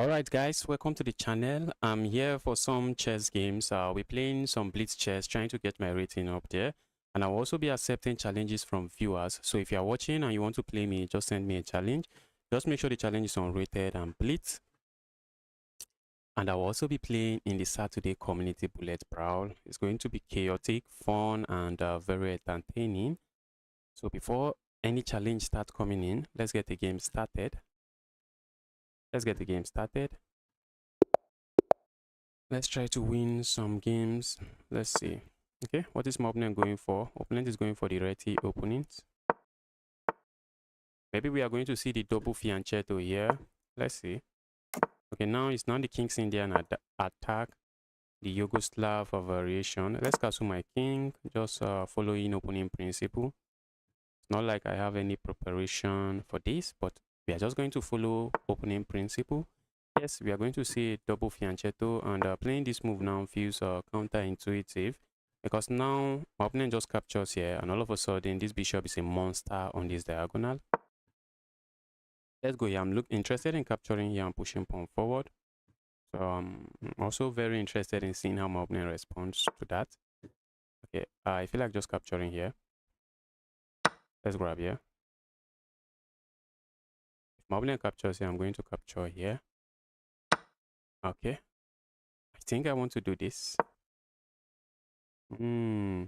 Alright guys, welcome to the channel. I'm here for some chess games. We're playing some blitz chess, trying to get my rating up there. And I'll also be accepting challenges from viewers. So if you're watching and you want to play me, just send me a challenge. Just make sure the challenge is unrated and blitz. And I'll also be playing in the Saturday community bullet Brawl. It's going to be chaotic, fun, and very entertaining. So before any challenge starts coming in, let's get the game started. Let's try to win some games. Let's see. Okay, what is my opponent going for? Opponent is going for the Reti opponent. Maybe we are going to see the double fianchetto here. Let's see. Okay, now it's not the King's Indian attack. The Yugoslav variation. Let's castle my king. Just following opening principle. It's not like I have any preparation for this, but we are just going to follow opening principle. Yes, we are going to see a double fianchetto, and playing this move now feels counterintuitive because now my opponent just captures here, and all of a sudden this bishop is a monster on this diagonal. Let's go here. I'm interested in capturing here and pushing pawn forward. So I'm also very interested in seeing how my opponent responds to that. Okay, I feel like just capturing here. Let's grab here. If my opponent captures here, I'm going to capture here. Okay, I think I want to do this. Ooh,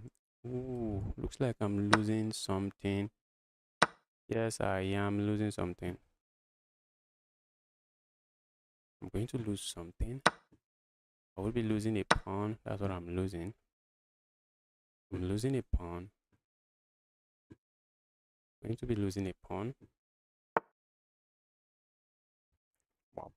looks like I'm losing something. Yes, I am losing something. I'm going to lose something. I will be losing a pawn. That's what I'm losing. I'm losing a pawn. I'm going to be losing a pawn. Wow.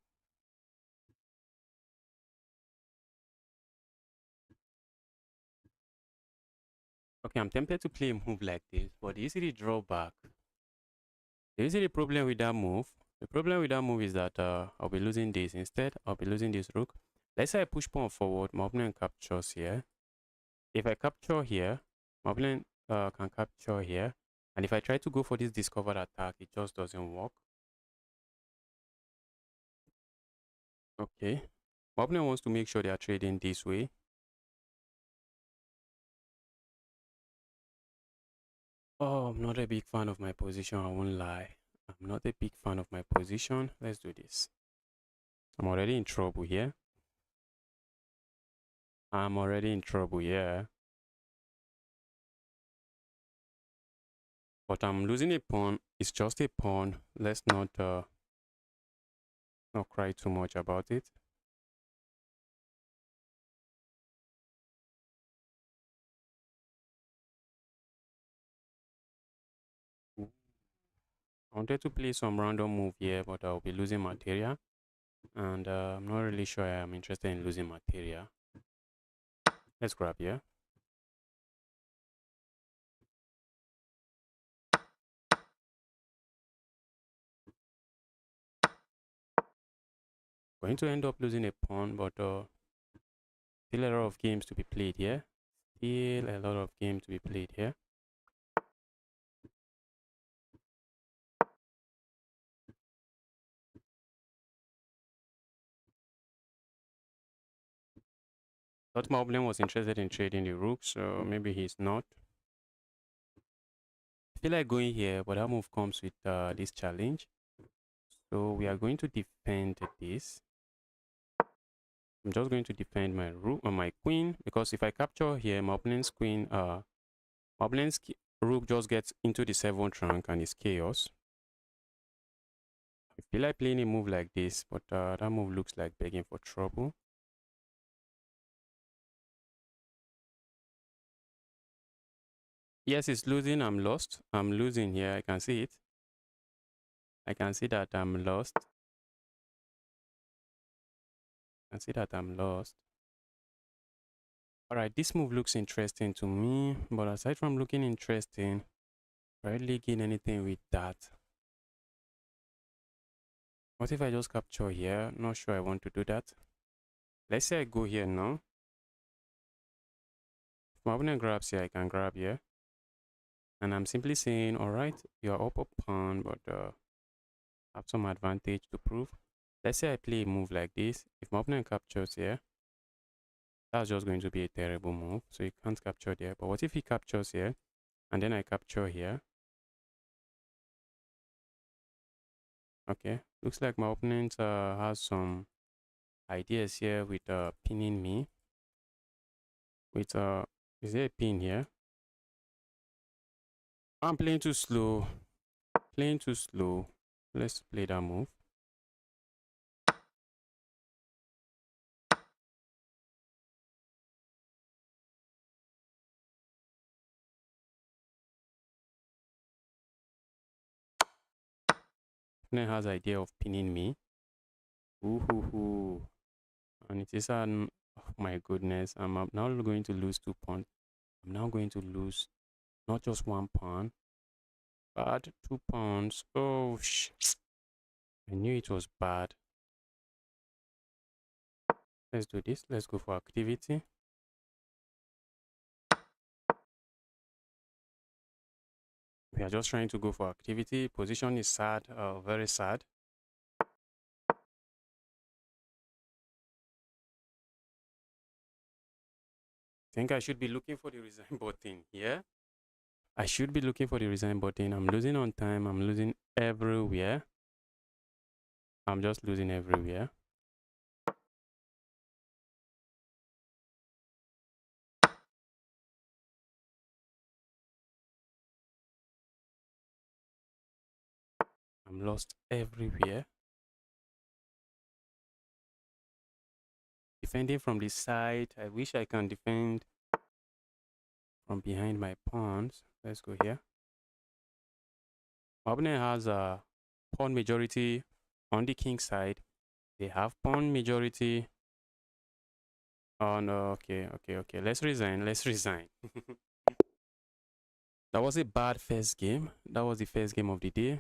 Okay, I'm tempted to play a move like this, but you see the drawback. You see the problem with that move? The problem with that move is that I'll be losing this. Instead, I'll be losing this rook. Let's say I push pawn forward, my opponent captures here. If I capture here, my opponent can capture here. And if I try to go for this discovered attack, it just doesn't work. Okay. My opponent wants to make sure they are trading this way. Oh, I'm not a big fan of my position, I won't lie. I'm not a big fan of my position. Let's do this. I'm already in trouble here. But I'm losing a pawn. It's just a pawn. Let's not cry too much about it. I wanted to play some random move here, but I'll be losing material. And I'm not really sure I'm interested in losing material. Let's grab here. Going to end up losing a pawn, but still a lot of games to be played here. Thought my opponent was interested in trading the rook, so maybe he's not. I feel like going here, but that move comes with this challenge. So we are going to defend this. I'm just going to defend my rook or my queen, because if I capture here, my opponent's queen, my opponent's rook just gets into the 7th rank and it's chaos. I feel like playing a move like this, but that move looks like begging for trouble. Yes, it's losing. I'm lost. I'm losing here. I can see it. I can see that I'm lost. Alright, this move looks interesting to me, but aside from looking interesting, I rarely gain anything with that. What if I just capture here? Not sure I want to do that. Let's say I go here now. If my opponent grabs here, I can grab here. And I'm simply saying, alright, you're up a pawn, but have some advantage to prove. Let's say I play a move like this. If my opponent captures here, that's just going to be a terrible move. So he can't capture there. But what if he captures here and then I capture here? Okay, looks like my opponent has some ideas here with pinning me. With is there a pin here? I'm playing too slow. Playing too slow. Let's play that move. Opponent has idea of pinning me. Ooh, hoo, hoo. And it is an, oh my goodness, I'm now going to lose 2 points. I'm now going to lose not just 1 pound, but 2 pounds. Oh, I knew it was bad. Let's do this. Let's go for activity. We are just trying to go for activity. Position is sad, very sad. I think I should be looking for the resign button. Yeah, I should be looking for the resign button. I'm losing on time. I'm losing everywhere. I'm just losing everywhere. I'm lost everywhere. Defending from the side. I wish I can defend from behind my pawns. Let's go here. My opponent has a pawn majority on the king side. They have pawn majority on. Okay. Let's resign. Let's resign. That was a bad first game. That was the first game of the day.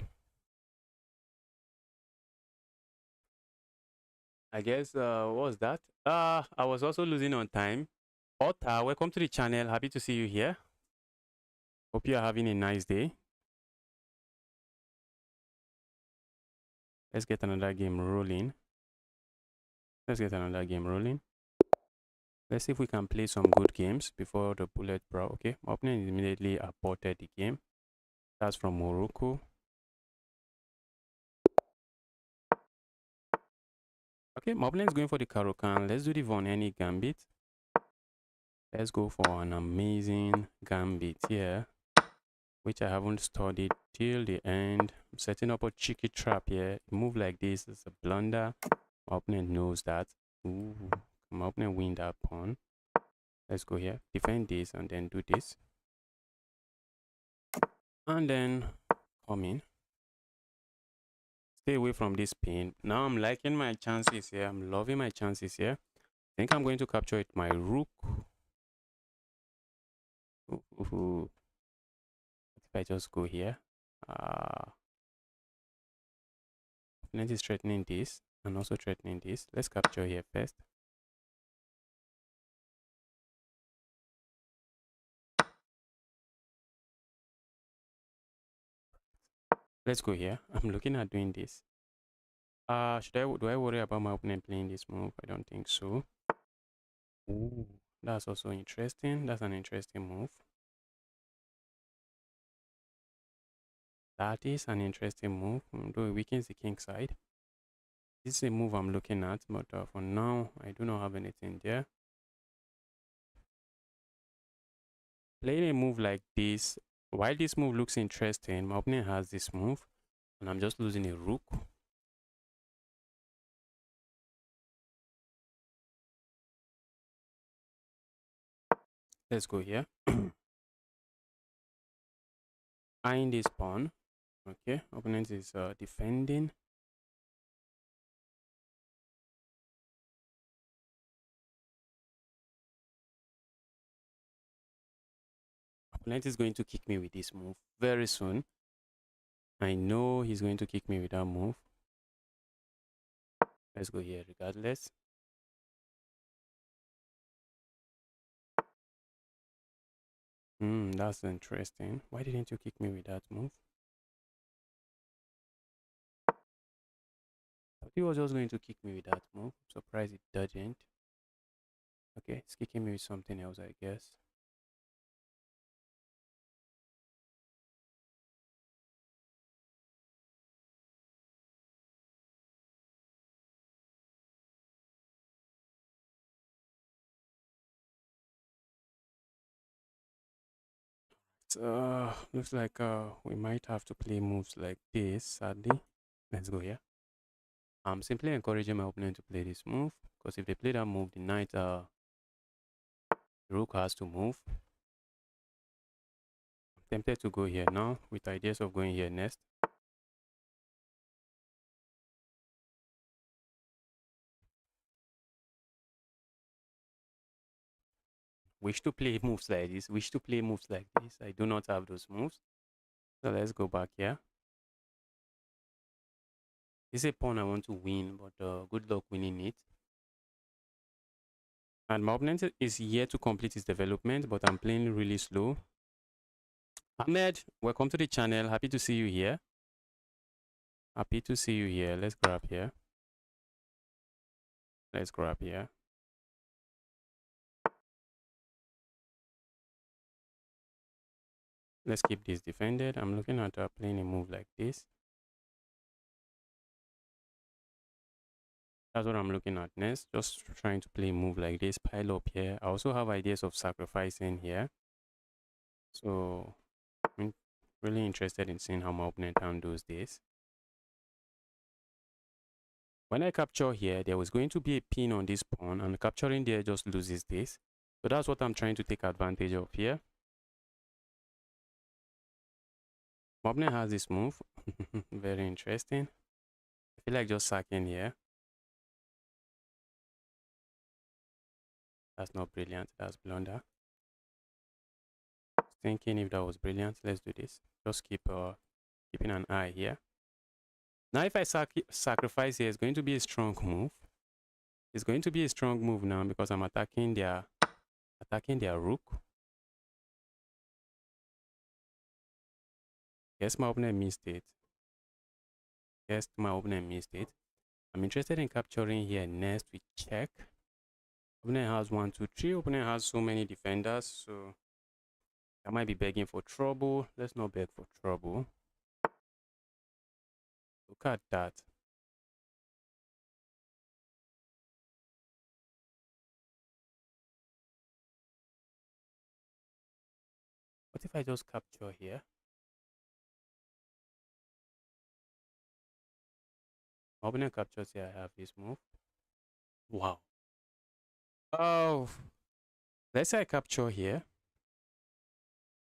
I guess what was that? I was also losing on time. Otta, welcome to the channel. Happy to see you here. Hope you are having a nice day. Let's get another game rolling. Let's get another game rolling. Let's see if we can play some good games before the bullet brawl. Okay, my opponent immediately aborted the game. That's from Morocco. Okay, my opponent is going for the Karokan. Let's do the Von Henny Gambit. Let's go for an amazing gambit here, which I haven't studied till the end. I'm setting up a cheeky trap here. A move like this is a blunder. My opponent knows that. Ooh, my opponent win that pawn. Let's go here, defend this, and then do this. And then come in. Stay away from this pin. Now I'm liking my chances here. I'm loving my chances here. I think I'm going to capture it my rook. Ooh. If I just go here, opponent is threatening this and also threatening this. Let's capture here first. Let's go here. I'm looking at doing this. Do I worry about my opponent playing this move? I don't think so. Ooh, that's also interesting. That's an interesting move. That is an interesting move, though it weakens the king side. This is a move I'm looking at, but for now, I do not have anything there. Playing a move like this, while this move looks interesting, my opponent has this move, and I'm just losing a rook. Let's go here. Eyeing this pawn. Okay, opponent is defending. Opponent is going to kick me with this move very soon. I know he's going to kick me with that move. Let's go here regardless. That's interesting. Why didn't you kick me with that move? He was just going to kick me with that move. Surprised it didn't. Okay, it's kicking me with something else, I guess. Looks like we might have to play moves like this, sadly. Let's go here. I'm simply encouraging my opponent to play this move, because if they play that move, the knight, the rook has to move. I'm tempted to go here now, with ideas of going here next. Wish to play moves like this, wish to play moves like this. I do not have those moves. So let's go back here. This is a pawn I want to win, but good luck winning it. And my opponent is here to complete his development, but I'm playing really slow. Ahmed, welcome to the channel. Happy to see you here. Happy to see you here. Let's grab here. Let's grab here. Let's keep this defended. I'm looking at playing a move like this. That's what I'm looking at next. Just trying to play a move like this. Pile up here. I also have ideas of sacrificing here. So I'm really interested in seeing how my opponent handles this. When I capture here, there was going to be a pin on this pawn, and capturing there just loses this. So that's what I'm trying to take advantage of here. My opponent has this move. Very interesting. I feel like just sacking here. That's not brilliant. That's blunder. Thinking if that was brilliant. Let's do this. Just keep keeping an eye here. Now if I sacrifice here, it's going to be a strong move. It's going to be a strong move now because I'm attacking their rook. Yes, my opponent missed it. Yes, my opponent missed it. I'm interested in capturing here next with check. Opponent has 1, 2, 3. Opponent has so many defenders, so I might be begging for trouble. Let's not beg for trouble. Look at that. What if I just capture here? My opponent captures here. I have this move. Wow. Oh, let's say I capture here.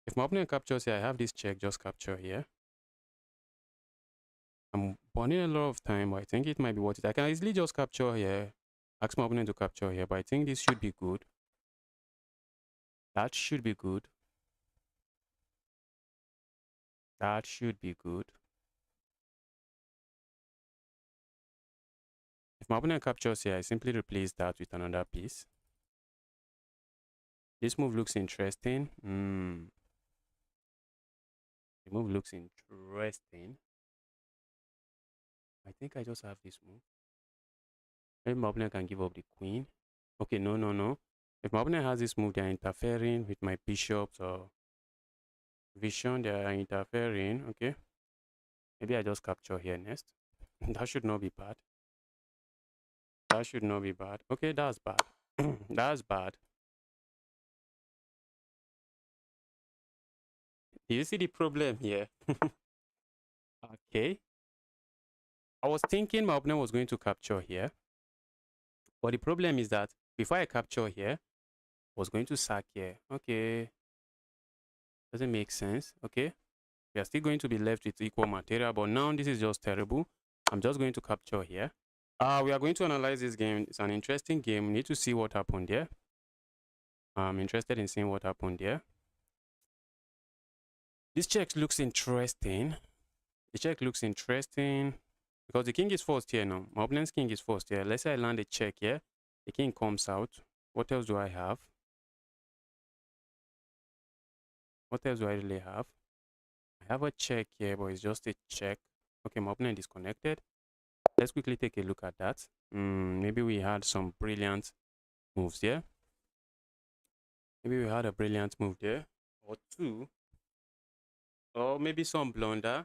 If my opponent captures here, I have this check. Just capture here. I'm burning a lot of time, but I think it might be worth it. I can easily just capture here. Ask my opponent to capture here, but I think this should be good. That should be good. That should be good. If my opponent captures here, I simply replace that with another piece. This move looks interesting. The move looks interesting. I think I just have this move. Maybe my opponent can give up the queen. Okay, no. If my opponent has this move, they are interfering with my bishops or vision. They are interfering. Okay. Maybe I just capture here next. That should not be bad. That should not be bad. Okay, that's bad. That's bad. Do you see the problem here? Okay. I was thinking my opponent was going to capture here. But the problem is that before I capture here, I was going to sack here. Okay. Doesn't make sense. Okay. We are still going to be left with equal material, but now this is just terrible. I'm just going to capture here. We are going to analyze this game. It's an interesting game. We need to see what happened there. I'm interested in seeing what happened there. This check looks interesting. The check looks interesting because the king is forced here now. My opponent's king is forced here. Let's say I land a check here. The king comes out. What else do I have? What else do I really have? I have a check here, but it's just a check. Okay, my opponent is connected. Let's quickly take a look at that. Maybe we had some brilliant moves there. Maybe we had a brilliant move there, or two, or maybe some blunder.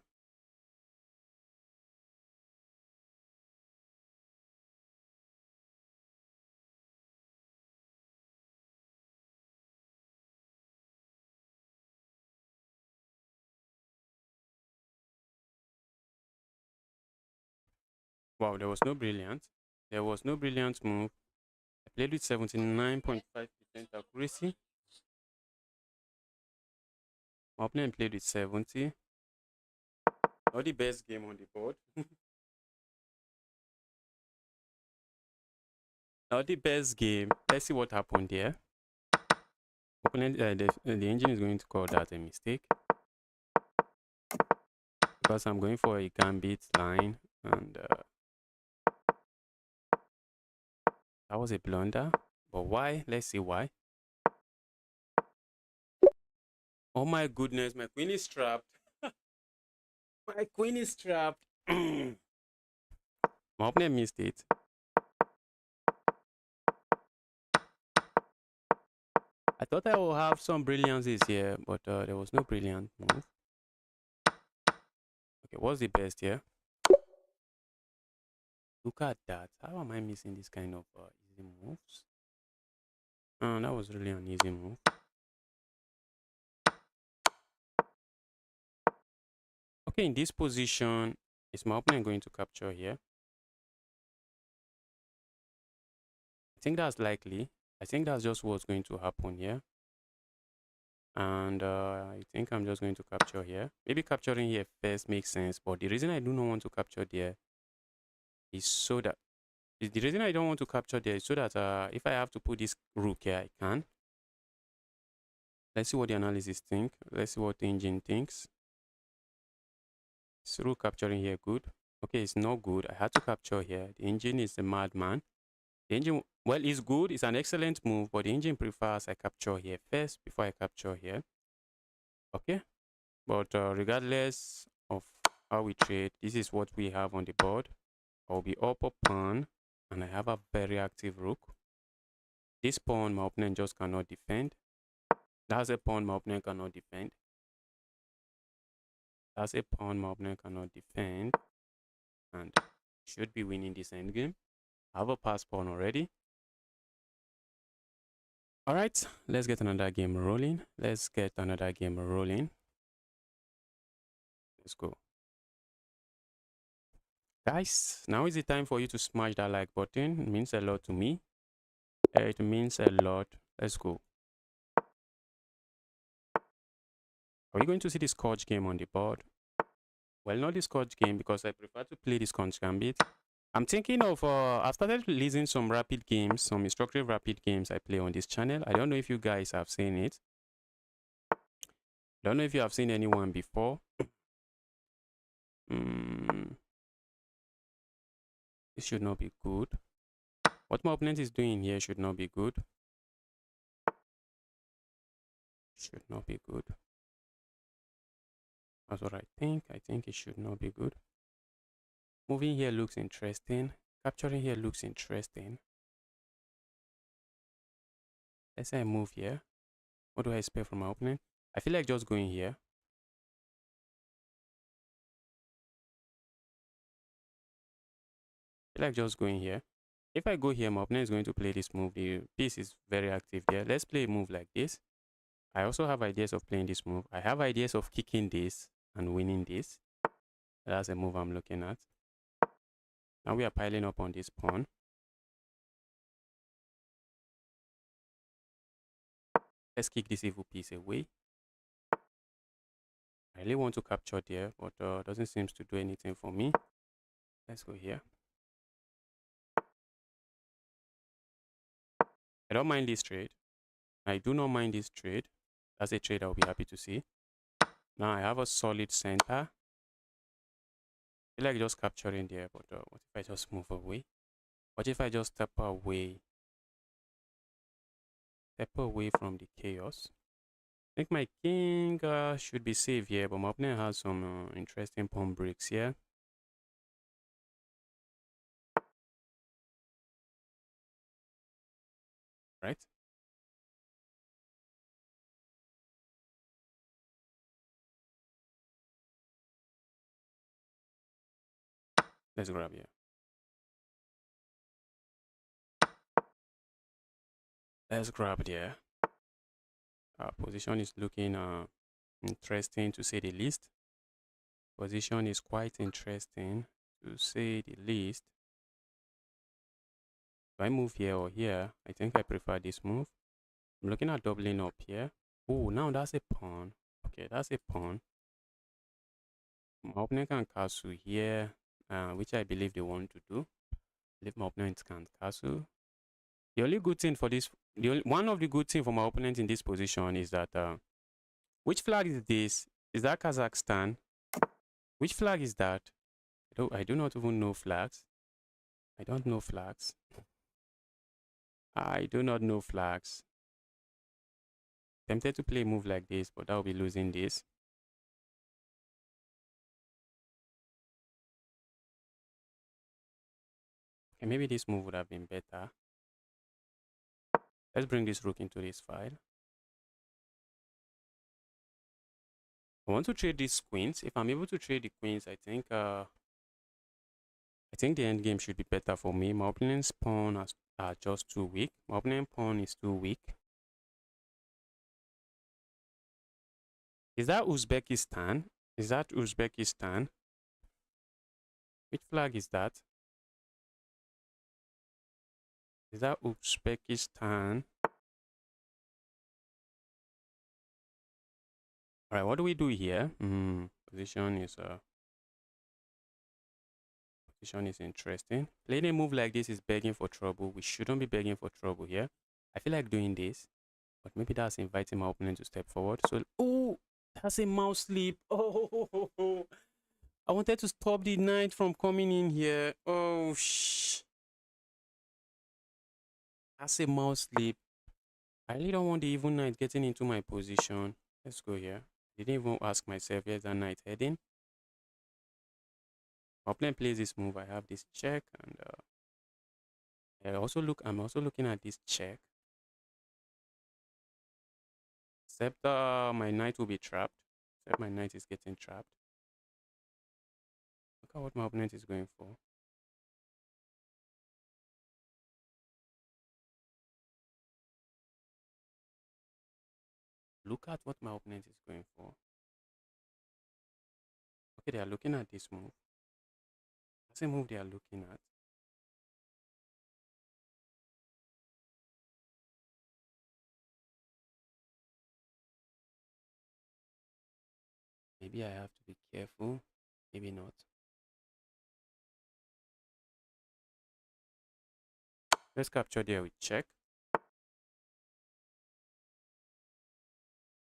Wow, there was no brilliant. There was no brilliant move. I played with 79.5% accuracy. My opponent played with 70. Not the best game on the board. Not the best game. Let's see what happened there. Opponent, the engine is going to call that a mistake because I'm going for a gambit line, and that was a blunder. But why? Let's see why. Oh my goodness, my queen is trapped. My queen is trapped. My opponent missed it. I thought I would have some brilliances here, but there was no brilliant move. Okay, what's the best here? Look at that. How am I missing this kind of easy moves? That was really an easy move. Okay, in this position, is my opponent going to capture here? I think that's likely. I think that's just what's going to happen here. And I think I'm just going to capture here. Maybe capturing here first makes sense, but the reason I do not want to capture there is so that the reason I don't want to capture there is so that if I have to put this rook here, I can. Let's see what the analysis think. Let's see what the engine thinks. Is rook capturing here good? Okay, it's not good. I had to capture here. The engine is a madman. The engine, well, it's good. It's an excellent move, but the engine prefers I capture here first before I capture here. Okay, but regardless of how we trade, this is what we have on the board. I'll be up a pawn, and I have a very active rook. This pawn, my opponent just cannot defend. That's a pawn my opponent cannot defend. That's a pawn my opponent cannot defend, and should be winning this endgame. I have a pass pawn already. All right, let's get another game rolling. Let's go. Guys, now is the time for you to smash that like button. It means a lot to me. It means a lot. Let's go. Are we going to see the Scotch game on the board? Well, not the Scotch game because I prefer to play the Scotch Gambit. I'm thinking of, I've started releasing some rapid games, some instructive rapid games I play on this channel. I don't know if you guys have seen it. Don't know if you have seen anyone before. This should not be good. What my opponent is doing here should not be good. Should not be good. That's what I think. I think it should not be good. Moving here looks interesting. Capturing here looks interesting. Let's say I move here. What do I expect from my opponent? I feel like just going here. I feel like just going here. If I go here, my opponent is going to play this move. The piece is very active there. Let's play a move like this. I also have ideas of playing this move. I have ideas of kicking this and winning this. That's a move I'm looking at. Now we are piling up on this pawn. Let's kick this evil piece away. I really want to capture there, but doesn't seem to do anything for me. Let's go here. I don't mind this trade. I do not mind this trade. That's a trade I'll be happy to see. Now I have a solid center. I feel like just capturing there, but what if I just move away? What if I just step away? Step away from the chaos. I think my king should be safe here, but my opponent has some interesting pawn breaks here. right? Let's grab here. Let's grab there. Our position is looking interesting to say the least. Position is quite interesting to say the least. If I move here or here, I think I prefer this move. I'm looking at doubling up here. Oh, now that's a pawn. Okay, that's a pawn. My opponent can castle here, which I believe they want to do. I believe my opponent can castle. The only good thing for this, one of the good things for my opponent in this position is that, which flag is this? Is that Kazakhstan? Which flag is that? I do not even know flags. I don't know flags. I do not know flags. Tempted to play a move like this, but I'll be losing this. Okay, maybe this move would have been better. Let's bring this rook into this file. I want to trade these queens. If I'm able to trade the queens, I think the end game should be better for me. My opponent's pawn are just too weak. My opponent's pawn is too weak. Is that Uzbekistan? Is that Uzbekistan? Which flag is that? Is that Uzbekistan? All right, what do we do here? Position is interesting. Playing a move like this is begging for trouble. We shouldn't be begging for trouble here. I feel like doing this, but maybe that's inviting my opponent to step forward. So, oh, that's a mouse slip. Oh, I wanted to stop the knight from coming in here. Oh, that's a mouse slip. I really don't want the evil knight getting into my position. Let's go here. Didn't even ask myself, where's that knight heading? My opponent plays this move. I have this check, and I'm also looking at this check. Except my knight will be trapped. Except my knight is getting trapped. Look at what my opponent is going for. Look at what my opponent is going for. Okay, they are looking at this move. That's a move they are looking at. Maybe I have to be careful. Maybe not. Let's capture there with check.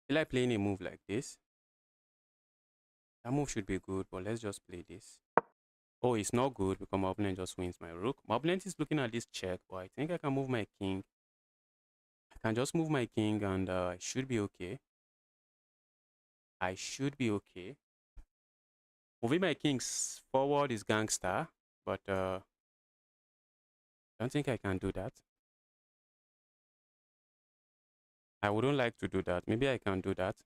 I feel like playing a move like this. That move should be good, but let's just play this. Oh, it's not good because my opponent just wins my rook. My opponent is looking at this check, but I think I can move my king. I can just move my king and I should be okay. I should be okay. Moving my kings forward is gangster, but I don't think I can do that. I wouldn't like to do that. Maybe I can do that.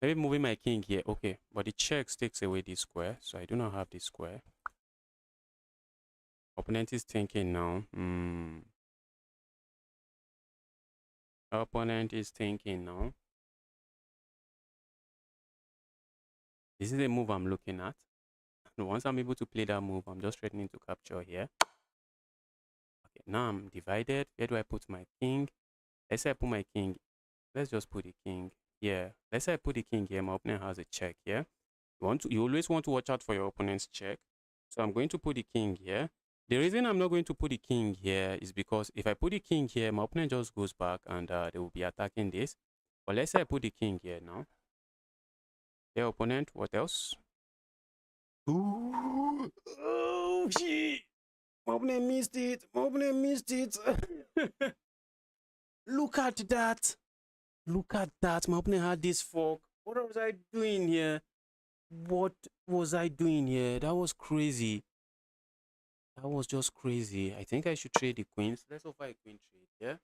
Maybe moving my king here. Okay, but the check takes away this square, so I do not have this square. Opponent is thinking now. Opponent is thinking now. This is a move I'm looking at. And once I'm able to play that move, I'm just threatening to capture here. Okay, now I'm divided. Where do I put my king? Let's say I put my king. Let's just put the king here. Let's say I put the king here. My opponent has a check here. You always want to watch out for your opponent's check. So I'm going to put the king here. The reason I'm not going to put the king here is because if I put the king here, my opponent just goes back and they will be attacking this. But let's say I put the king here now. Their opponent, what else? Ooh. Oh, shit. My opponent missed it. My opponent missed it. Look at that. Look at that. My opponent had this fork. What was I doing here? What was I doing here? That was crazy. That was just crazy. I think I should trade the queens. Let's offer a queen trade, yeah?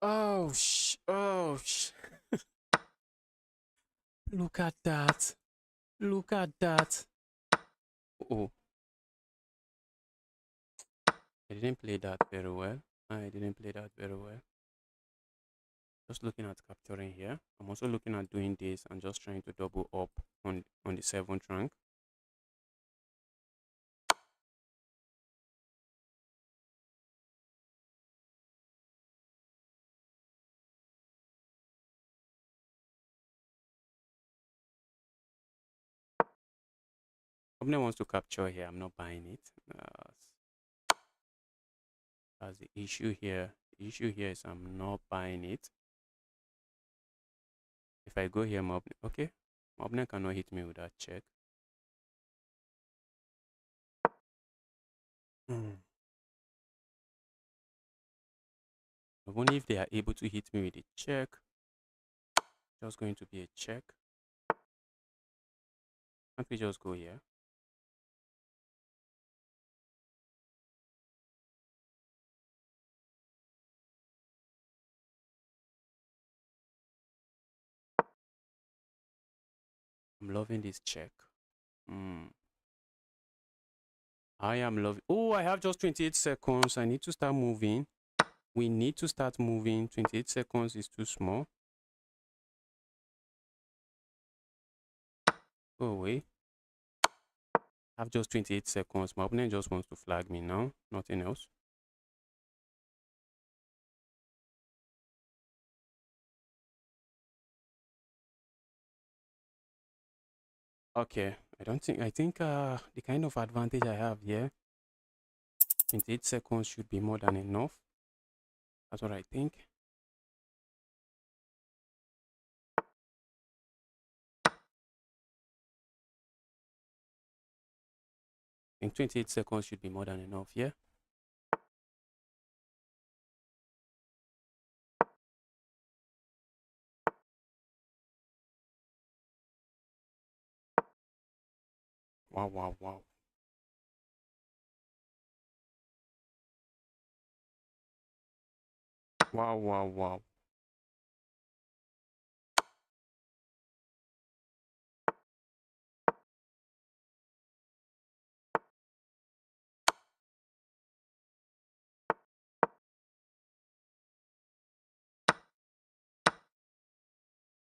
Oh, look at that. Look at that. Oh, I didn't play that very well. I didn't play that very well. Just looking at capturing here. I'm also looking at doing this and just trying to double up on the 7th rank. Opponent wants to capture here. I'm not buying it. That's the issue here. The issue here is I'm not buying it. If I go here, okay, my opponent cannot hit me with that check. Only if they are able to hit me with a check. Just going to be a check. Can't we just go here? I'm loving this check. I am loving. Oh, I have just 28 seconds. I need to start moving. We need to start moving. 28 seconds is too small. Go away. I have just 28 seconds. My opponent just wants to flag me now. Nothing else. Okay. I think the kind of advantage I have here, 28 seconds should be more than enough. That's what I think. I think 28 seconds should be more than enough, yeah? Wow, wow, wow. Wow, wow, wow.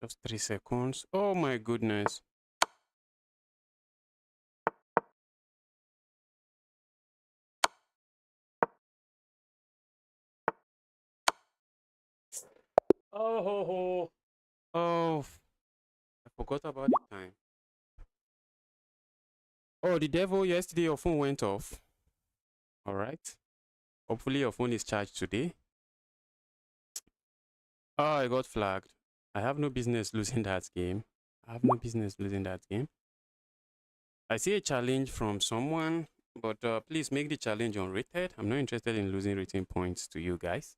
Just 3 seconds. Oh my goodness. Oh, ho, ho. Oh, I forgot about the time. Oh, the devil, yesterday your phone went off. All right. Hopefully your phone is charged today. Oh, I got flagged. I have no business losing that game. I have no business losing that game. I see a challenge from someone, but please make the challenge unrated. I'm not interested in losing rating points to you guys.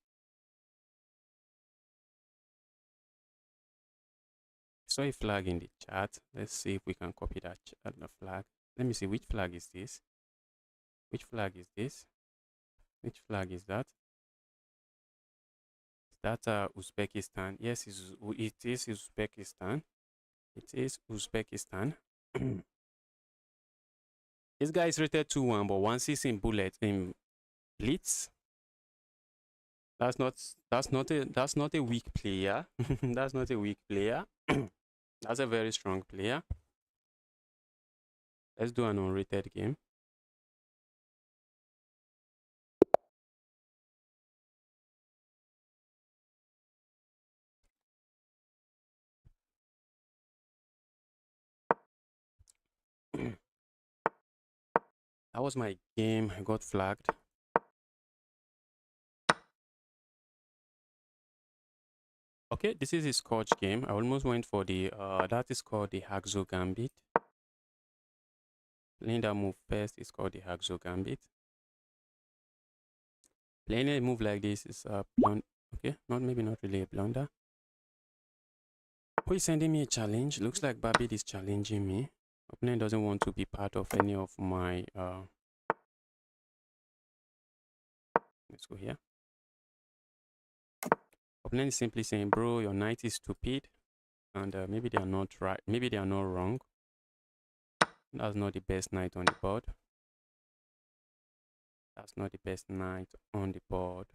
Saw a flag in the chat. Let's see if we can copy that the flag. Let me see, which flag is this? Which flag is this? Which flag is that? Is that Uzbekistan? Yes, it is Uzbekistan. It is Uzbekistan. This guy is rated 2-1, but once he's in blitz, that's not a weak player. That's not a weak player. That's a very strong player. Let's do an unrated game. That was my game. I got flagged. Okay, this is his Scotch game. I almost went for the that is called the Haxo Gambit. Playing that move first is called the Haxo Gambit. Playing a move like this is okay, maybe not really a blunder. Who is sending me a challenge? Looks like Babit is challenging me. Opponent doesn't want to be part of any of my let's go here. Opponent is simply saying, bro, your knight is stupid. And maybe they are not right. Maybe they are not wrong. That's not the best knight on the board. That's not the best knight on the board.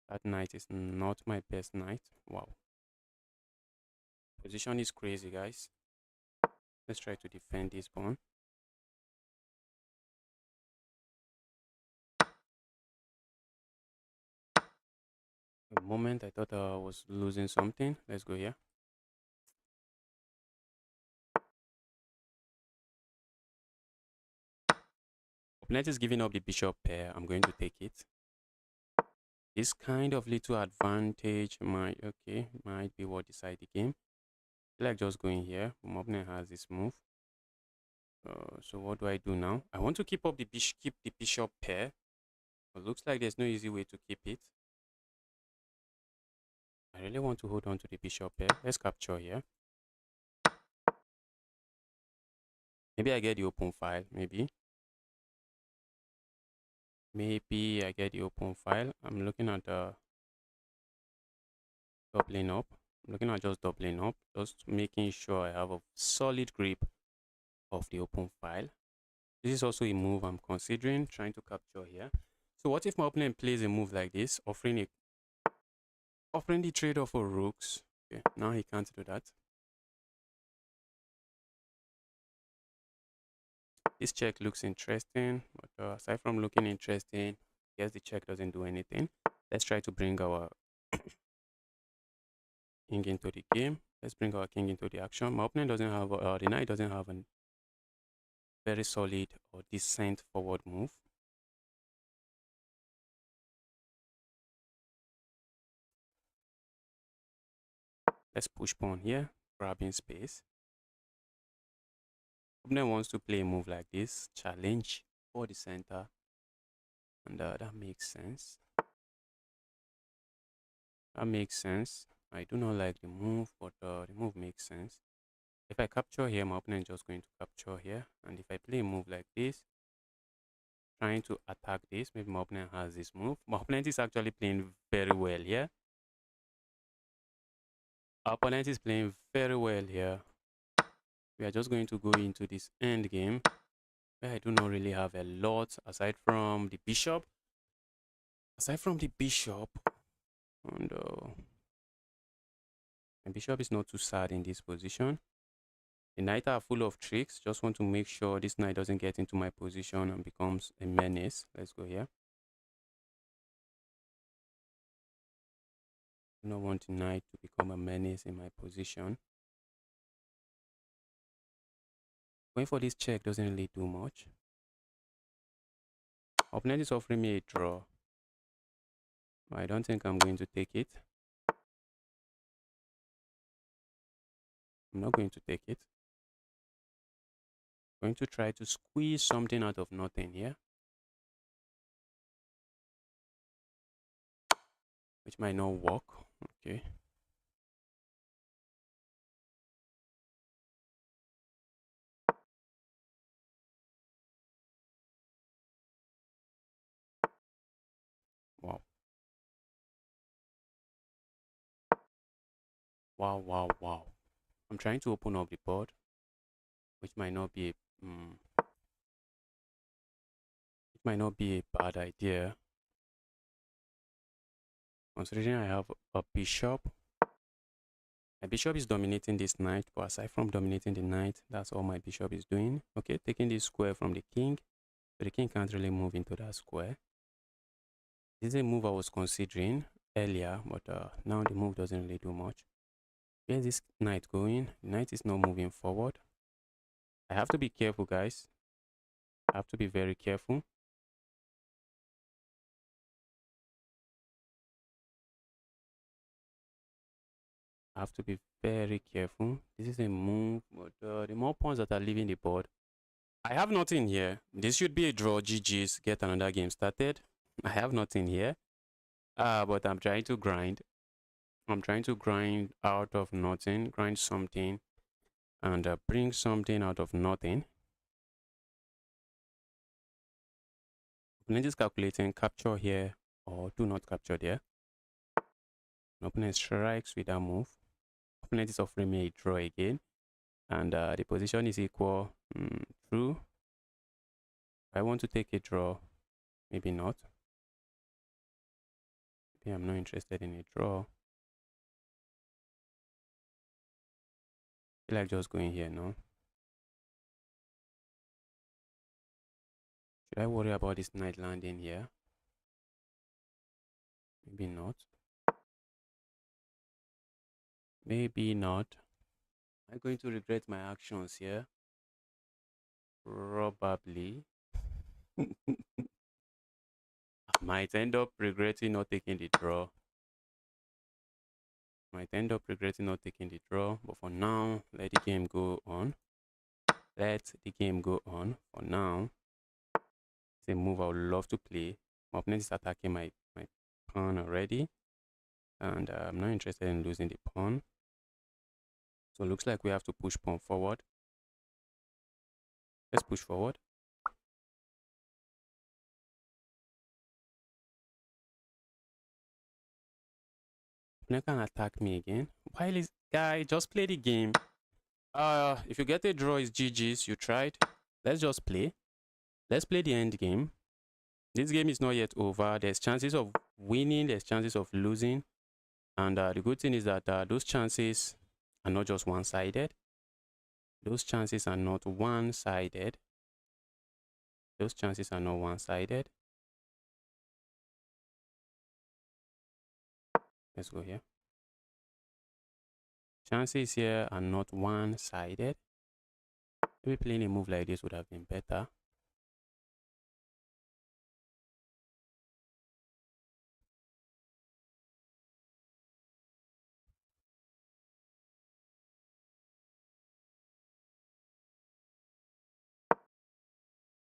That knight is not my best knight. Wow. Position is crazy, guys. Let's try to defend this pawn. The moment I thought I was losing something. Let's go here. Opponent is giving up the bishop pair. I'm going to take it. This kind of little advantage might be what decide the game. I feel like just going here. My opponent has this move. So what do I do now? I want to keep up the bishop pair. But looks like there's no easy way to keep it. I really want to hold on to the bishop pair. Let's capture here. Maybe I get the open file. Maybe I get the open file. I'm looking at doubling up. I'm looking at just doubling up, just making sure I have a solid grip of the open file. This is also a move I'm considering trying to capture here. So what if my opponent plays a move like this, offering the trade-off for rooks? Okay, now he can't do that. This check looks interesting, but aside from looking interesting, I guess the check doesn't do anything. Let's try to bring our king into the game. Let's bring our king into the action. My opponent doesn't have, the knight doesn't have a very solid or decent forward move. Let's push pawn here, grabbing space. Opponent wants to play a move like this, challenge for the center, and that makes sense. That makes sense. I do not like the move, but the move makes sense. If I capture here, my opponent is just going to capture here. And if I play a move like this, trying to attack this, maybe my opponent has this move. My opponent is actually playing very well here. Our opponent is playing very well here. We are just going to go into this end game where I do not really have a lot aside from the bishop. And my bishop is not too sad in this position. The knight are full of tricks. Just want to make sure this knight doesn't get into my position and becomes a menace. Let's go here. I do not want the knight to become a menace in my position. Going for this check doesn't really do much. Opponent is offering me a draw. I don't think I'm going to take it. I'm not going to take it. I'm going to try to squeeze something out of nothing here, which might not work. Okay. Wow. Wow. I'm trying to open up the board, which might not be a bad idea, considering I have a bishop. My bishop is dominating this knight, but aside from dominating the knight, that's all my bishop is doing. Okay, taking this square from the king, so the king can't really move into that square. This is a move I was considering earlier, but now the move doesn't really do much. Where's this knight going? The knight is not moving forward. I have to be careful, guys. I have to be very careful. I have to be very careful. This is a move, but the more pawns that are leaving the board, I have nothing here. This should be a draw. GG's. Get another game started. I have nothing here. But I'm trying to grind. I'm trying to grind out of nothing, grind something, and bring something out of nothing. Opponent is calculating capture here or do not capture there. Opponent strikes with that move. Opponent is offering me a draw again. And the position is equal. True. I want to take a draw. Maybe not. Maybe I'm not interested in a draw. I feel like just going here now. Should I worry about this knight landing here? Maybe not. Maybe not. Am I going to regret my actions here? Probably. I might end up regretting not taking the draw. But for now, let the game go on. For now. It's a move I would love to play. My opponent is attacking my pawn already. And I'm not interested in losing the pawn. So it looks like we have to push pawn forward. Let's push forward. Opponent can attack me again. While this guy just play the game. If you get a draw, it's GG's. You tried. Let's just play. Let's play the end game. This game is not yet over. There's chances of winning. There's chances of losing. And the good thing is that those chances are not just one-sided. Those chances are not one-sided. Let's go here. Chances here are not one-sided. Maybe playing a move like this would have been better.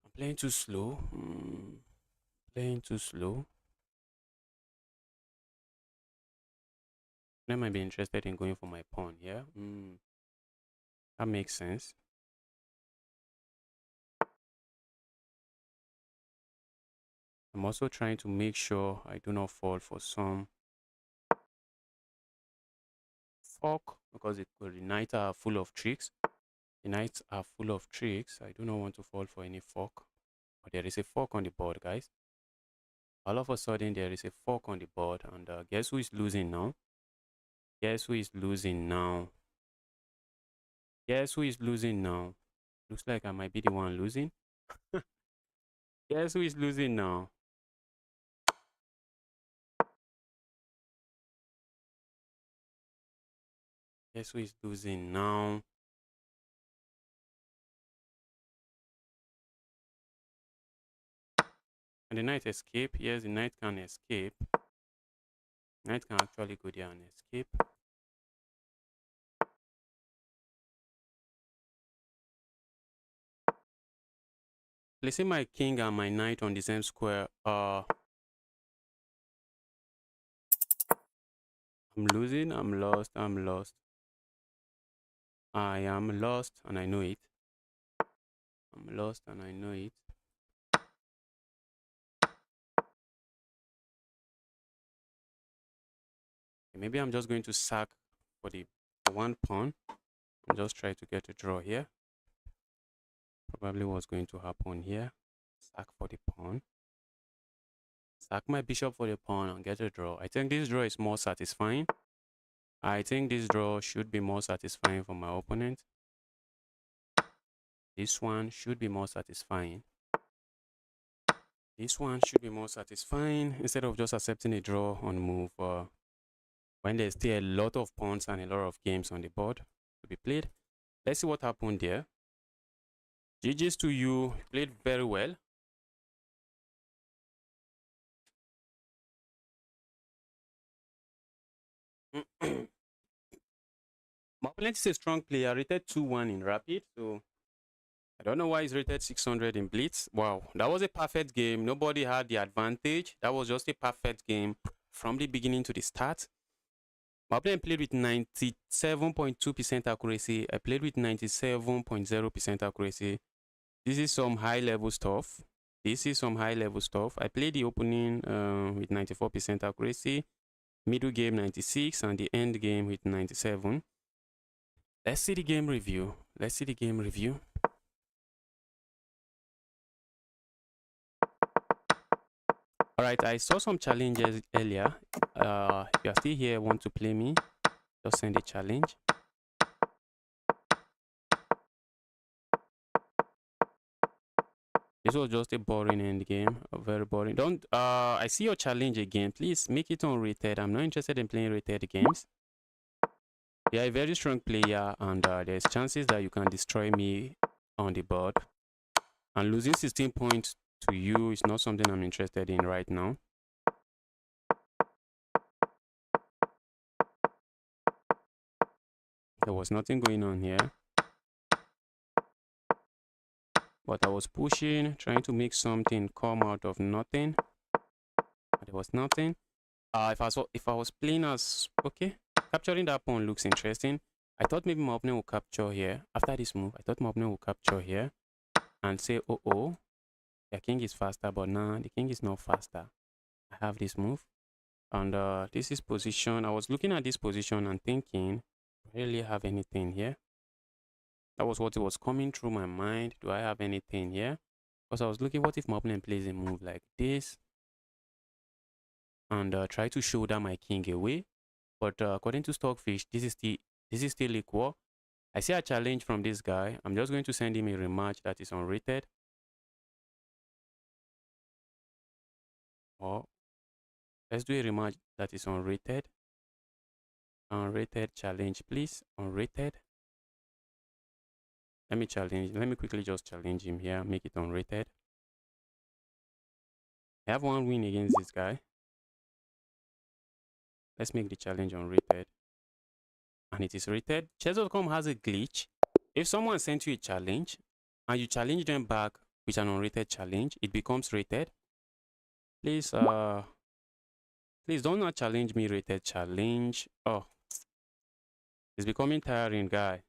I'm playing too slow. I might be interested in going for my pawn here. That makes sense. I'm also trying to make sure I do not fall for some fork because the knights are full of tricks. I do not want to fall for any fork. But there is a fork on the board, guys. All of a sudden, there is a fork on the board. And guess who is losing now? Looks like I might be the one losing. Guess who is losing now? And the knight escape. Yes, the knight can escape. Knight can actually go there and escape. Placing my king and my knight on the same square. I'm losing. I'm lost. I am lost and I know it. Maybe I'm just going to sack for the one pawn and just try to get a draw here. Probably what's going to happen here. Sack for the pawn. Sack my bishop for the pawn and get a draw. I think this draw is more satisfying. I think this draw should be more satisfying for my opponent. This one should be more satisfying. Instead of just accepting a draw on move when there's still a lot of pawns and a lot of games on the board to be played. Let's see what happened there. GG's to you. Played very well. My opponent is a strong player, rated 2-1 in rapid, so I don't know why he's rated 600 in blitz. Wow, that was a perfect game. Nobody had the advantage. That was just a perfect game from the beginning to the start. My opponent played with 97.2% accuracy. I played with 97.0% accuracy. This is some high-level stuff. I played the opening with 94% accuracy. Middle game 96 and the end game with 97. Let's see the game review. Let's see the game review. All right, I saw some challenges earlier. If you are still here, want to play me, just send a challenge. This was just a boring end game, very boring. Don't I see your challenge again. Please make it unrated. I'm not interested in playing rated games. You are a very strong player, and there's chances that you can destroy me on the board. And losing 16 points to you is not something I'm interested in right now. There was nothing going on here. But I was pushing, trying to make something come out of nothing. But there was nothing. If I was playing as okay, capturing that pawn looks interesting. I thought maybe my opponent will capture here. After this move, I thought my opponent will capture here and say, oh, the king is faster, but nah, the king is not faster. I have this move. And this is position. I was looking at this position and thinking, do I really have anything here? That was what was coming through my mind. Do I have anything here? Because I was looking, what if my opponent plays a move like this and try to shoulder my king away? But according to Stockfish, this is still equal. I see a challenge from this guy. I'm just going to send him a rematch that is unrated. Or let's do a rematch that is unrated. Unrated challenge, please. Unrated. Let me quickly just challenge him here. Make it unrated. I have one win against this guy. Let's make the challenge unrated. And it is rated. Chess.com has a glitch. If someone sent you a challenge and you challenge them back with an unrated challenge, it becomes rated. Please please don't not challenge me rated challenge. Oh, it's becoming tiring, guy.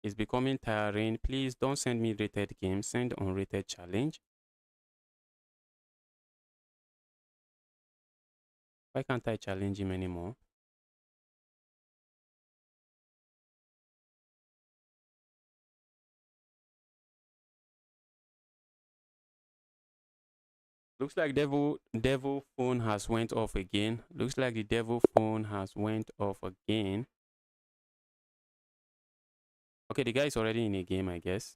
It's becoming tiring. Please don't send me rated games. Send unrated challenge. Why can't I challenge him anymore? Looks like devil phone has went off again. Looks like the devil phone has went off again. Okay, the guy is already in a game, I guess.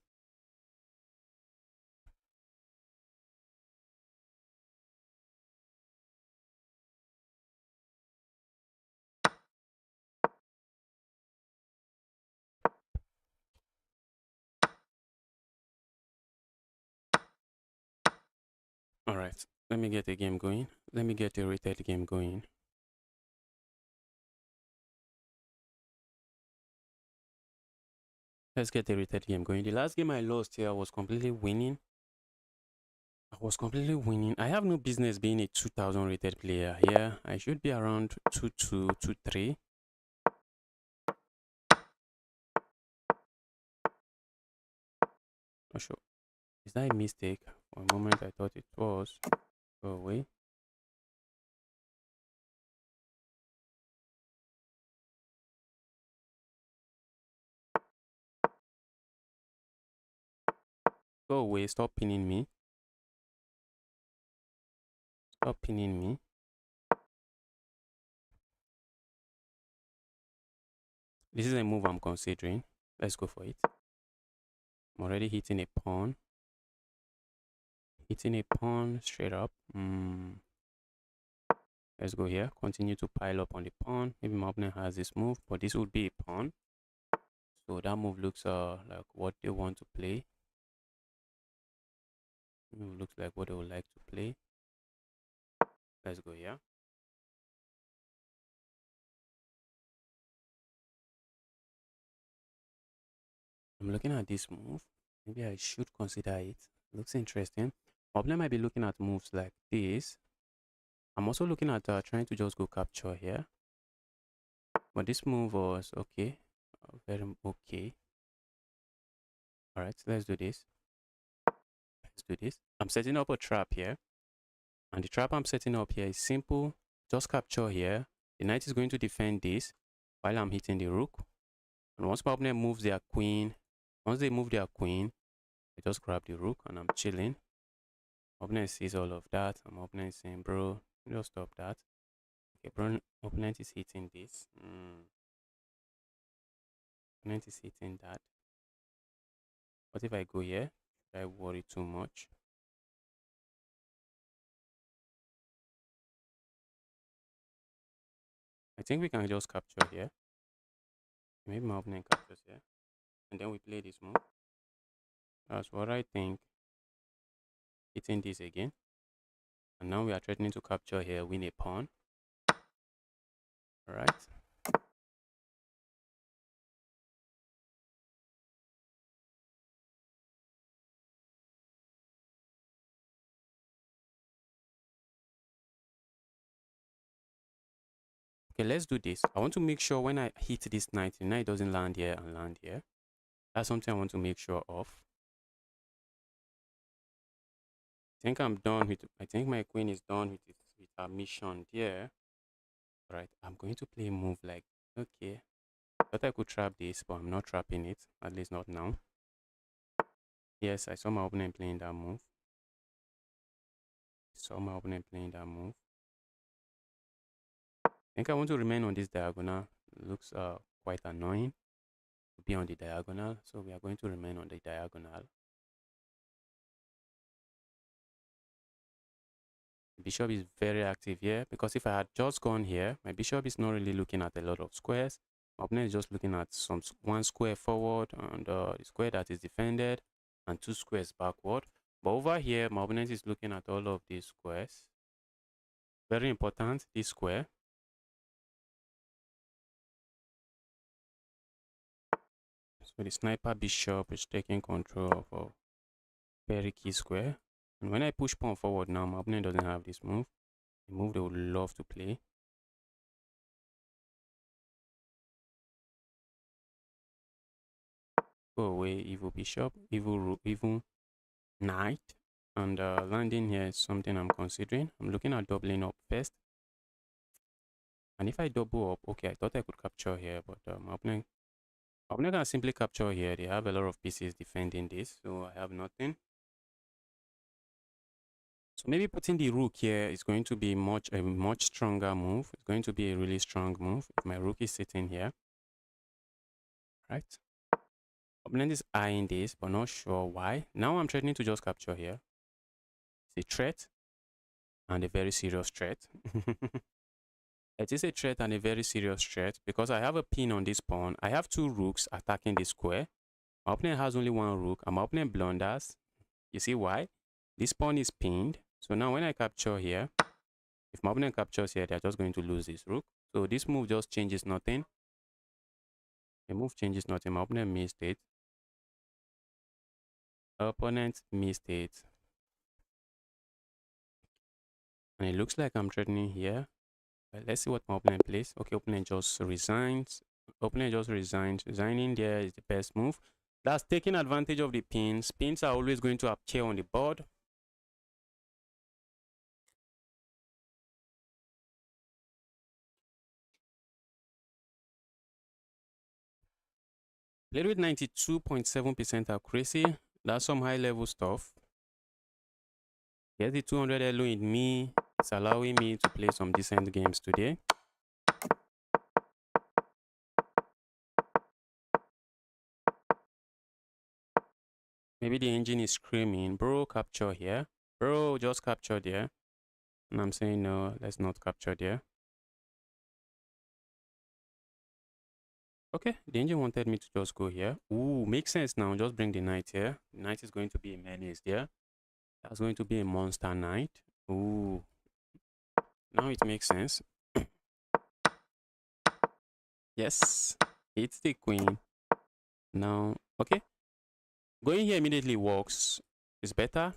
All right, let me get a game going. Let me get a rated game going. Let's get a rated game going. The last game I lost here, I was completely winning. I have no business being a 2000 rated player here. I should be around 2-2, 2-3. Not sure. Is that a mistake? For a moment, I thought it was. Go away. Go away. Stop pinning me. Stop pinning me. This is a move I'm considering. Let's go for it. I'm already hitting a pawn. Hitting a pawn straight up. Let's go here. Continue to pile up on the pawn. Maybe my opponent has this move, but this would be a pawn. So that move looks like what they want to play. Move looks like what they would like to play. Let's go here. I'm looking at this move. Maybe I should consider it. Looks interesting. My opponent might be looking at moves like this. I'm also looking at trying to just go capture here. But this move was okay. Very okay. Alright, let's do this. Let's do this. I'm setting up a trap here. And the trap I'm setting up here is simple. just capture here. The knight is going to defend this while I'm hitting the rook. And once my opponent moves their queen, once they move their queen, I just grab the rook and I'm chilling. Opponent sees all of that. And my opponent is saying, bro, just stop that. Okay, bro, opponent is hitting this. Opponent is hitting that. What if I go here? Should I worry too much? I think we can just capture here. Maybe my opponent captures here. And then we play this move. That's what I think. Hitting this again. And now we are threatening to capture here, win a pawn. Alright. Okay, let's do this. I want to make sure when I hit this knight, the knight doesn't land here and land here. That's something I want to make sure of. I think my queen is done with her mission there. Alright, I'm going to play a move like, okay. Thought I could trap this, but I'm not trapping it. At least not now. Yes, I saw my opponent playing that move. I think I want to remain on this diagonal. It looks quite annoying to be on the diagonal, so we are going to remain on the diagonal. Bishop is very active here, because if I had just gone here, my bishop is not really looking at a lot of squares. My opponent is just looking at one square forward and the square that is defended and 2 squares backward. But over here, my opponent is looking at all of these squares. Very important, this square. So the sniper bishop is taking control of a very key square. And when I push pawn forward now, my opponent doesn't have this move. The move they would love to play. Go away, evil bishop, evil knight. And landing here is something I'm considering. I'm looking at doubling up first. And if I double up, okay, I thought I could capture here, but my opponent can simply capture here. They have a lot of pieces defending this, so I have nothing. So maybe putting the rook here is going to be a much stronger move. It's going to be a really strong move if my rook is sitting here. Right? Opponent is eyeing this, but not sure why. Now I'm threatening to just capture here. It's a threat and a very serious threat. It is a threat and a very serious threat because I have a pin on this pawn. I have 2 rooks attacking the square. My opponent has only 1 rook and my opponent blunders. You see why? This pawn is pinned. So now when I capture here, if my opponent captures here, they're just going to lose this rook. So this move just changes nothing. The move changes nothing. My opponent missed it. Opponent missed it. And it looks like I'm threatening here. Let's see what my opponent plays. Okay, opponent just resigns. Resigning there is the best move. That's taking advantage of the pins. Pins are always going to appear on the board. Played with 92.7% accuracy. That's some high level stuff. Get the 200 elo in me. It's allowing me to play some decent games today. Maybe the engine is screaming, bro, capture here. Bro, just capture there. And I'm saying, no, let's not capture there. Okay, the engine wanted me to just go here. Ooh, makes sense now. Just bring the knight here. The knight is going to be a menace there. That's going to be a monster knight. Ooh. Now it makes sense. Yes, it's the queen. Now, okay. Going here immediately works. It's better.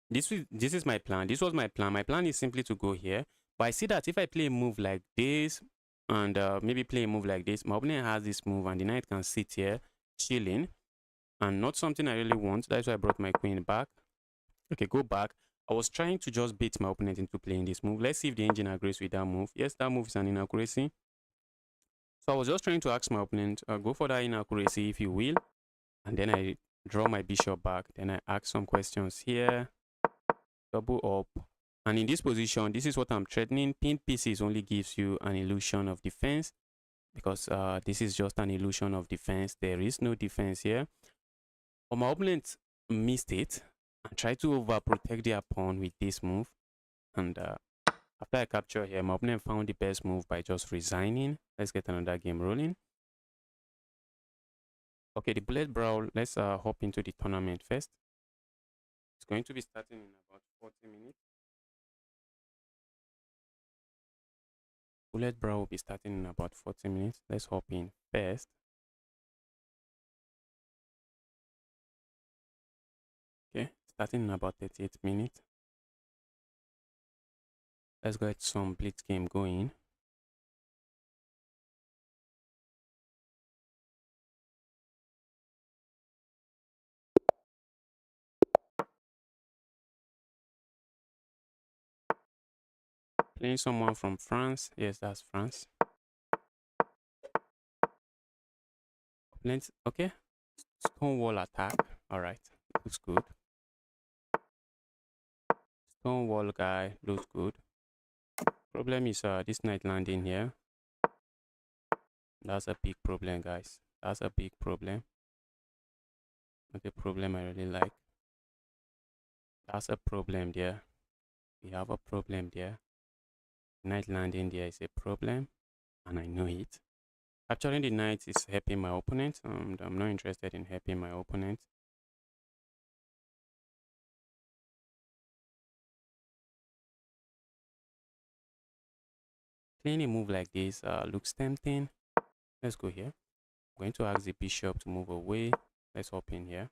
This is my plan. This was my plan. My plan is simply to go here. But I see that if I play a move like this and maybe play a move like this, my opponent has this move and the knight can sit here chilling. And not something I really want. That's why I brought my queen back. Okay, go back. I was trying to just bait my opponent into playing this move. Let's see if the engine agrees with that move. Yes, that move is an inaccuracy. So I was just trying to ask my opponent, go for that inaccuracy if you will. And then I draw my bishop back. Then I ask some questions here. Double up. And in this position, this is what I'm threatening. Pinned pieces only gives you an illusion of defense, because this is just an illusion of defense. There is no defense here. But my opponent missed it and tried to overprotect their pawn with this move. And after I capture here, my opponent found the best move by just resigning. Let's get another game rolling. Okay, the bullet brawl, let's hop into the tournament first. It's going to be starting in about 40 minutes. Bullet brawl will be starting in about 40 minutes. Let's hop in first. Okay, starting in about 38 minutes. Let's get some blitz game going. Playing someone from France. Yes, that's France. Let's, okay. Stonewall attack. Alright, looks good. Stonewall guy looks good. Problem is this knight landing here. That's a big problem, guys. That's a big problem. Not a problem I really like. That's a problem there. We have a problem there. Knight landing there is a problem, and I know it. Capturing the knight is helping my opponent. I'm not interested in helping my opponent. Playing a move like this looks tempting. Let's go here. I'm going to ask the bishop to move away. Let's hop in here.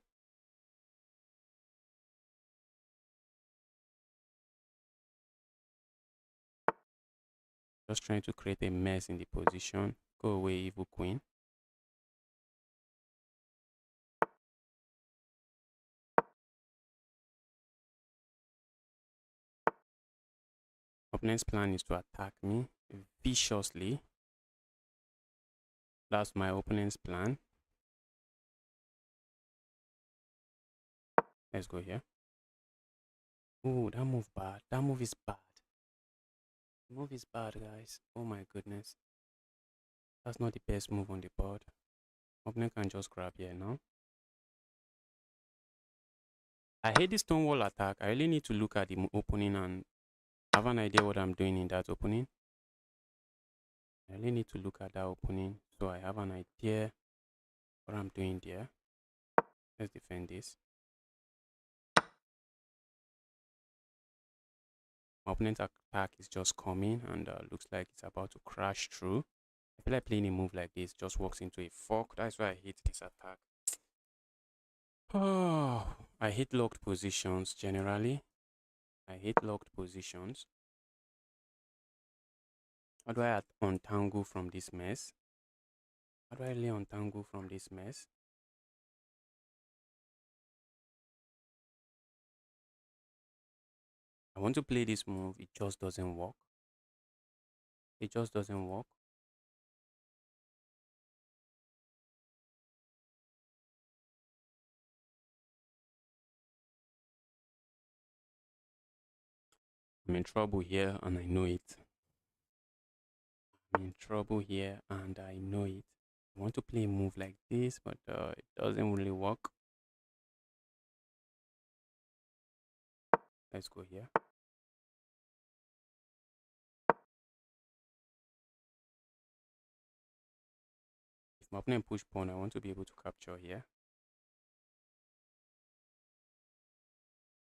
Just trying to create a mess in the position. Go away, evil queen. Opponent's plan is to attack me viciously. That's my opponent's plan. Let's go here. Oh, that move bad. That move is bad. The move is bad, guys. Oh my goodness. That's not the best move on the board. Opponent can just grab here now. I hate this stonewall attack. I really need to look at the opening and have an idea what I'm doing in that opening. I really need to look at that opening so I have an idea what I'm doing there. Let's defend this. My opponent's attack is just coming and looks like it's about to crash through. I feel like playing a move like this just walks into a fork. That's why I hate this attack. Oh, I hate locked positions generally. I hate locked positions. How do I untangle from this mess? How do I really untangle from this mess? I want to play this move. It just doesn't work. It just doesn't work. I'm in trouble here and I know it. I'm in trouble here and I know it. I want to play a move like this, but it doesn't really work. Let's go here. If my opponent push pawn, I want to be able to capture here.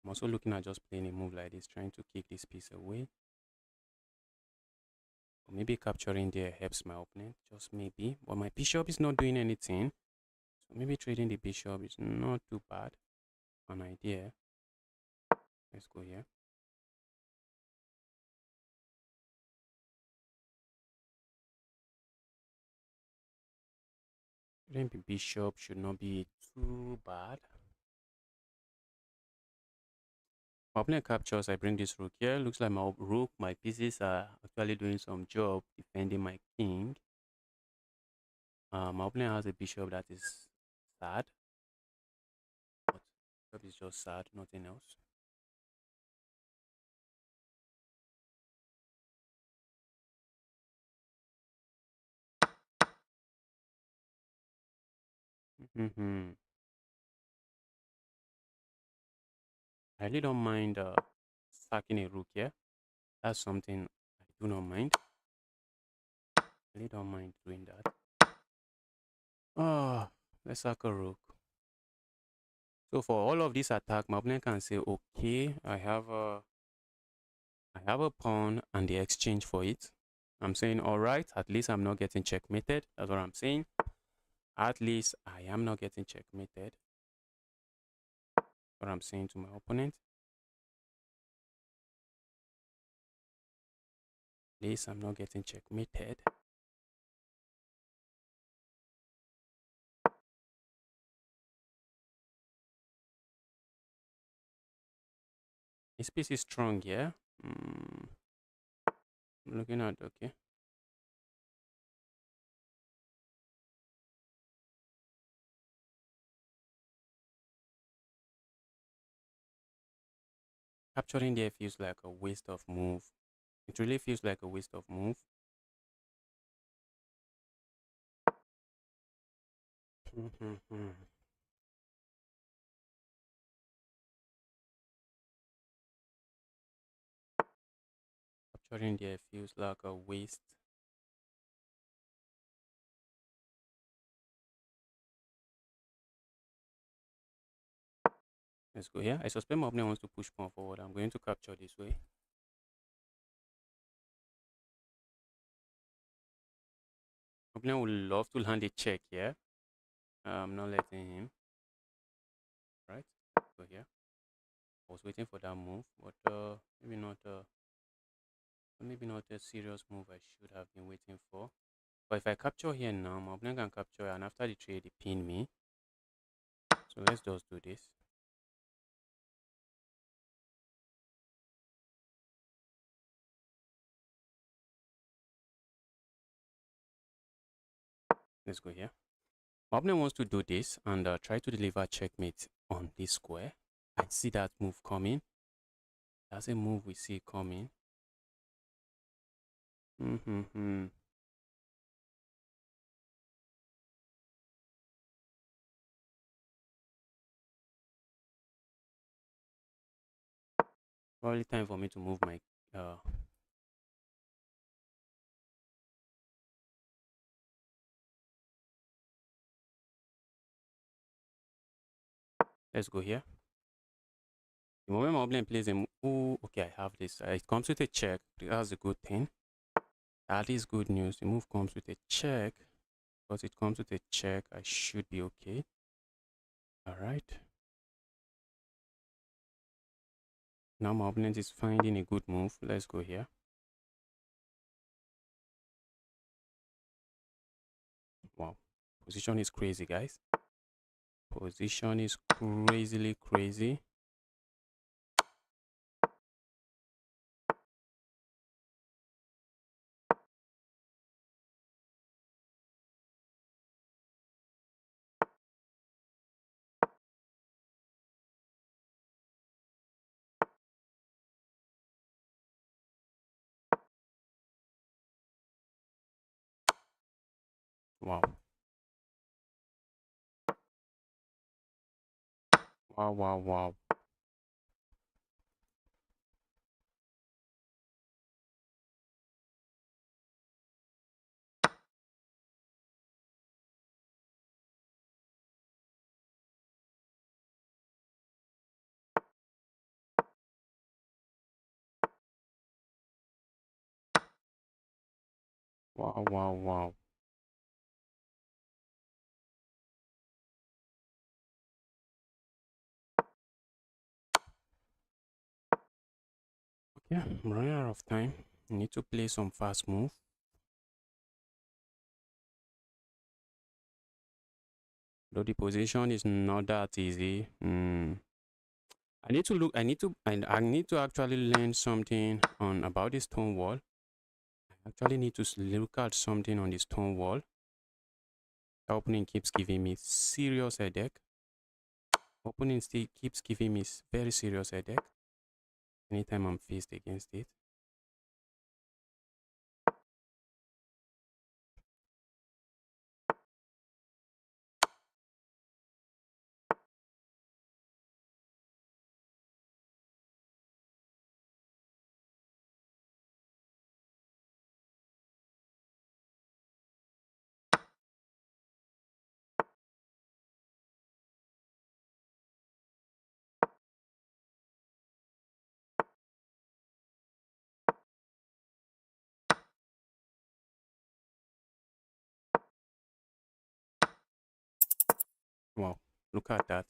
I'm also looking at just playing a move like this, trying to kick this piece away. Or maybe capturing there helps my opponent, just maybe. But my bishop is not doing anything. So maybe trading the bishop is not too bad. An idea. Let's go here. Trading the bishop should not be too bad. My opponent captures, I bring this rook here. Looks like my rook, my pieces are actually doing some job defending my king. My opponent has a bishop that is sad. But bishop is just sad, nothing else. I really don't mind sacking a rook here. That's something I do not mind. I really don't mind doing that. Let's sack a rook. So for all of this attack, my opponent can say, okay, I have a pawn and the exchange for it. I'm saying, all right, at least I'm not getting checkmated. That's what I'm saying. At least I am not getting checkmated. What I'm saying to my opponent. At least I'm not getting checkmated. This piece is strong, yeah. I'm looking at, okay. Capturing there feels like a waste of move. It really feels like a waste of move. Capturing there feels like a waste. Let's go here. I suspect my opponent wants to push pawn forward. I'm going to capture this way. Opponent would love to land a check here. I'm not letting him. Right? Go here. I was waiting for that move, but maybe not a serious move I should have been waiting for. But if I capture here now, my opponent can capture, and after the trade, he pin me. So let's just do this. Let's go here. My opponent wants to do this and try to deliver checkmate on this square. I see that move coming. That's a move we see coming. Probably time for me to move my let's go here. The moment my opponent plays a move, okay, I have this. It comes with a check. That's a good thing. That is good news. The move comes with a check. Because it comes with a check, I should be okay. All right. Now my opponent is finding a good move. Let's go here. Wow. Position is crazy, guys. Position is crazily crazy. Wow. Wow, wow, wow. Wow, wow, wow. Okay, I'm running out of time. I need to play some fast move. Though the position is not that easy. I need to look. I need to actually learn something on about this stone wall. I actually need to look at something on the stone wall. The opening keeps giving me serious headache. Opening still keeps giving me very serious headache anytime I'm faced against it. Wow, look at that.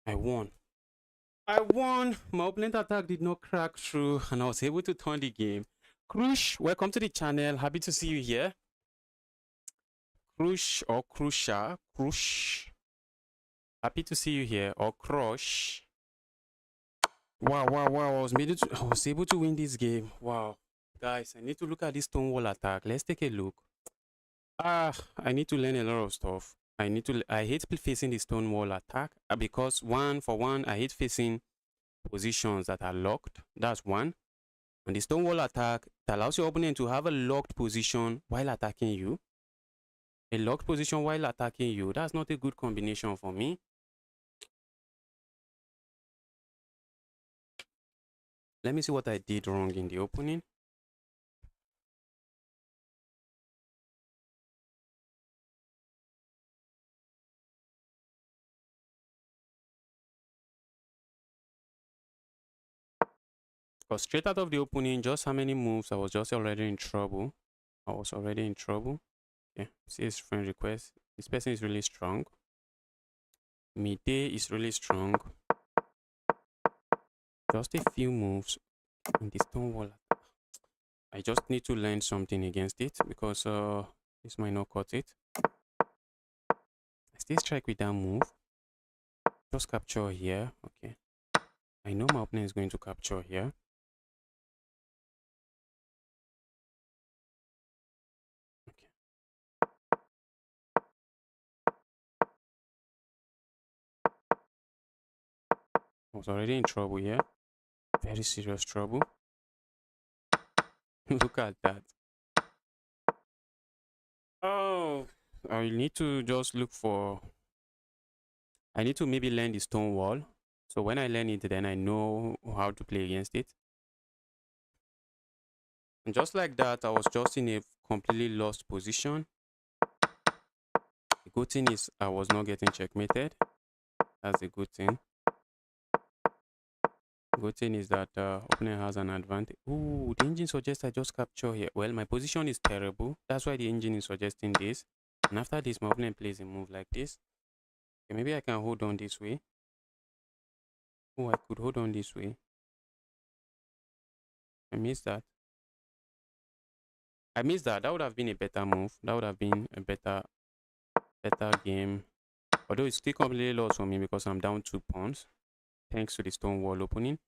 I won. I won. My opponent attack did not crack through and I was able to turn the game. Krush, welcome to the channel. Happy to see you here. Krush or Krusha. Krush. Happy to see you here. Or Crush. Wow, wow, wow. I was able to win this game. Wow. Guys, I need to look at this stone wall attack. Let's take a look. I need to learn a lot of stuff. I hate facing the stone wall attack because for one, I hate facing positions that are locked. That's one. And the stone wall attack, it allows your opponent to have a locked position while attacking you. A locked position while attacking you. That's not a good combination for me. Let me see what I did wrong in the opening. Because straight out of the opening, just how many moves, I was just already in trouble. I was already in trouble. Okay, see his friend request. This person is really strong. Midday is really strong. Just a few moves in the stone wall. I just need to learn something against it because this might not cut it. I still strike with that move. Just capture here. Okay. I know my opponent is going to capture here. Okay. I was already in trouble here. Very serious trouble. Look at that. Oh, I need to just look for... I need to maybe learn the stone wall. So when I learn it, then I know how to play against it. And just like that, I was just in a completely lost position. The good thing is I was not getting checkmated. That's a good thing. Good thing is that opponent has an advantage. Ooh, the engine suggests I just capture here. Well, my position is terrible. That's why the engine is suggesting this. And after this, my opponent plays a move like this. Okay, maybe I can hold on this way. Oh, I could hold on this way. I missed that. I missed that. That would have been a better move. That would have been a better game. Although it's still completely lost for me because I'm down 2 pawns. Thanks to the stone wall opening.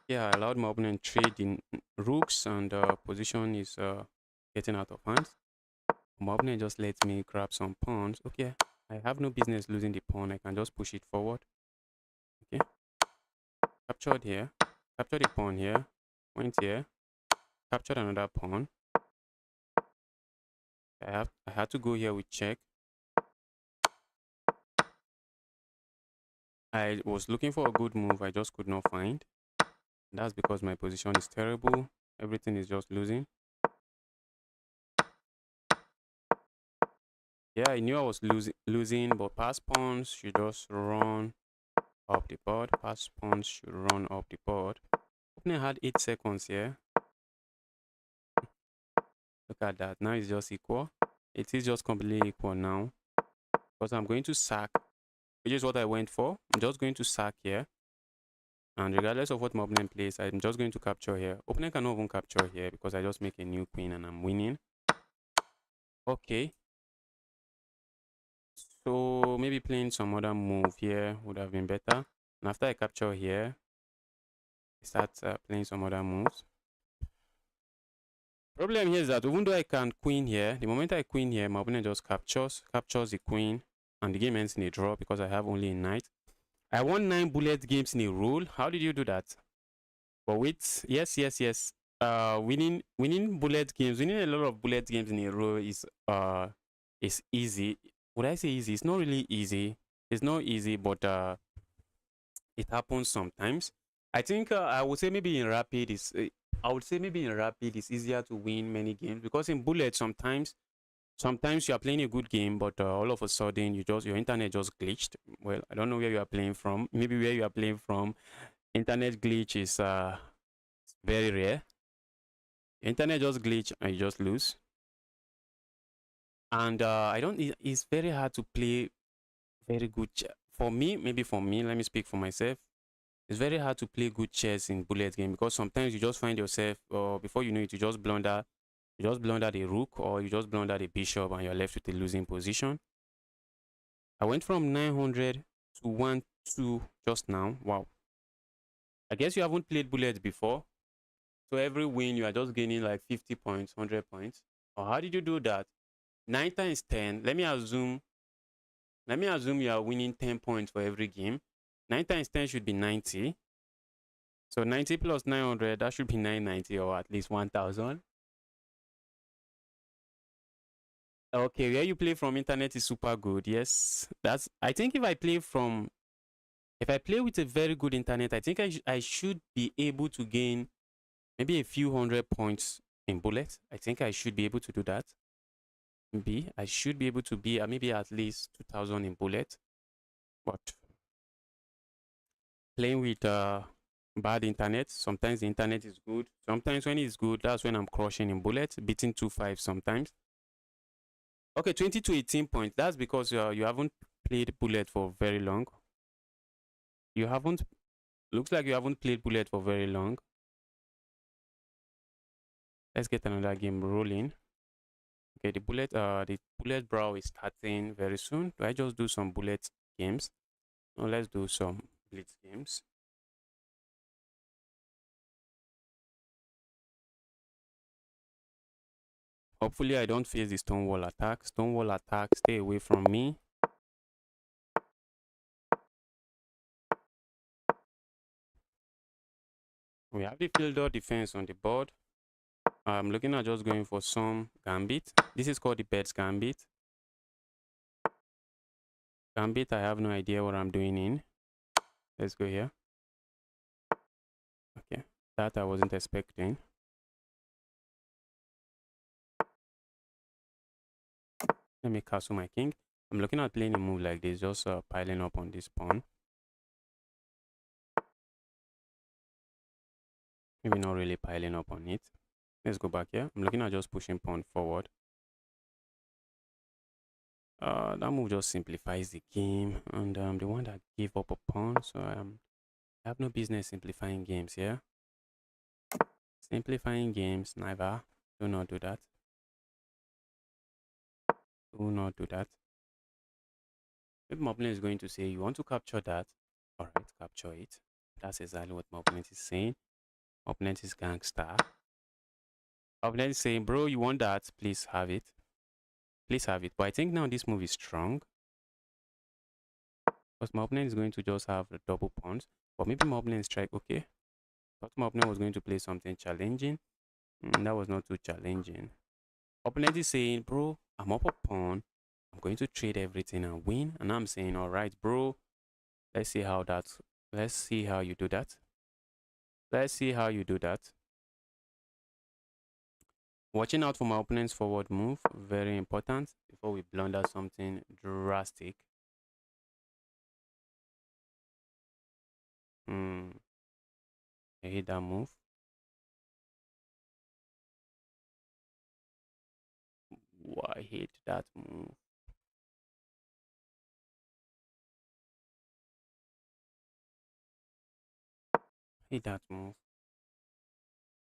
Yeah, I allowed my opponent trade in rooks and position is getting out of hand. My opponent just lets me grab some pawns. Okay, I have no business losing the pawn. I can just push it forward. Okay, captured here. Capture the pawn here. Went here. Captured another pawn. I had to go here with check. I was looking for a good move. I just could not find. That's because my position is terrible. Everything is just losing. Yeah, I knew I was losing, but pass pawns should just run up the board. Pass pawns should run up the board. Opening had 8 seconds here. Look at that. Now it's just equal. It is just completely equal now. Because I'm going to sack, which is what I went for. I'm just going to sack here. And regardless of what my opponent plays, I'm just going to capture here. Opponent cannot even capture here because I just make a new queen and I'm winning. Okay. So maybe playing some other move here would have been better. And after I capture here, I start playing some other moves. Problem here is that even though I can queen here, the moment I queen here, my opponent just captures the queen, and the game ends in a draw because I have only a knight. I won 9 bullet games in a row. How did you do that? But wait, yes. Winning bullet games, winning a lot of bullet games in a row is easy. Would I say easy? It's not really easy. It's not easy, but it happens sometimes. I think I would say maybe in rapid is easier to win many games because in bullet sometimes you are playing a good game, but all of a sudden your internet just glitched. Well, I don't know where you are playing from. Maybe where you are playing from, internet glitch is very rare. Internet just glitch and you just lose. And I don't. It's very hard to play very good for me. Maybe for me, let me speak for myself. It's very hard to play good chess in bullet game because sometimes you just find yourself, before you know it, you just blunder the rook or you just blunder the bishop and you're left with a losing position. I went from 900 to 1-2 just now. Wow. I guess you haven't played bullet before. So every win, you are just gaining like 50 points, 100 points. Or how did you do that? 9 times 10. Let me assume you are winning 10 points for every game. 9 times 10 should be 90. So 90 plus 900, that should be 990 or at least 1000. Okay, where you play from internet is super good. Yes, I think if I play with a very good internet, I think I should be able to gain maybe a few 100 points in bullet. I think I should be able to do that. I should be able to be maybe at least 2000 in bullet. But playing with bad internet, sometimes the internet is good. Sometimes when it's good, that's when I'm crushing in bullet, beating 2-5 sometimes. Okay, 20 to 18 points. That's because you haven't played bullet for very long. Looks like you haven't played bullet for very long. Let's get another game rolling. Okay, the bullet Brawl is starting very soon. Do I just do some bullet games? No, let's do some blitz games. Hopefully I don't face the stonewall attack. Stonewall attack, stay away from me. We have the fielder defense on the board. I'm looking at just going for some gambit. This is called the Bed's Gambit. Gambit, I have no idea what I'm doing in. Let's go here. Okay, that I wasn't expecting. Let me castle my king. I'm looking at playing a move like this, just piling up on this pawn. Maybe not really piling up on it. Let's go back here. I'm looking at just pushing pawn forward. That move just simplifies the game, and the one that gave up a pawn, so I have no business simplifying games here. Simplifying games, never. Do not do that. Do not do that. Maybe my opponent is going to say, you want to capture that? Alright, capture it. That's exactly what my opponent is saying. My opponent is gangster. My opponent is saying, bro, you want that? Please have it. Please have it. But I think now this move is strong. Because my opponent is going to just have the double pawns. But maybe my opponent strike. Okay. Thought my opponent was going to play something challenging. That was not too challenging. Opponent is saying, bro, I'm up a pawn. I'm going to trade everything and win. And I'm saying, all right, bro, Let's see how that. Let's see how you do that. Let's see how you do that. Watching out for my opponent's forward move, very important before we blunder something drastic. I hate that move. Why I hate that move. Hate that move.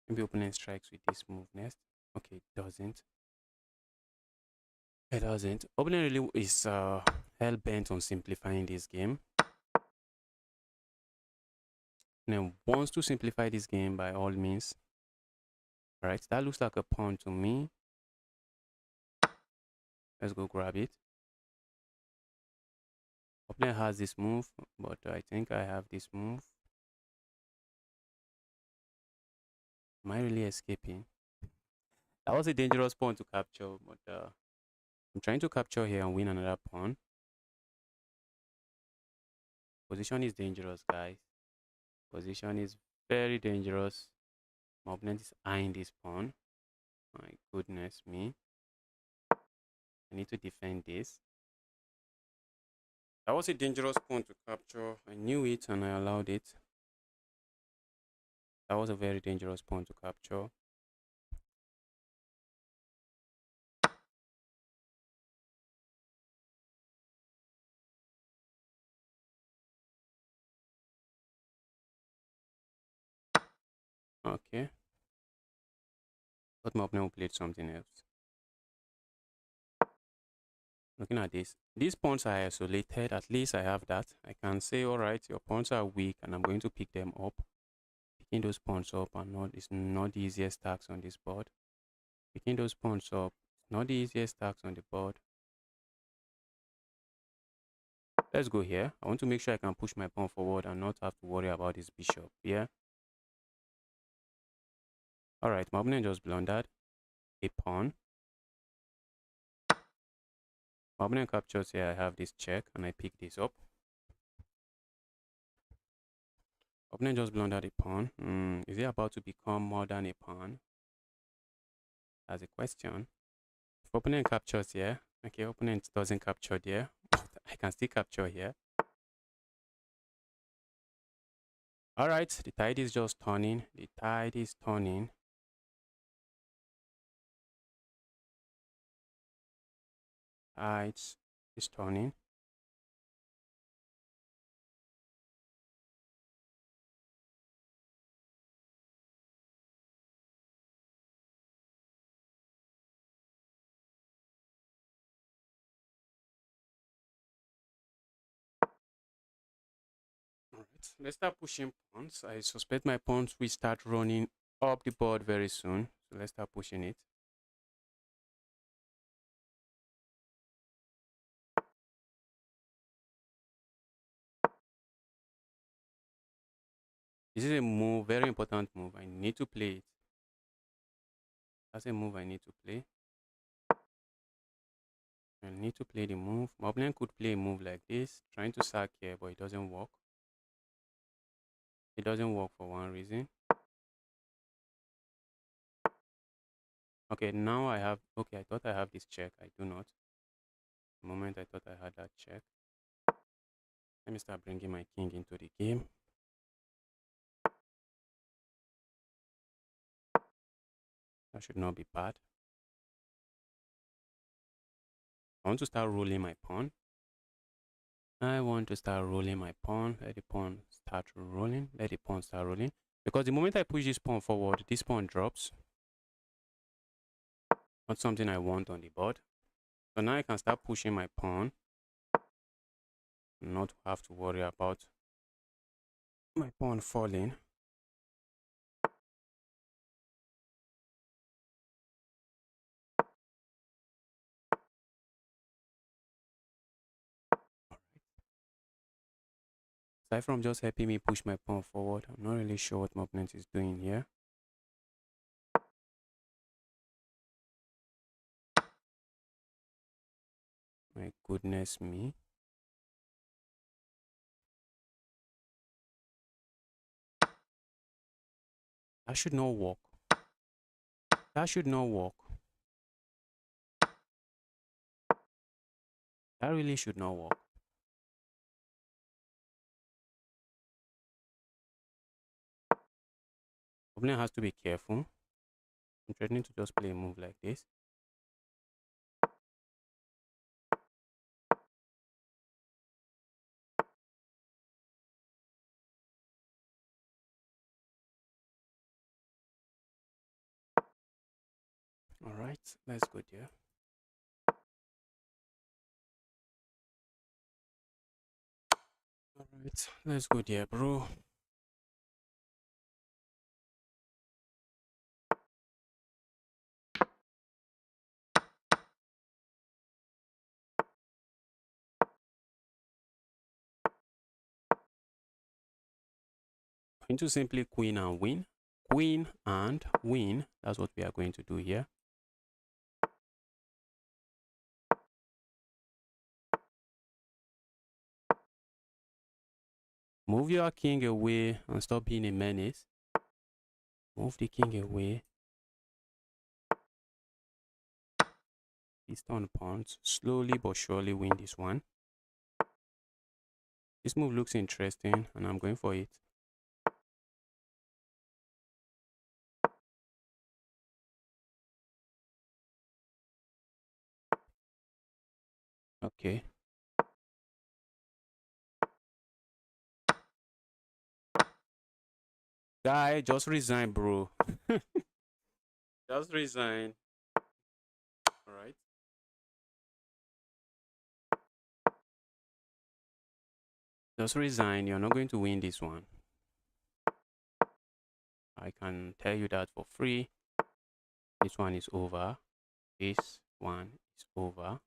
Maybe opponent strikes with this move next. Okay, it doesn't. It doesn't. Opponent really is hell bent on simplifying this game. Now wants to simplify this game by all means. Alright, that looks like a pawn to me. Let's go grab it. Opponent has this move, but I think I have this move. Am I really escaping? That was a dangerous pawn to capture, but I'm trying to capture here and win another pawn. Position is dangerous, guys. Position is very dangerous. My opponent is eyeing this pawn. My goodness me. I need to defend this. That was a dangerous pawn to capture. I knew it and I allowed it. That was a very dangerous pawn to capture. Okay. But my opponent will play something else. Looking at this, these pawns are isolated. At least I have that. I can say, all right, your pawns are weak and I'm going to pick them up. Picking those pawns up is not the easiest task on this board. Picking those pawns up is not the easiest task on the board. Let's go here. I want to make sure I can push my pawn forward and not have to worry about this bishop. Yeah. All right, my opponent just blundered a pawn. My opponent captures here. I have this check and I pick this up. Opponent just blundered a pawn. Is it about to become more than a pawn? That's a question. If opponent captures here, okay, opponent doesn't capture there. I can still capture here. All right, the tide is just turning. The tide is turning. Tide is turning. Alright, let's start pushing pawns. I suspect my pawns will start running up the board very soon. So let's start pushing it. This is a move, very important move. I need to play it. That's a move I need to play. I need to play the move. My opponent could play a move like this, trying to sack here, but it doesn't work. It doesn't work for one reason. Okay, now I have, okay, I thought I have this check. I do not. The moment I thought I had that check. Let me start bringing my king into the game. That should not be bad. I want to start rolling my pawn. I want to start rolling my pawn. Let the pawn start rolling. Let the pawn start rolling. Because the moment I push this pawn forward, this pawn drops. Not something I want on the board. So now I can start pushing my pawn. Not have to worry about my pawn falling. Aside from just helping me push my pawn forward, I'm not really sure what my opponent is doing here. My goodness me. That should not work. That should not work. That really should not work. Opponent has to be careful. I'm threatening to just play a move like this. All right, let's go there. All right, let's go there, bro. Going to simply queen and win. Queen and win. That's what we are going to do here. Move your king away and stop being a menace. Move the king away. These turn pawns. Slowly but surely win this one. This move looks interesting and I'm going for it. Okay. Guy, just resign, bro. Just resign. All right. Just resign. You're not going to win this one. I can tell you that for free. This one is over. This one is over.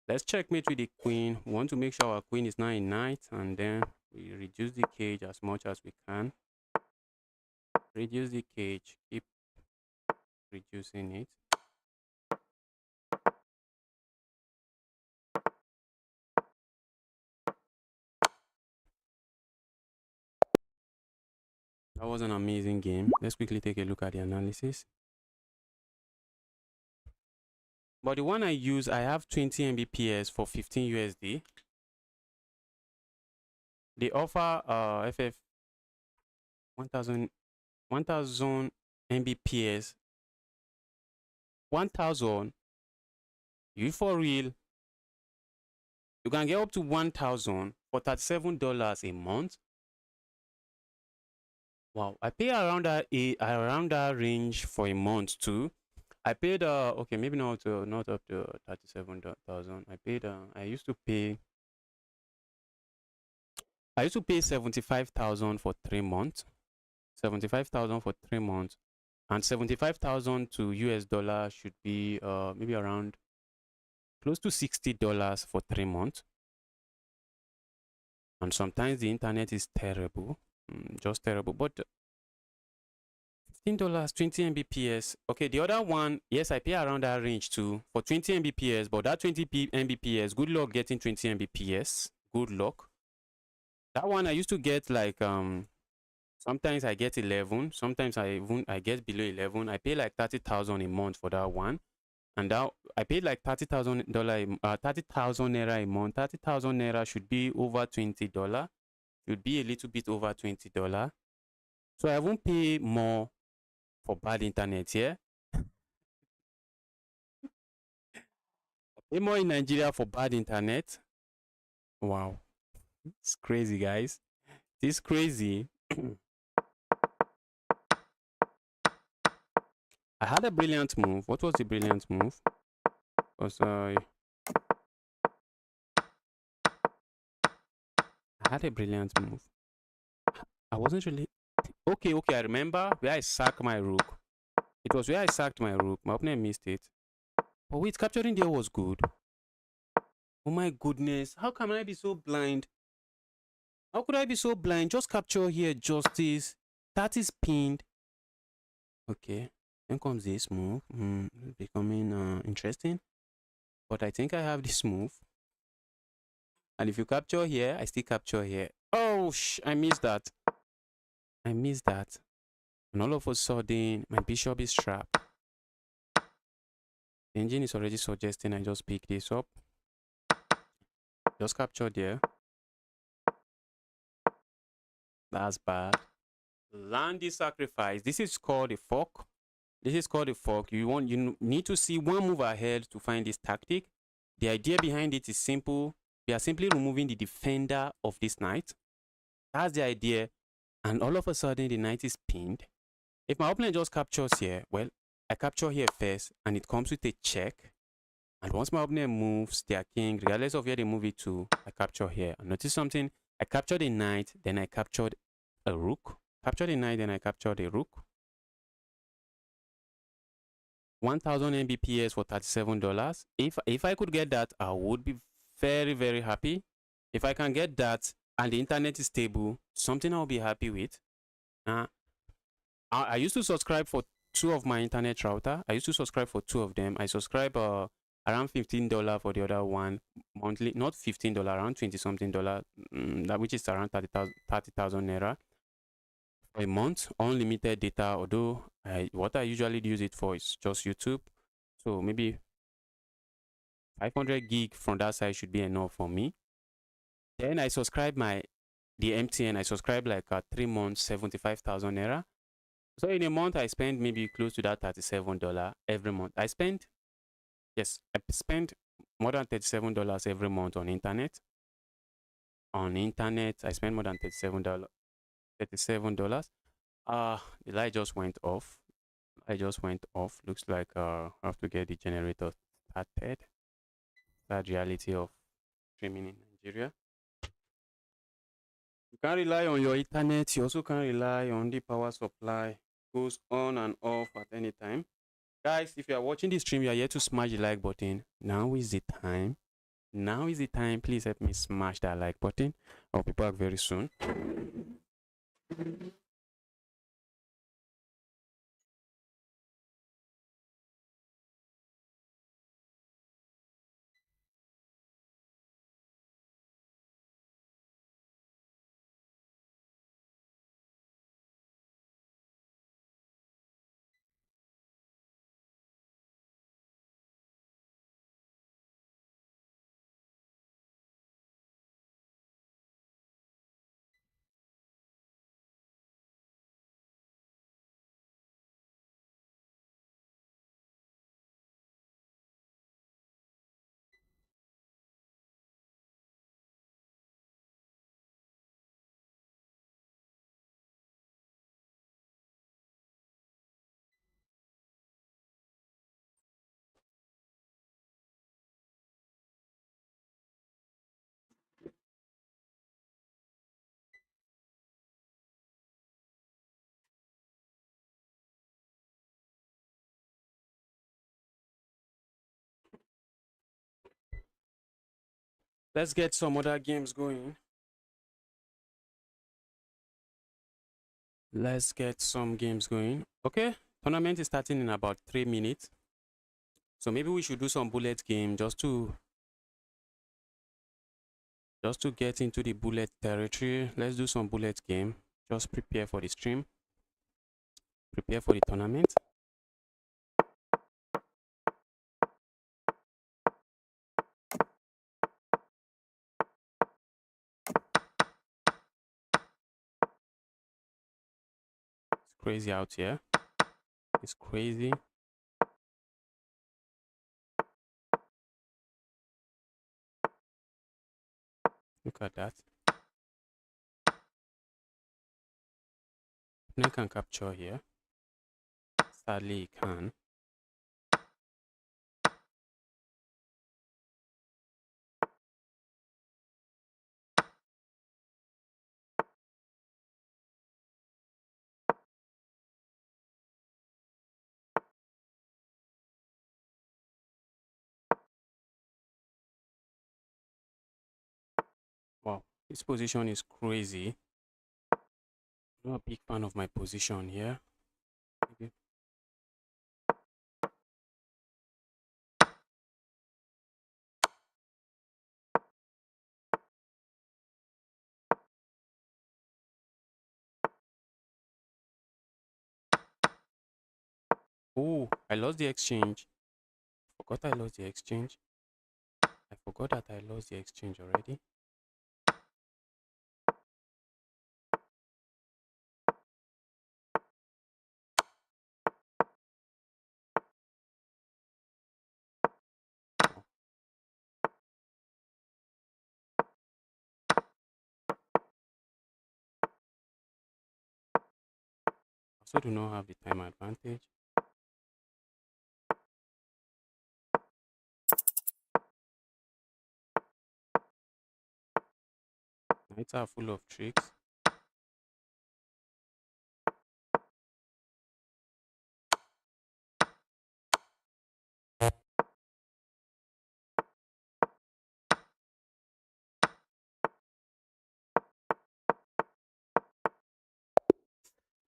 Let's checkmate with the queen. We want to make sure our queen is not a knight, and then we reduce the cage as much as we can. Reduce the cage, keep reducing it. That was an amazing game. Let's quickly take a look at the analysis. But the one I use, I have 20 Mbps for 15 USD. They offer FF 1000 Mbps. 1000. You for real? You can get up to 1000 for $37 a month. Wow, I pay around that range for a month too. I paid okay, maybe not up to 37,000. I used to pay 75,000 for 3 months. 75,000 for 3 months, and 75,000 to US dollar should be maybe around close to $60 for 3 months. And sometimes the internet is terrible, just terrible. But $15, 20 Mbps. Okay, the other one, yes, I pay around that range too for 20 Mbps, but that 20 Mbps, good luck getting 20 Mbps. Good luck. That one I used to get like sometimes I get 11, sometimes I get below 11. I pay like 30,000 a month for that one. And that I paid like $30,000 30,000 naira a month. 30,000 naira should be over $20. Should be a little bit over $20. So I won't pay more for bad internet here. Pay more in Nigeria for bad internet. Wow. It's crazy, guys. It's crazy. I had a brilliant move. What was the brilliant move? Because I had a brilliant move. I wasn't really okay. I remember where I sacked my rook. It was where I sacked my rook. My opponent missed it. But wait, capturing there was good. Oh my goodness. How can I be so blind? How could I be so blind? Just capture here, justice. That is pinned. Okay. Then comes this move. Becoming interesting. But I think I have this move. And if you capture here, I still capture here. Oh, I missed that. I missed that. And all of a sudden, my bishop is trapped. The engine is already suggesting I just pick this up. Just capture there. That's bad. Land this sacrifice. This is called a fork. This is called a fork. You need to see one move ahead to find this tactic. The idea behind it is simple. We are simply removing the defender of this knight. That's the idea. And all of a sudden, the knight is pinned. If my opponent just captures here, well, I capture here first, and it comes with a check. And once my opponent moves their king, regardless of where they move it to, I capture here. And notice something. I captured a knight, then I captured a rook. Captured a knight, then I captured a rook. 1000 Mbps for $37. If I could get that, I would be very, very happy. If I can get that and the internet is stable, something I'll be happy with. I used to subscribe for two of my internet router. I used to subscribe for two of them. I subscribe around $15 for the other one monthly, not $15, around 20 something dollar, that which is around 30,000 naira a month, unlimited data. Although what I usually use it for is just YouTube, so maybe 500 gig from that side should be enough for me. Then I subscribe the MTN. I subscribe like 3 months, 75,000 naira. So in a month, I spend maybe close to that $37 every month. I spend more than $37 every month on internet. On internet, I spend more than $37. The light just went off. Looks like I have to get the generator started. That reality of streaming in Nigeria. You can't rely on your internet. You also can't rely on the power supply. Goes on and off at any time. Guys, if you are watching this stream, you are here to smash the like button. Now is the time. Now is the time. Please help me smash that like button. I'll be back very soon. Let's get some other games going. Let's get some games going. Okay, tournament is starting in about 3 minutes. So maybe we should do some bullet game just to get into the bullet territory. Let's do some bullet game. Just prepare for the stream. Prepare for the tournament. It's crazy out here. It's crazy. Look at that. I can capture here. Sadly, he can. This position is crazy. I'm not a big fan of my position here. Maybe. Oh, I lost the exchange. Forgot I lost the exchange. I forgot that I lost the exchange already. I also do not have the time advantage. Knights are full of tricks.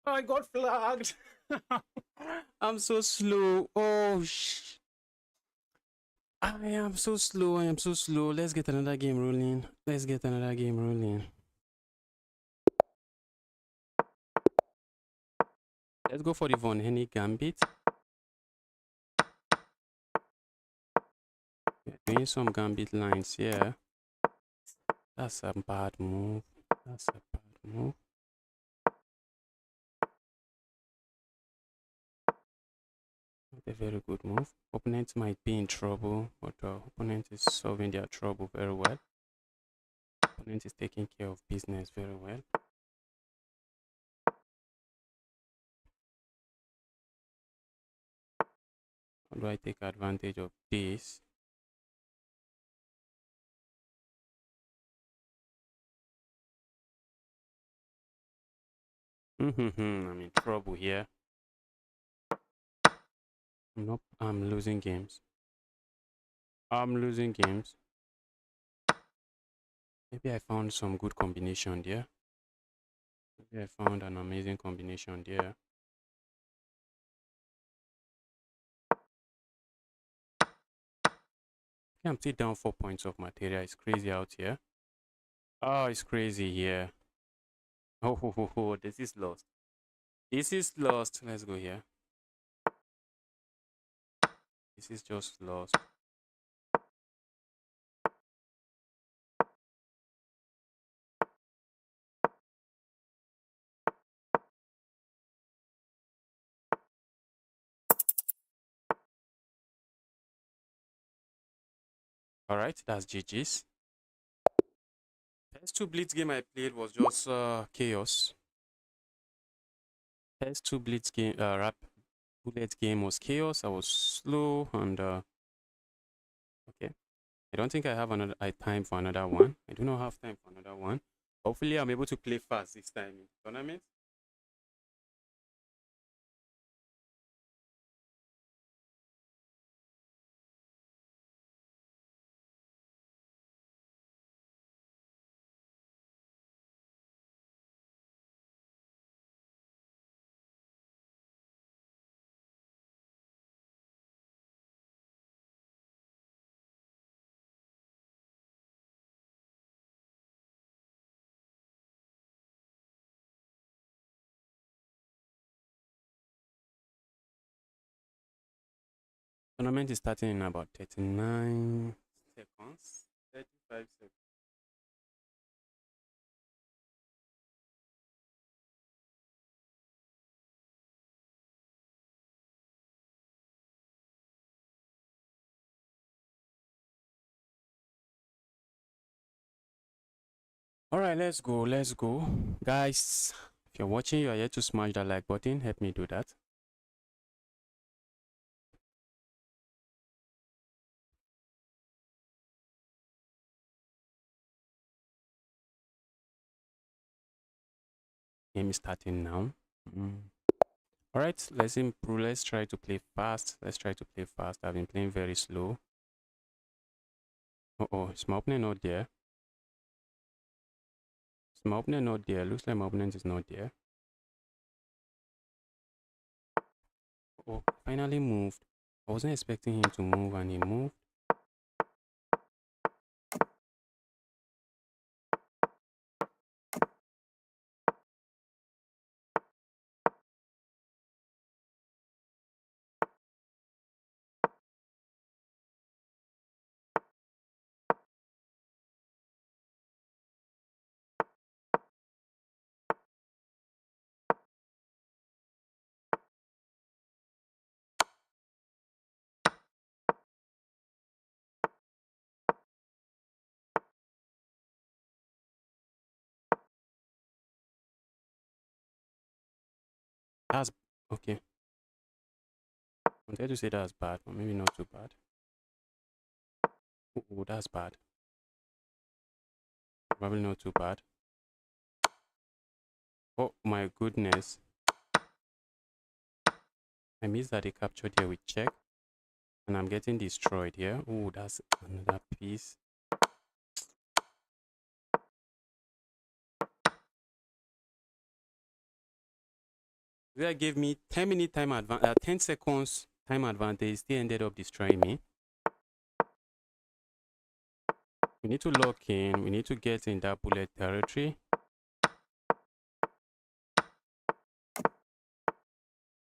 I got flagged. I'm so slow. Oh, I am so slow. I am so slow. Let's get another game rolling. Let's get another game rolling. Let's go for the Von Henny Gambit. We're doing some Gambit lines here. That's a bad move. That's a bad move. Not a very good move. Opponent might be in trouble, but opponent is solving their trouble very well. Opponent is taking care of business very well. How do I take advantage of this? I'm in trouble here. Nope, I'm losing games. I'm losing games. Maybe I found some good combination there. Maybe I found an amazing combination there. I'm still down 4 points of material. It's crazy out here. Oh, it's crazy here. Oh, this is lost. This is lost. Let's go here. This is just lost. Alright, that's GG's. First 2 blitz game I played was just chaos. First 2 blitz game, rap bullet game was chaos. I was slow and okay. I don't think I have another time for another one. I do not have time for another one. Hopefully, I'm able to play fast this time in the tournament. Tournament is starting in about 39 seconds. 35 seconds. All right, let's go. Let's go. Guys, if you're watching, you are yet to smash that like button. Help me do that. Game is starting now. All right, let's improve. Let's try to play fast. Let's try to play fast. I've been playing very slow. Oh, is my opening not there? my opponent not there? Looks like my opponent is not there. Oh, finally moved. I wasn't expecting him to move, and he moved. That's okay. I wanted to say that's bad, but maybe not too bad. Oh, that's bad. Probably not too bad. Oh my goodness. I missed that they captured here with check. And I'm getting destroyed here. Oh, that's another piece. That gave me 10-minute time advantage, 10 seconds time advantage. Still ended up destroying me. We need to lock in. We need to get in that bullet territory.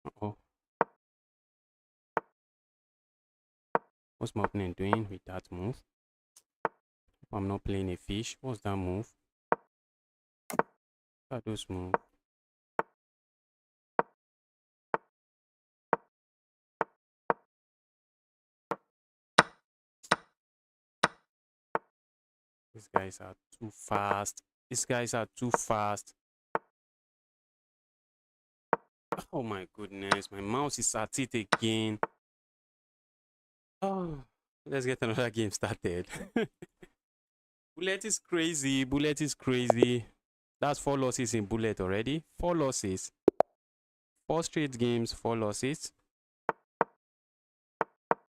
Uh-oh. What's my opponent doing with that move? I'm not playing a fish. What's that move? What are those moves? These guys are too fast. These guys are too fast. Oh my goodness. My mouse is at it again. Oh, let's get another game started. Bullet is crazy. Bullet is crazy. That's 4 losses in Bullet already. 4 losses. 4 straight games, 4 losses.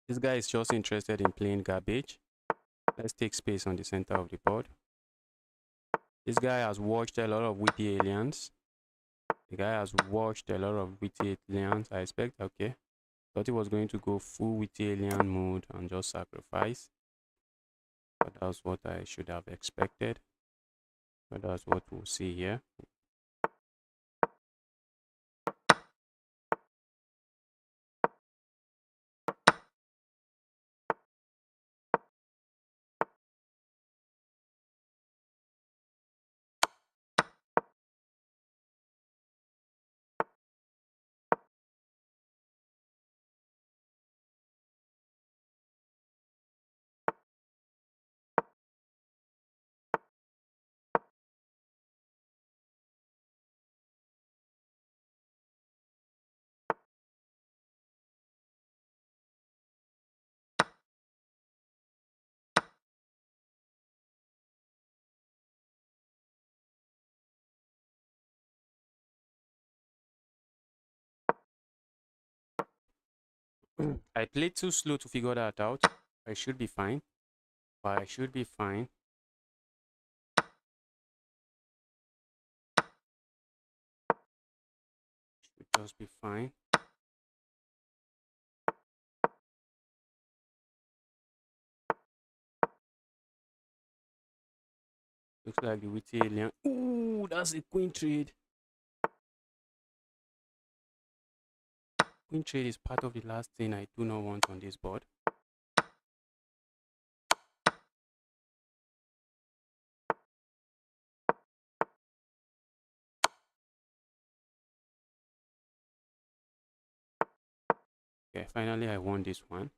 This guy is just interested in playing garbage. Let's take space on the center of the board. This guy has watched a lot of witty aliens. The guy has watched a lot of witty aliens. I expect, okay. Thought he was going to go full witty alien mode and just sacrifice. But that's what I should have expected. But that's what we'll see here. I played too slow to figure that out. I should be fine. But I should be fine. Should just be fine. Looks like the witty alien. Ooh, that's a queen trade. Queen trade is part of the last thing I do not want on this board. Okay, finally I won this one.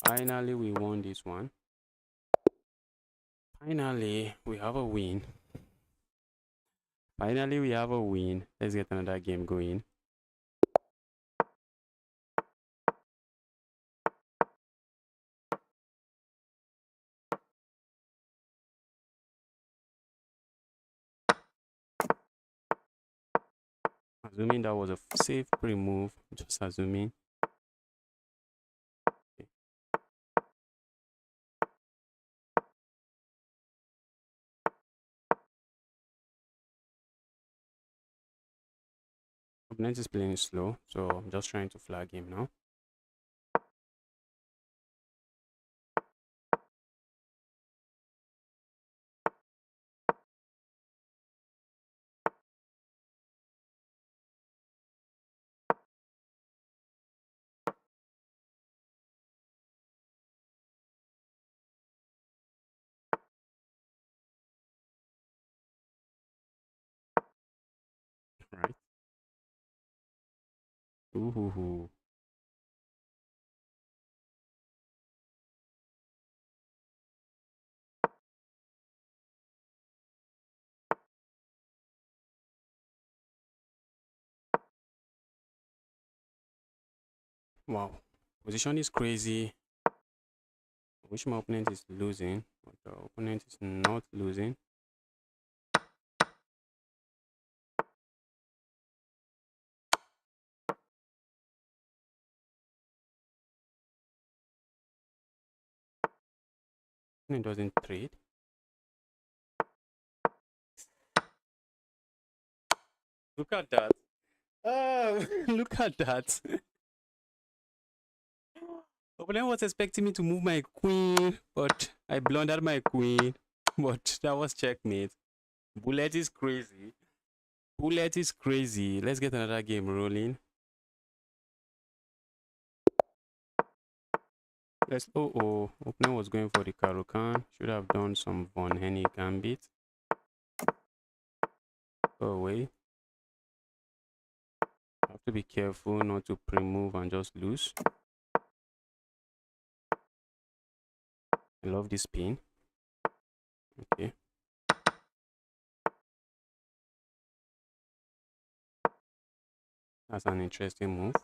Finally we won this one. Finally we have a win. Finally we have a win. Let's get another game going. Assuming that was a safe pre-move, just assuming. Okay. Opponent is playing slow, so I'm just trying to flag him now. Right. Ooh. Wow. Position is crazy. I wish my opponent is losing, but the opponent is not losing. Opponent doesn't trade. Look at that. Oh, look at that. Opponent was expecting me to move my queen, but I blundered my queen. But that was checkmate. Bullet is crazy. Bullet is crazy. Let's get another game rolling. Oh. Opponent was going for the Karukan. Should have done some Von Henny gambit. Go away. Have to be careful not to pre-move and just lose. I love this pin. Okay. That's an interesting move.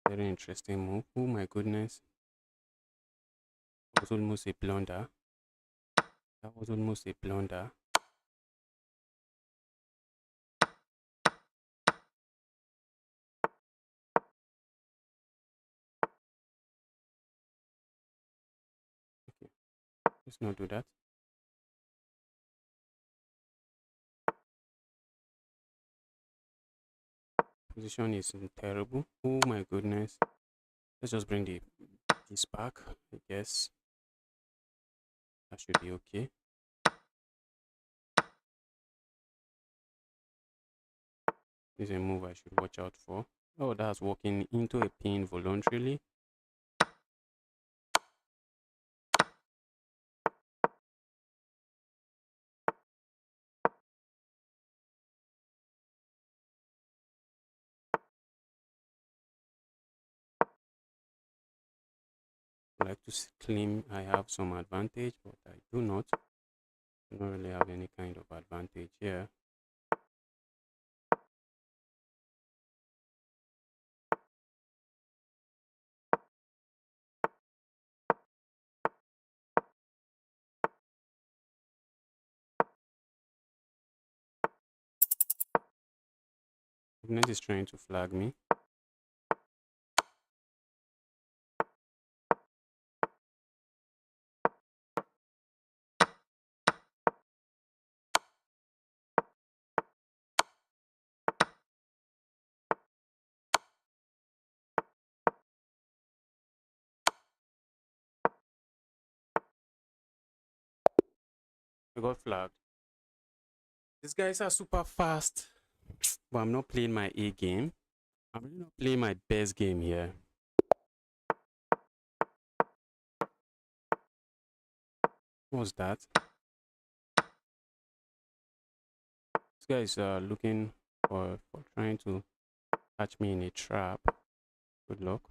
Very interesting move. Oh my goodness. That was almost a blunder. That was almost a blunder. Okay. Let's not do that. Position is terrible. Oh my goodness. Let's just bring this back. I guess that should be okay. This is a move I should watch out for. Oh, that's walking into a pin voluntarily. I like to claim I have some advantage, but I do not. I don't really have any kind of advantage here. Opponent is trying to flag me. I got flagged. These guys are super fast, but I'm not playing my A game. I'm really not playing my best game here. What's that? This guy is looking for trying to catch me in a trap. Good luck.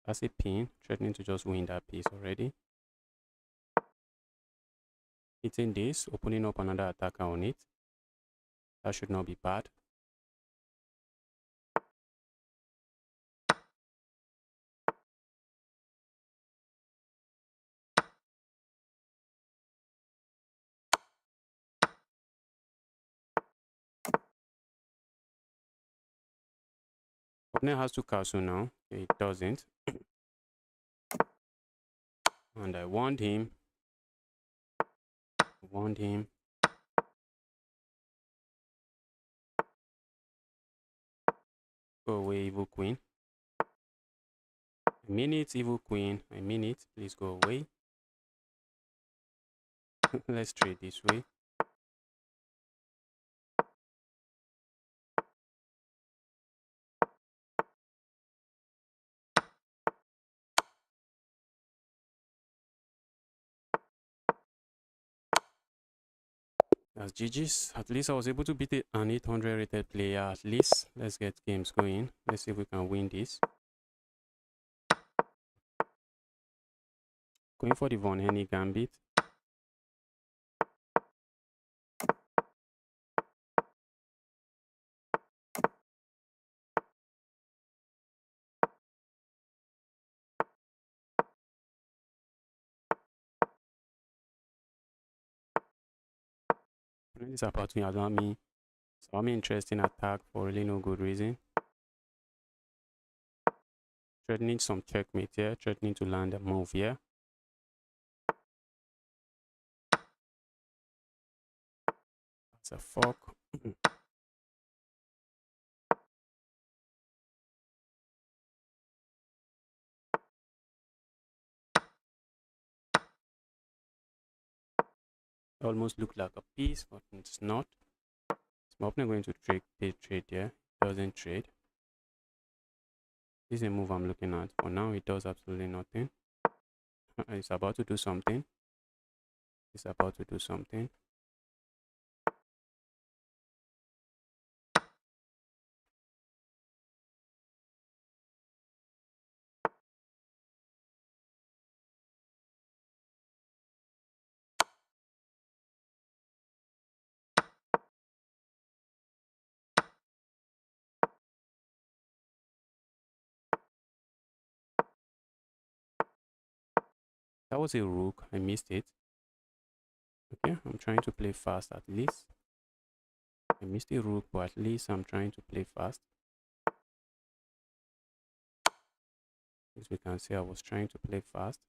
That's a pin, threatening to just win that piece already. Hitting this, opening up another attacker on it. That should not be bad. Opponent has to castle now. Okay, it doesn't. And I warned him. Warned him. Go away, evil queen. I mean it, evil queen. I mean it. Please go away. Let's trade this way. That's GG's. At least I was able to beat an 800 rated player. At least let's get games going. Let's see if we can win this. Going for the Von Henny Gambit. This opportunity allow me interesting attack for really no good reason. Threatening some checkmate here, threatening to land a move here. That's a fork. Almost looked like a piece, but it's not. Is my opponent going to trade here? Doesn't trade. This is a move I'm looking at. For now, it does absolutely nothing. It's about to do something. It's about to do something. That was a rook. I missed it. Okay, I'm trying to play fast at least. I missed a rook, but at least I'm trying to play fast. As we can see, I was trying to play fast.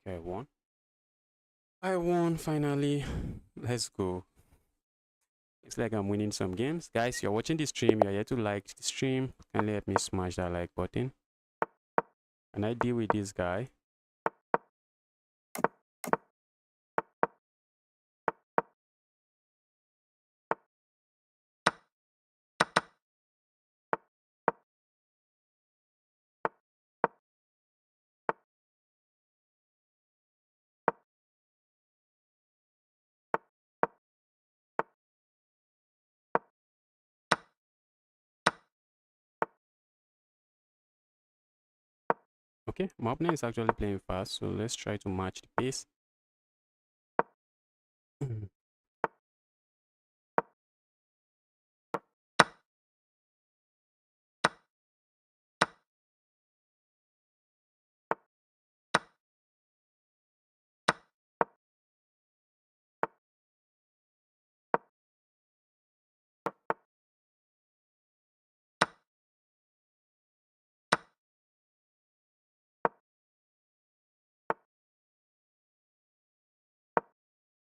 Okay, I won. I won finally. Let's go. It's like I'm winning some games. Guys, you're watching the stream. You're here to like the stream. Kindly help me smash that like button. Can I deal with this guy? Okay, my opponent is actually playing fast, so let's try to match the pace.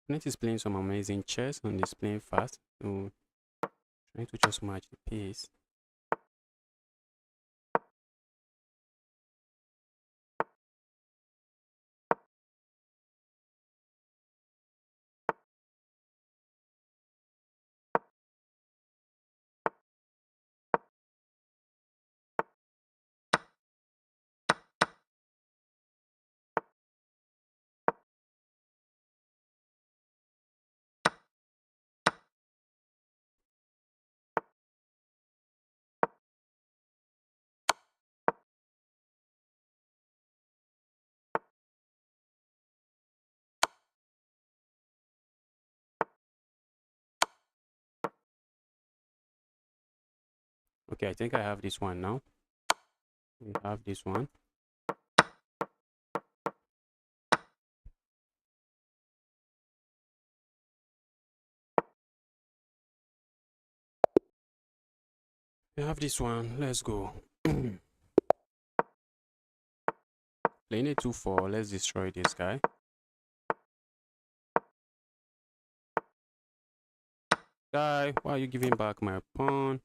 Opponent is playing some amazing chess and is playing fast, so trying to just match the pace. Okay, I think I have this one now. We have this one. I have this one. Let's go. Playing a 2-4. Let's destroy this guy. Guy, why are you giving back my pawn?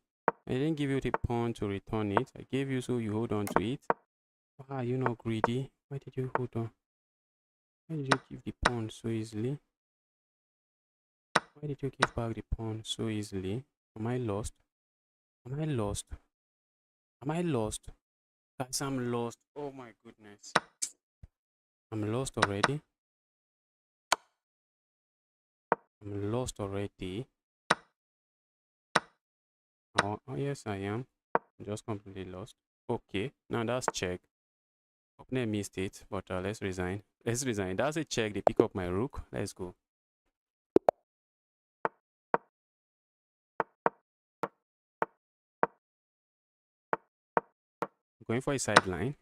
I didn't give you the pawn to return it. I gave you so you hold on to it. Why are you not greedy? Why did you hold on? Why did you give the pawn so easily? Why did you give back the pawn so easily? Am I lost? Am I lost? Am I lost? Guys, I'm lost. Oh my goodness. I'm lost already. I'm lost already. Oh, yes, I am. I'm just completely lost. Okay, now that's check. Opponent missed it, but let's resign. Let's resign. That's a check. They pick up my rook. Let's go. Going for a sideline.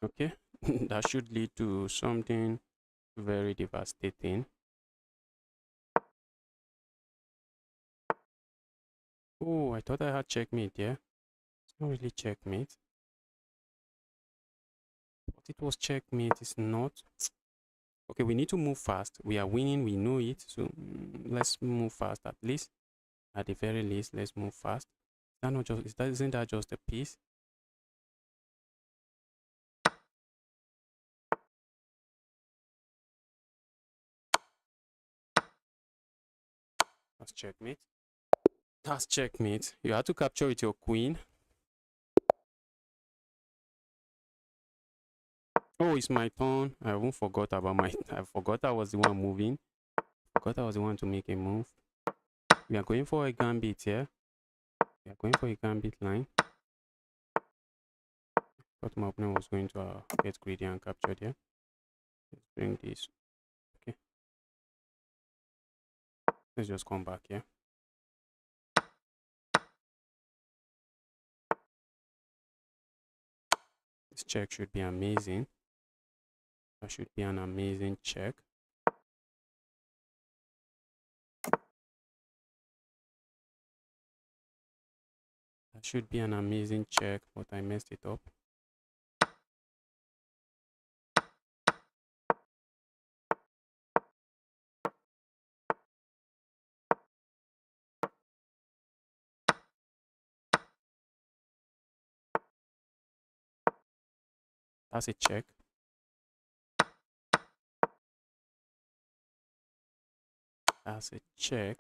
Okay, that should lead to something very devastating. Oh, I thought I had checkmate, yeah? It's not really checkmate. But it was checkmate, it's not. Okay, we need to move fast. We are winning, we know it. So let's move fast at least. At the very least, let's move fast. Isn't that just a piece? That's checkmate. That's checkmate. You have to capture with your queen. Oh, it's my turn. I won't forgot about my. I forgot I was the one moving. Forgot I was the one to make a move. We are going for a gambit here. We are going for a gambit line. Thought my opponent was going to get greedy and capture there. Let's bring this. Okay. Let's just come back here. This check should be amazing. That should be an amazing check. That should be an amazing check, but I messed it up. That's a check. That's a check.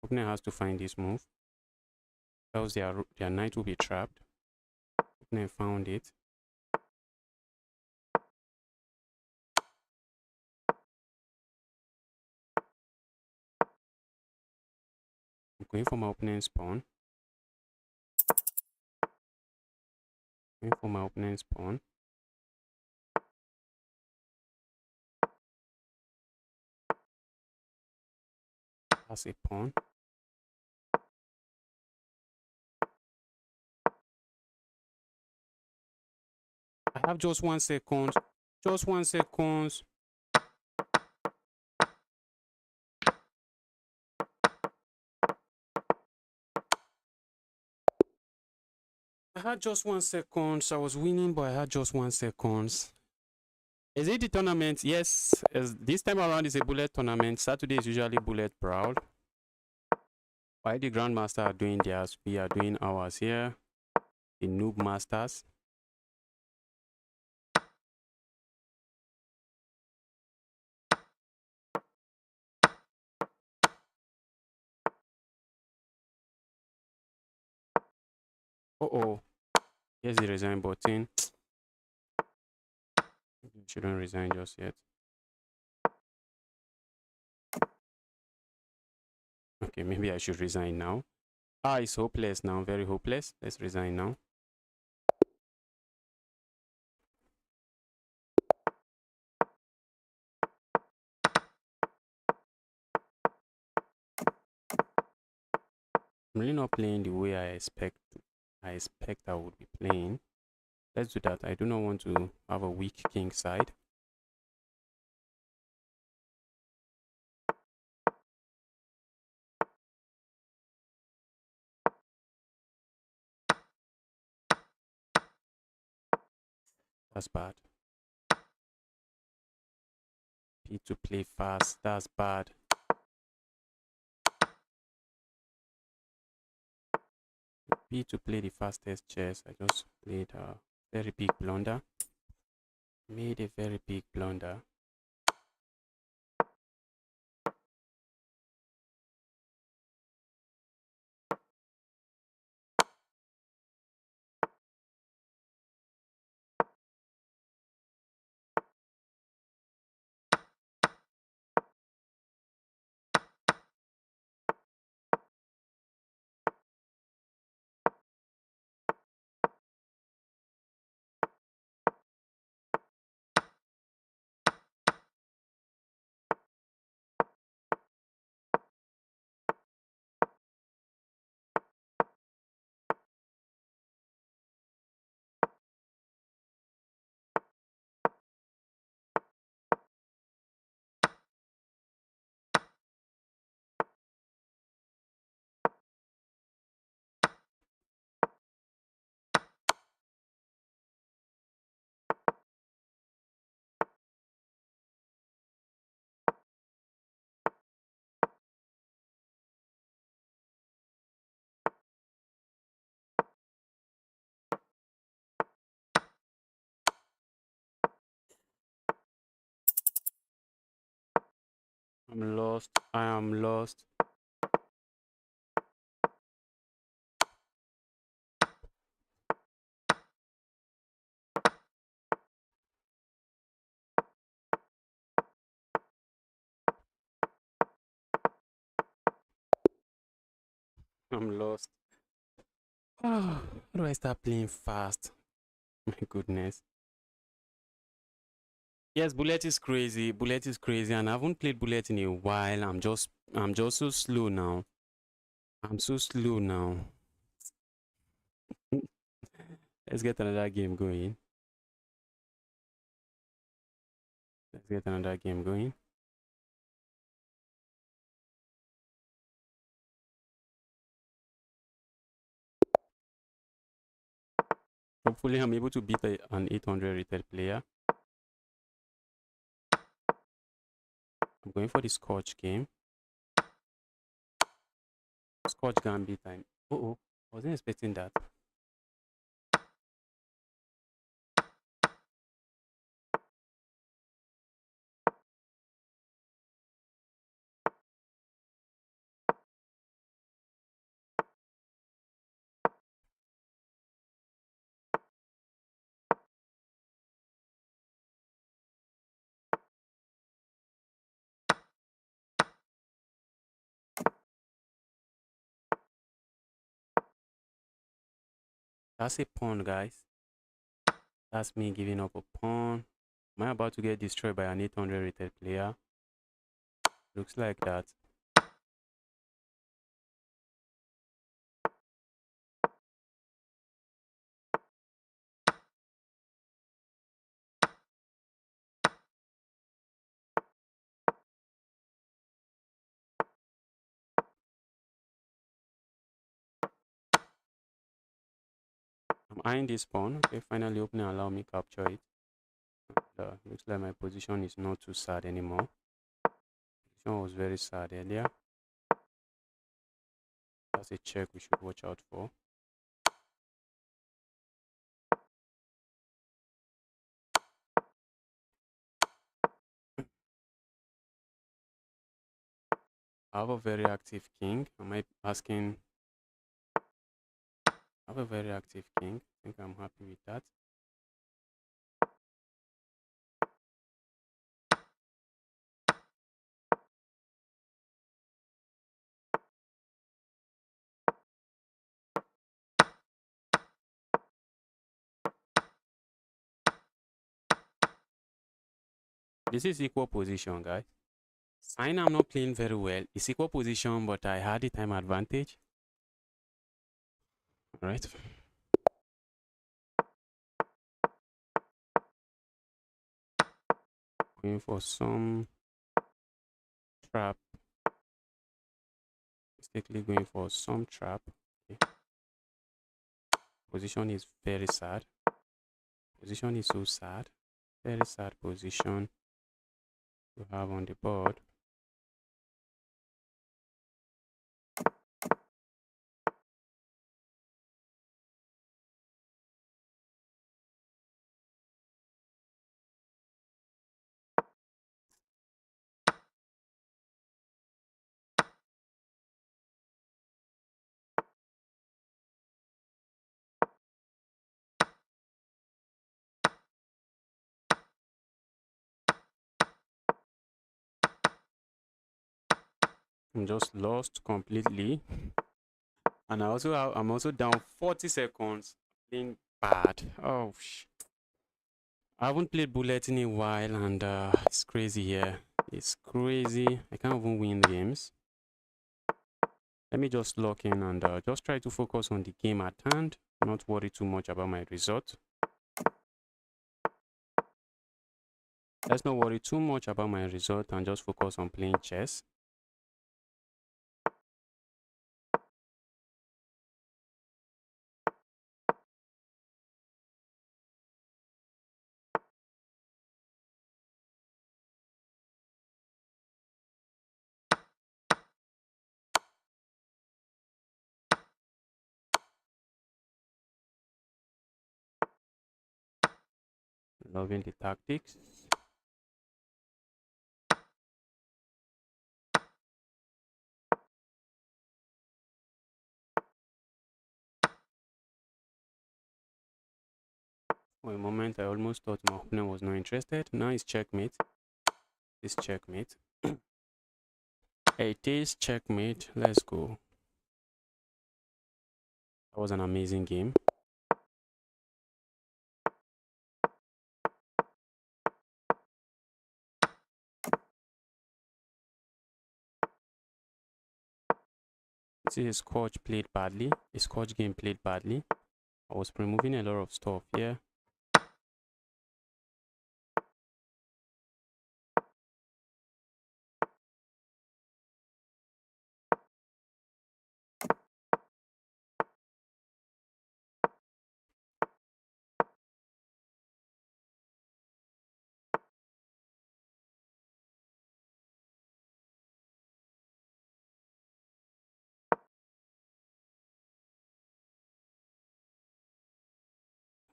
Opponent has to find this move. Else their knight will be trapped. Opponent found it. I'm going for my opponent's pawn. Going for my opponent's pawn. That's a pawn. I have just 1 second. Just 1 second. I had just 1 second. I was winning, but I had just 1 second. Is it the tournament? Yes. This time around is a bullet tournament. Saturday is usually bullet Brawl. While the Grandmaster are doing theirs, we are doing ours here. The Noob Masters. Uh-oh. Here's the resign button. Shouldn't resign just yet. Okay, maybe I should resign now. Ah, it's hopeless now. Very hopeless. Let's resign now. I'm really not playing the way I expect I would be playing. Let's do that. I do not want to have a weak king side. That's bad. P to play fast. That's bad. B to play the fastest chess. I just played a very big blunder. Made a very big blunder. I'm lost. I am lost. I'm lost. How do I start playing fast? My goodness. Yes, bullet is crazy. Bullet is crazy, and I haven't played bullet in a while. I'm just so slow now. I'm so slow now. Let's get another game going. Let's get another game going. Hopefully, I'm able to beat an 800 rated player. I'm going for the Scotch game. Scotch Gambit time. Oh, wasn't expecting that. That's a pawn, guys. That's me giving up a pawn. Am I about to get destroyed by an 800 rated player? Looks like that. I'm eyeing this pawn. Okay, finally opening allow me capture it. Looks like my position is not too sad anymore. Position was very sad earlier. That's a check we should watch out for. I have a very active king. Am I asking? I have a very active king. I think I'm happy with that. This is equal position, guys. Sign I'm not playing very well. It's equal position, but I had the time advantage. All right. Going for some trap. Mistakenly going for some trap. Okay. Position is very sad. Position is so sad. Very sad position to have on the board. I'm just lost completely. And I'm also down 40 seconds. Playing bad. Oh, I haven't played bullet in a while, and it's crazy here. It's crazy. I can't even win games. Let me just lock in and just try to focus on the game at hand. Not worry too much about my result. Let's not worry too much about my result and just focus on playing chess. Loving the tactics. For a moment, I almost thought my opponent was not interested. Now it's checkmate. It's checkmate. It is checkmate. Let's go. That was an amazing game. See, his coach played badly. His coach game played badly. I was removing a lot of stuff here.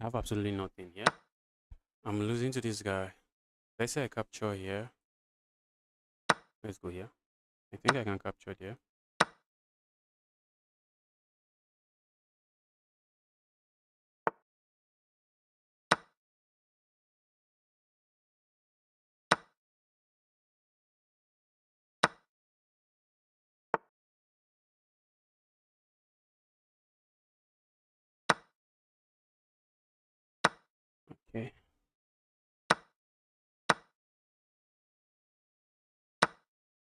I have absolutely nothing here. I'm losing to this guy. Let's say I capture here. Let's go here. I think I can capture there. Okay.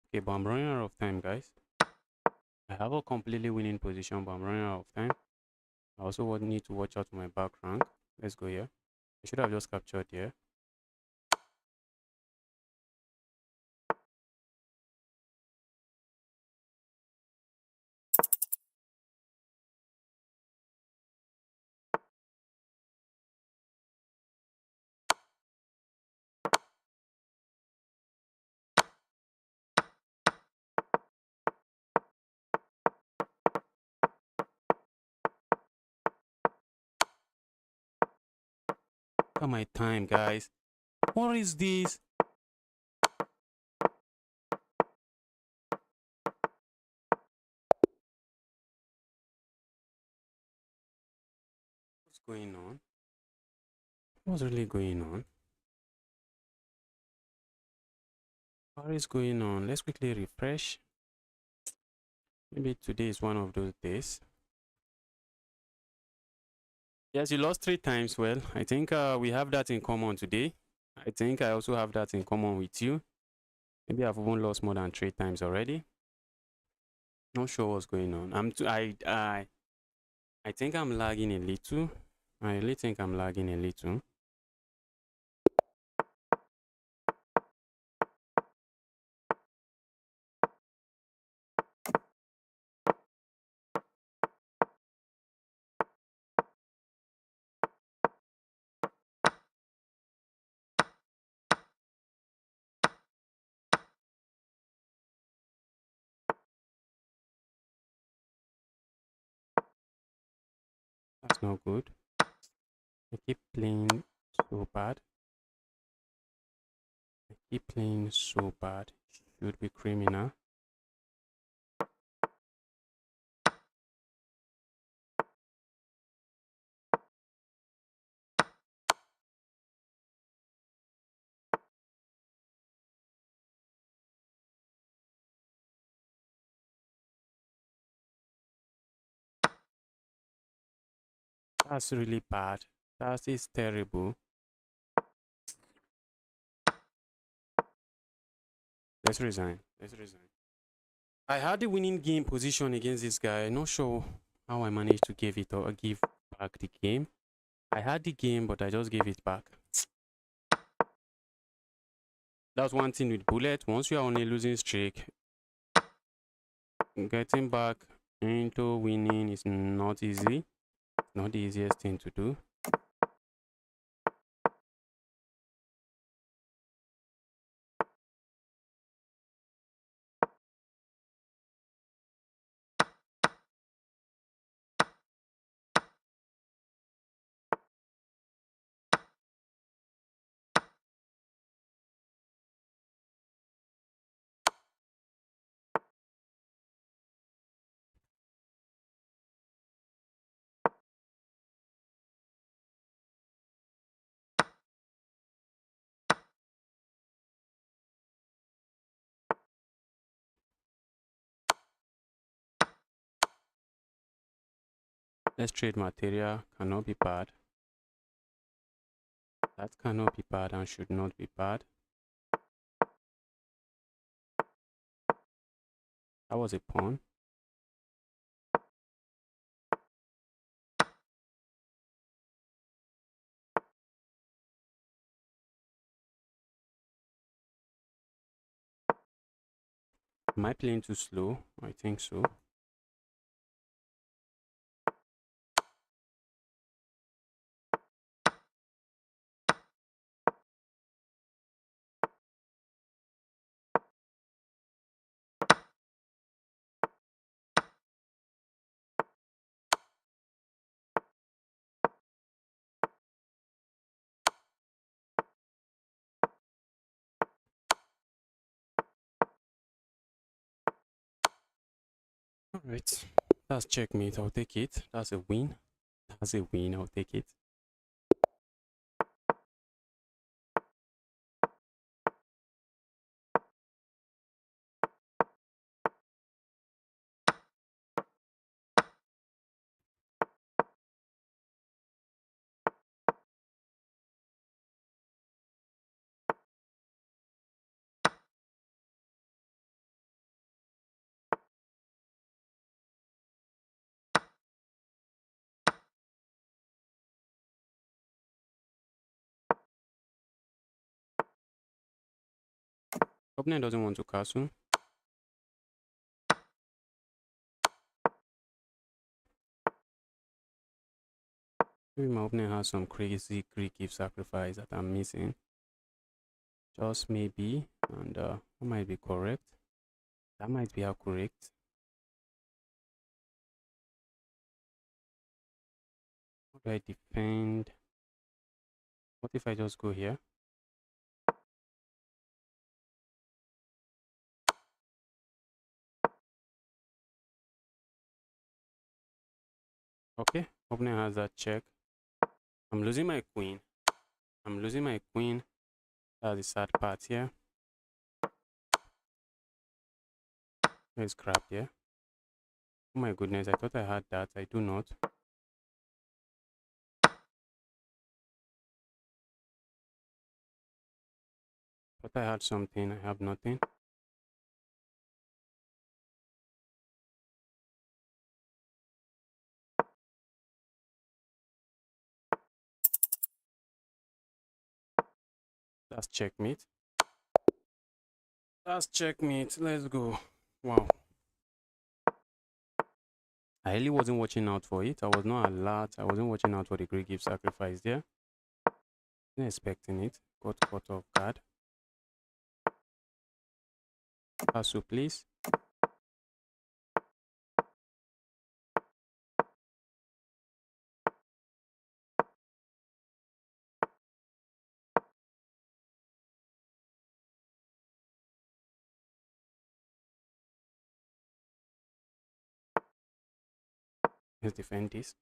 Okay, but I'm running out of time, guys. I have a completely winning position, but I'm running out of time. I also need to watch out for my back rank. Let's go here. I should have just captured here. Look at my time, guys. What is this? What's going on? What's really going on? What is going on? Let's quickly refresh. Maybe today is one of those days. Yes, you lost 3 times. Well, I think we have that in common today. I think I also have that in common with you. Maybe I've even lost more than 3 times already. Not sure what's going on. I think I'm lagging a little. I really think I'm lagging a little. That's not good. I keep playing so bad. I keep playing so bad. Should be criminal. That's really bad. That is terrible. Let's resign. Let's resign. I had the winning game position against this guy. Not sure how I managed to give it or give back the game. I had the game, but I just gave it back. That's one thing with bullet. Once you are on a losing streak, getting back into winning is not easy. Not the easiest thing to do. Let's trade material. Cannot be bad. That cannot be bad and should not be bad. That was a pawn. Am I playing too slow? I think so. Alright. That's checkmate. I'll take it. That's a win. That's a win. I'll take it. Opponent doesn't want to castle. Maybe my opponent has some crazy Greek gift sacrifice that I'm missing. Just maybe. And that might be correct. That might be correct. How do I defend? What if I just go here? Okay, opponent has that check. I'm losing my queen. I'm losing my queen. That's the sad part here. There's crap here. Oh my goodness, I thought I had that. I do not. Thought I had something. I have nothing. That's checkmate. That's checkmate. Let's go. Wow. I really wasn't watching out for it. I was not alert. I wasn't watching out for the great gift sacrifice there. Wasn't expecting it. Got caught off guard. Pass, please. Let's defend this.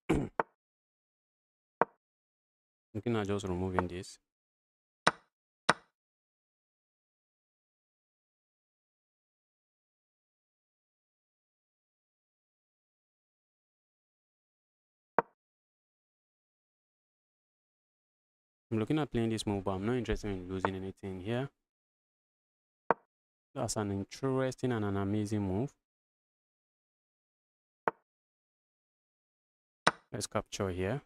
Looking at just removing this. I'm looking at playing this move, but I'm not interested in losing anything here. That's an interesting and an amazing move. Let's capture here.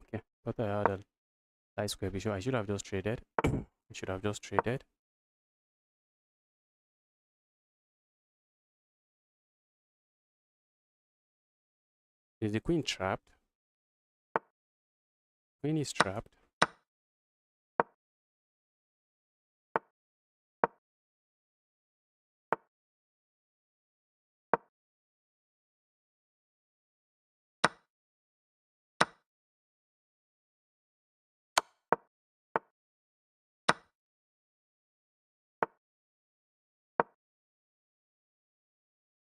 Okay, thought I had a light square visual. I should have just traded. I should have just traded. Is the queen trapped? Queen is trapped.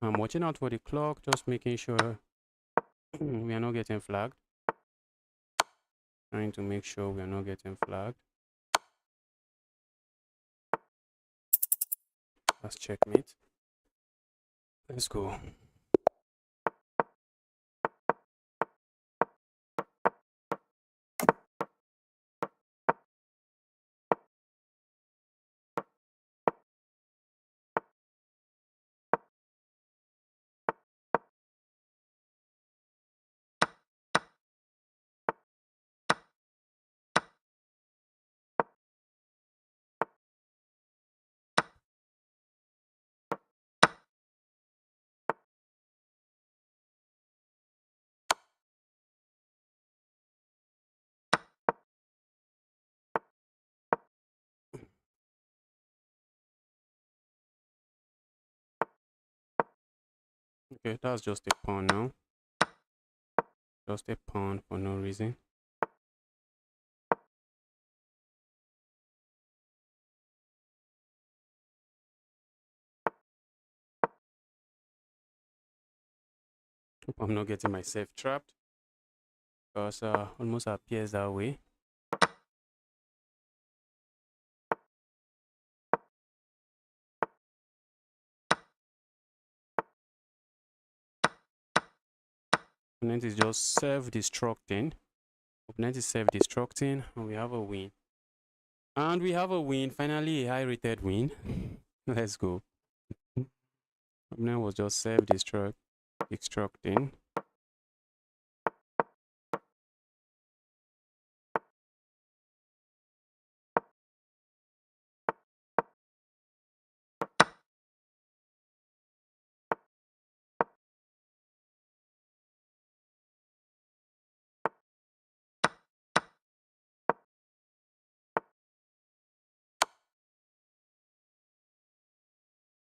I'm watching out for the clock, just making sure we are not getting flagged. Trying to make sure we are not getting flagged. That's checkmate. Let's go. Okay, that's just a pawn now. Just a pawn for no reason. Hope I'm not getting myself trapped, because almost appears that way. Opponent is just self-destructing. Opponent is self-destructing, and we have a win. And we have a win, finally a high-rated win. Let's go. Opponent was just self-destructing.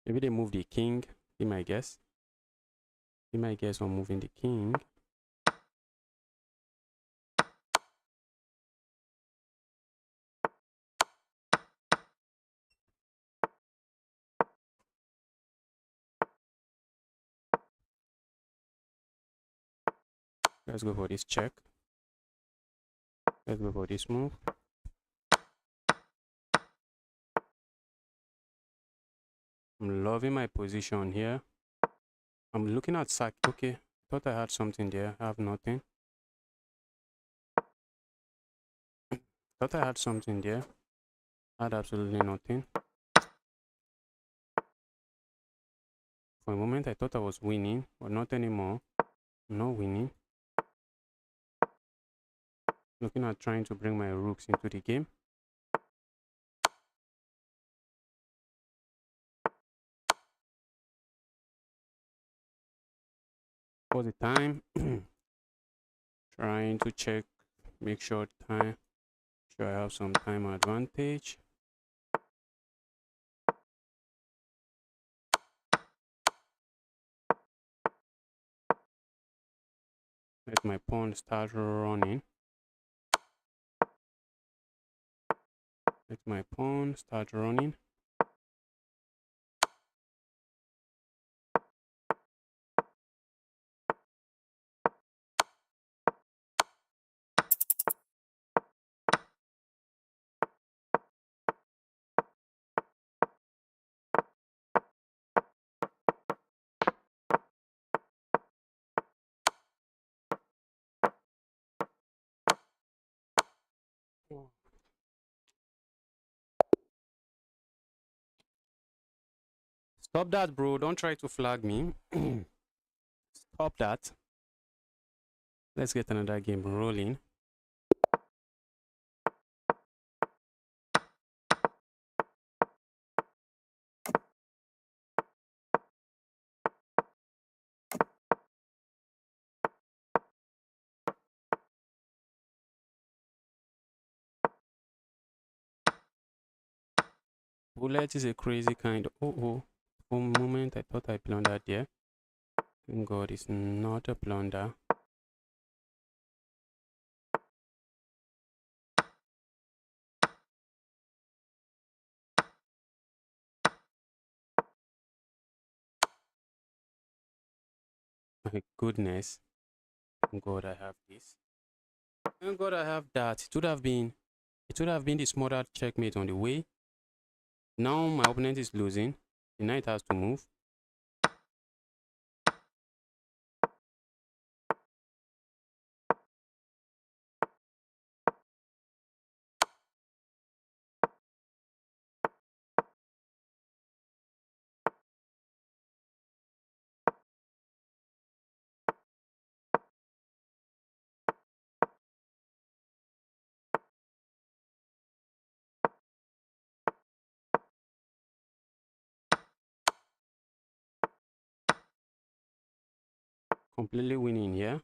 Maybe they move the king, be my guess. Be my guess on moving the king. Let's go for this check. Let's go for this move. I'm loving my position here. I'm looking at sack. Okay, thought I had something there. I have nothing. Thought I had something there. I had absolutely nothing. For a moment, I thought I was winning, but not anymore. I'm not winning. Looking at trying to bring my rooks into the game. For the time, trying to check, make sure time, sure I have some time advantage. Let my pawn start running. Let my pawn start running. Stop that, bro. Don't try to flag me. Stop that. Let's get another game rolling. Bullet is a crazy kind. Oh. For a moment, I thought I blundered there. Thank God it's not a blunder. My goodness. Thank God I have this. Thank God I have that. It would have been the smarter checkmate on the way. Now my opponent is losing. The knight has to move. Completely winning here.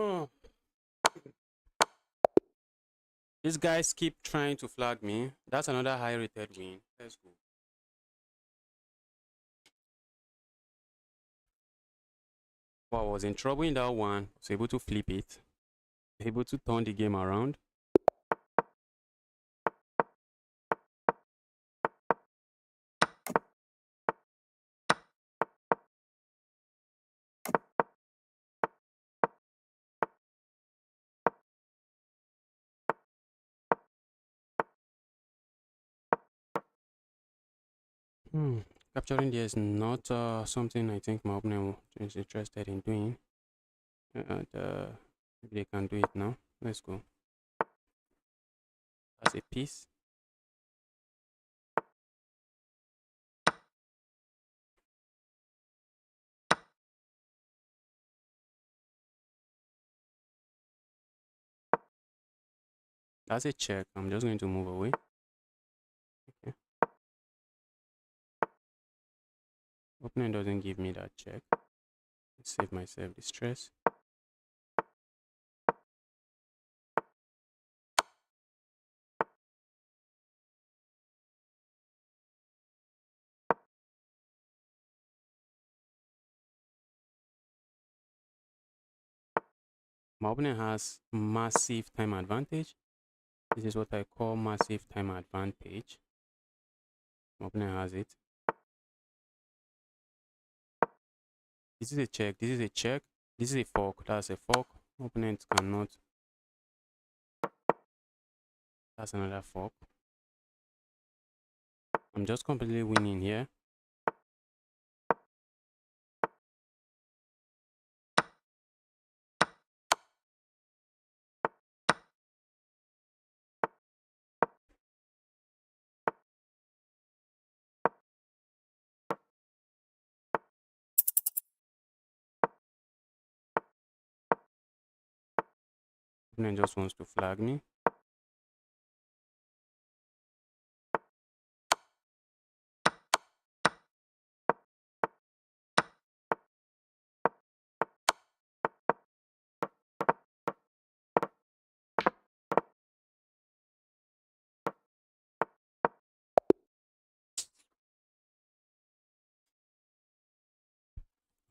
Oh. These guys keep trying to flag me. That's another high rated win. Let's go. Well, I was in trouble in that one. Was able to flip it. Able to turn the game around. Capturing there is not something I think my opponent is interested in doing. And maybe they can do it now. Let's go. That's a piece. That's a check. I'm just going to move away. Okay. Opponent doesn't give me that check. Save myself the stress. My opponent has massive time advantage. This is what I call massive time advantage. My opponent has it. This is a check. This is a check. This is a fork. That's a fork. My opponent cannot. That's another fork. I'm just completely winning here. Opponent just wants to flag me.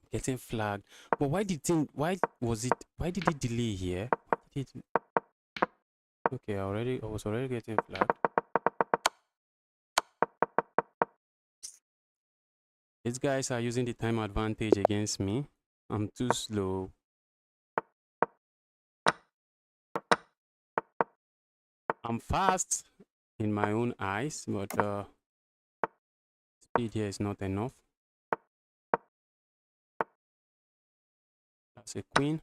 Getting flagged. But why did it delay here? Why did it, okay, I was already getting flagged. These guys are using the time advantage against me. I'm too slow. I'm fast in my own eyes, but speed here is not enough. That's a queen.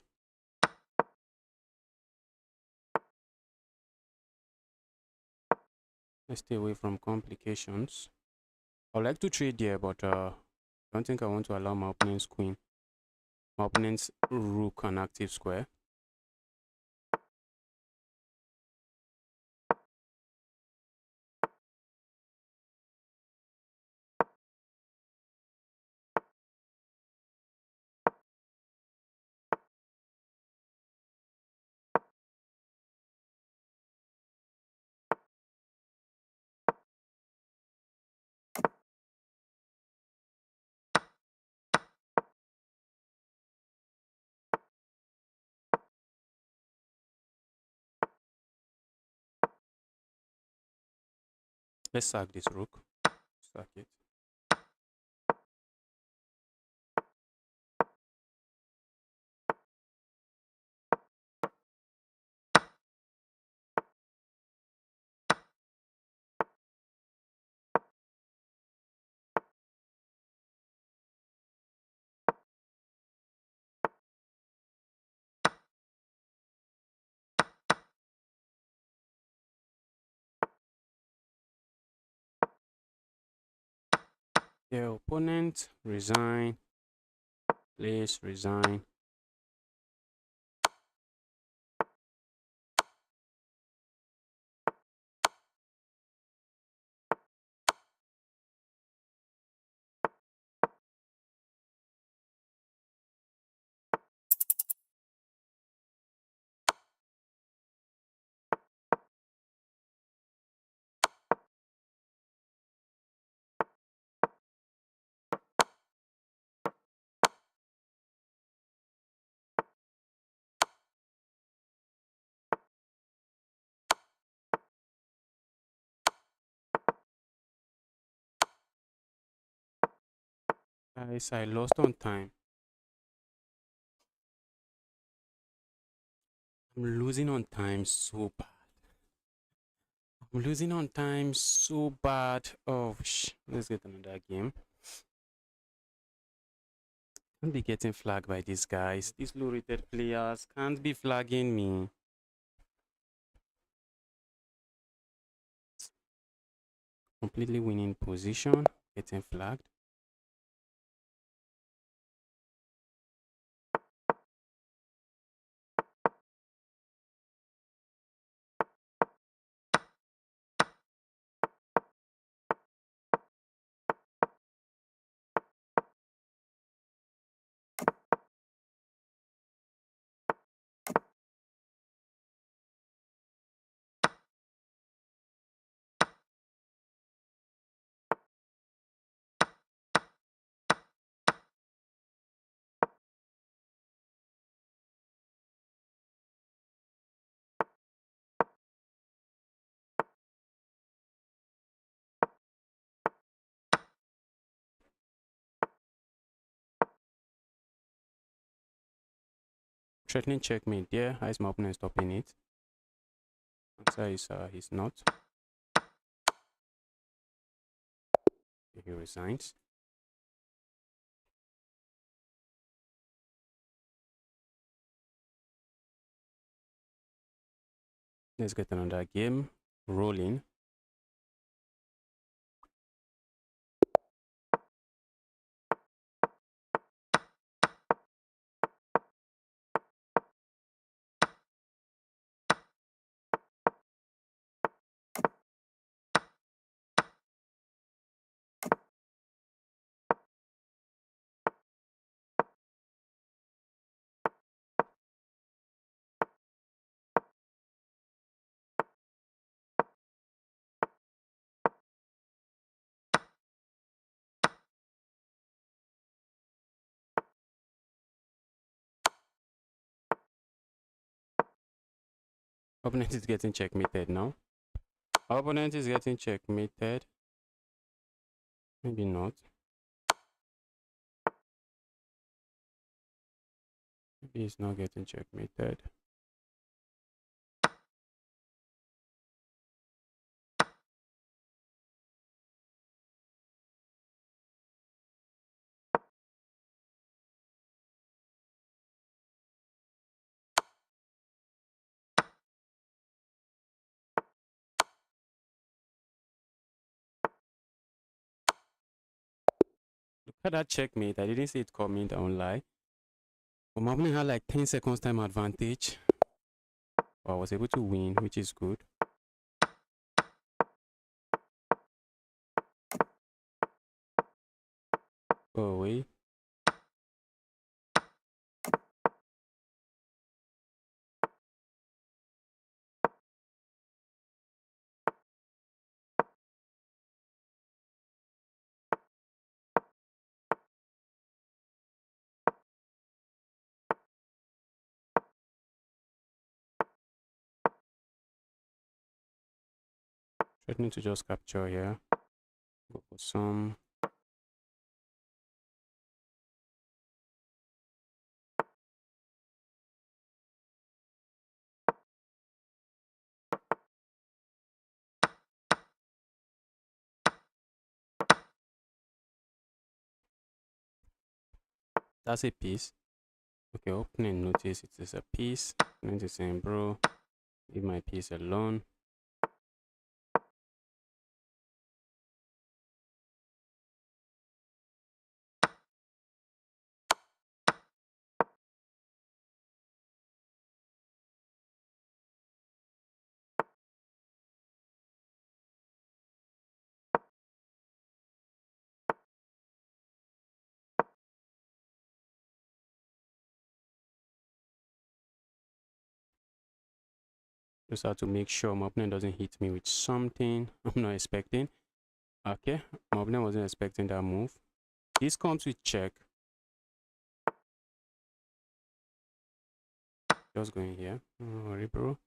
Let's stay away from complications. I would like to trade here, but I don't think I want to allow my opponent's queen. My opponent's rook an active square. Let's sack this rook. Sack it. The opponent resign. Please resign. Guys, I lost on time. I'm losing on time so bad. I'm losing on time so bad. Oh, let's get another game. Can't be getting flagged by these guys. These low-rated players can't be flagging me. Completely winning position, getting flagged. threatening checkmate there. How is my opponent stopping it? Answer is he's not. He resigns. Let's get another game rolling. Opponent is getting checkmated now. Our opponent is getting checkmated. Maybe not. Maybe he's not getting checkmated. Look at that checkmate. I didn't see it coming, I won't lie. But my opponent had like 10 seconds time advantage. I was able to win, which is good. Go away. Threatening to just capture here. Go for some. That's a piece. Okay, opponent notice it is a piece. Opponent is saying, bro, leave my piece alone. Just have to make sure my opponent doesn't hit me with something I'm not expecting. Okay, my opponent wasn't expecting that move. This comes with check. Just going here. Don't worry, bro.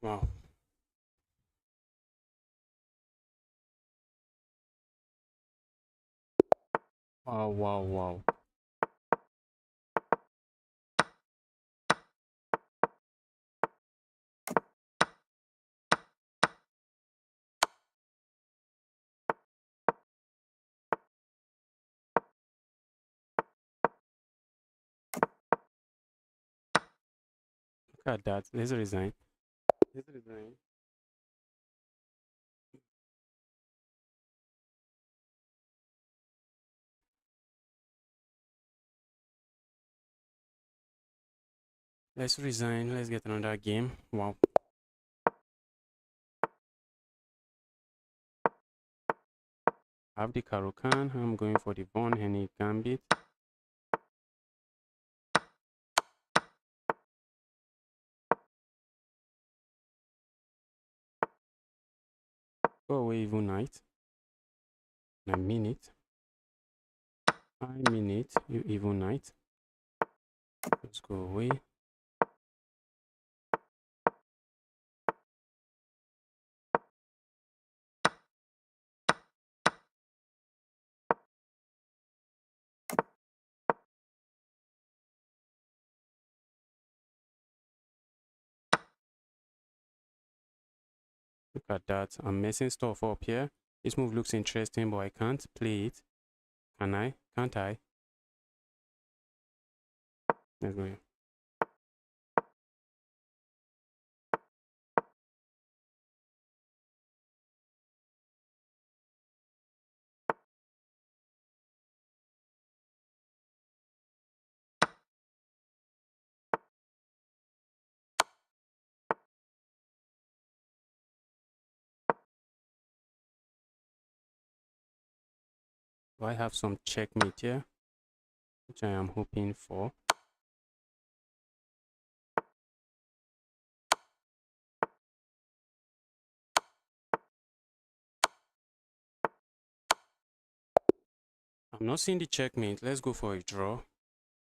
Wow. Wow, wow, wow. Look at that. Let's resign. Let's resign. Let's resign. Let's get another game. Wow. I have the Karukan. I'm going for the Von Henny Gambit. Go away, Evil Knight. In a minute. I mean it, you evil knight. Let's go away. Look at that. I'm messing stuff up here. This move looks interesting, but I can't play it. Can I? Can't I? Let's go here. Do I have some checkmate here, which I am hoping for? I'm not seeing the checkmate. Let's go for a draw.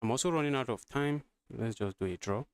I'm also running out of time. Let's just do a draw.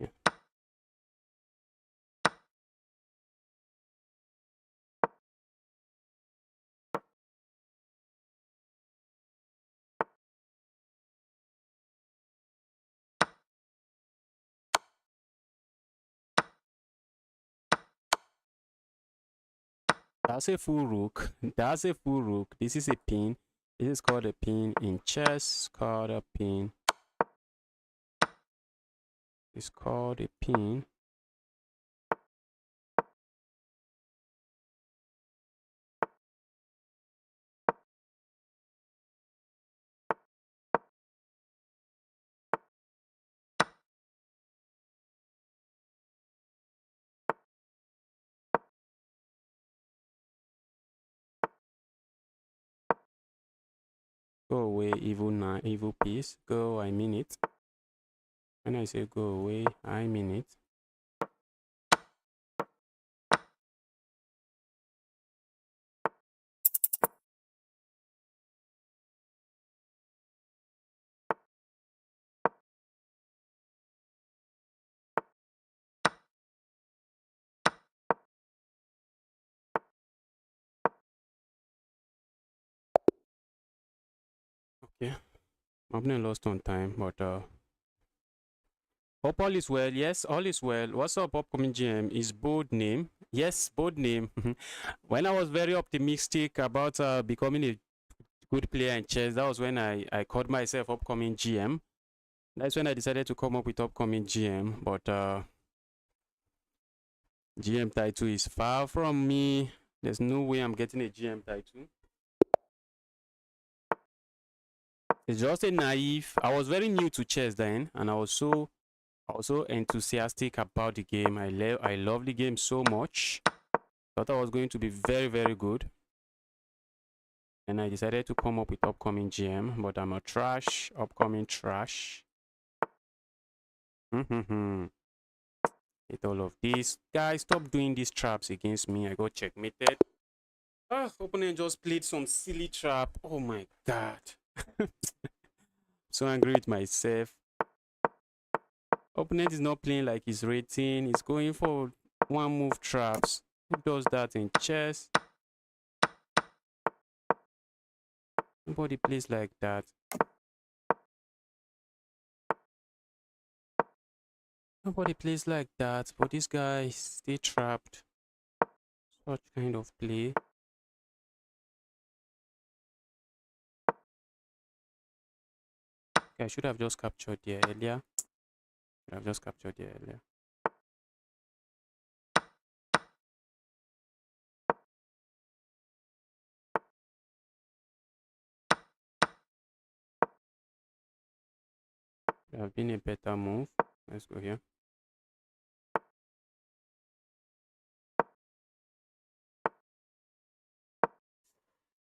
Yeah. That's a full rook. That's a full rook. This is a pin. This is called a pin in chess. Called a pin. It's called a pin. Go away, evil piece. Go, I mean it. When I say go away, I mean it. Okay. I've been lost on time, but hope all is well. Yes, all is well. What's up, upcoming GM? Is bold name? Yes, bold name. When I was very optimistic about becoming a good player in chess, that was when I called myself upcoming GM. That's when I decided to come up with upcoming GM. But GM title is far from me. There's no way I'm getting a GM title. It's just a naive. I was very new to chess then, and I was so enthusiastic about the game. I love the game so much. Thought I was going to be very, very good. And I decided to come up with upcoming GM, but I'm a trash, upcoming trash. Hate all of this. Guys, stop doing these traps against me. I got checkmated. Opponent just played some silly trap. Oh my god. So angry with myself. Opponent is not playing like he's rating. He's going for one move traps. Who does that in chess? Nobody plays like that. Nobody plays like that, but this guy stay trapped. Such kind of play. Okay, I should have just captured there earlier. Should have just captured there earlier. Should have been a better move. Let's go here.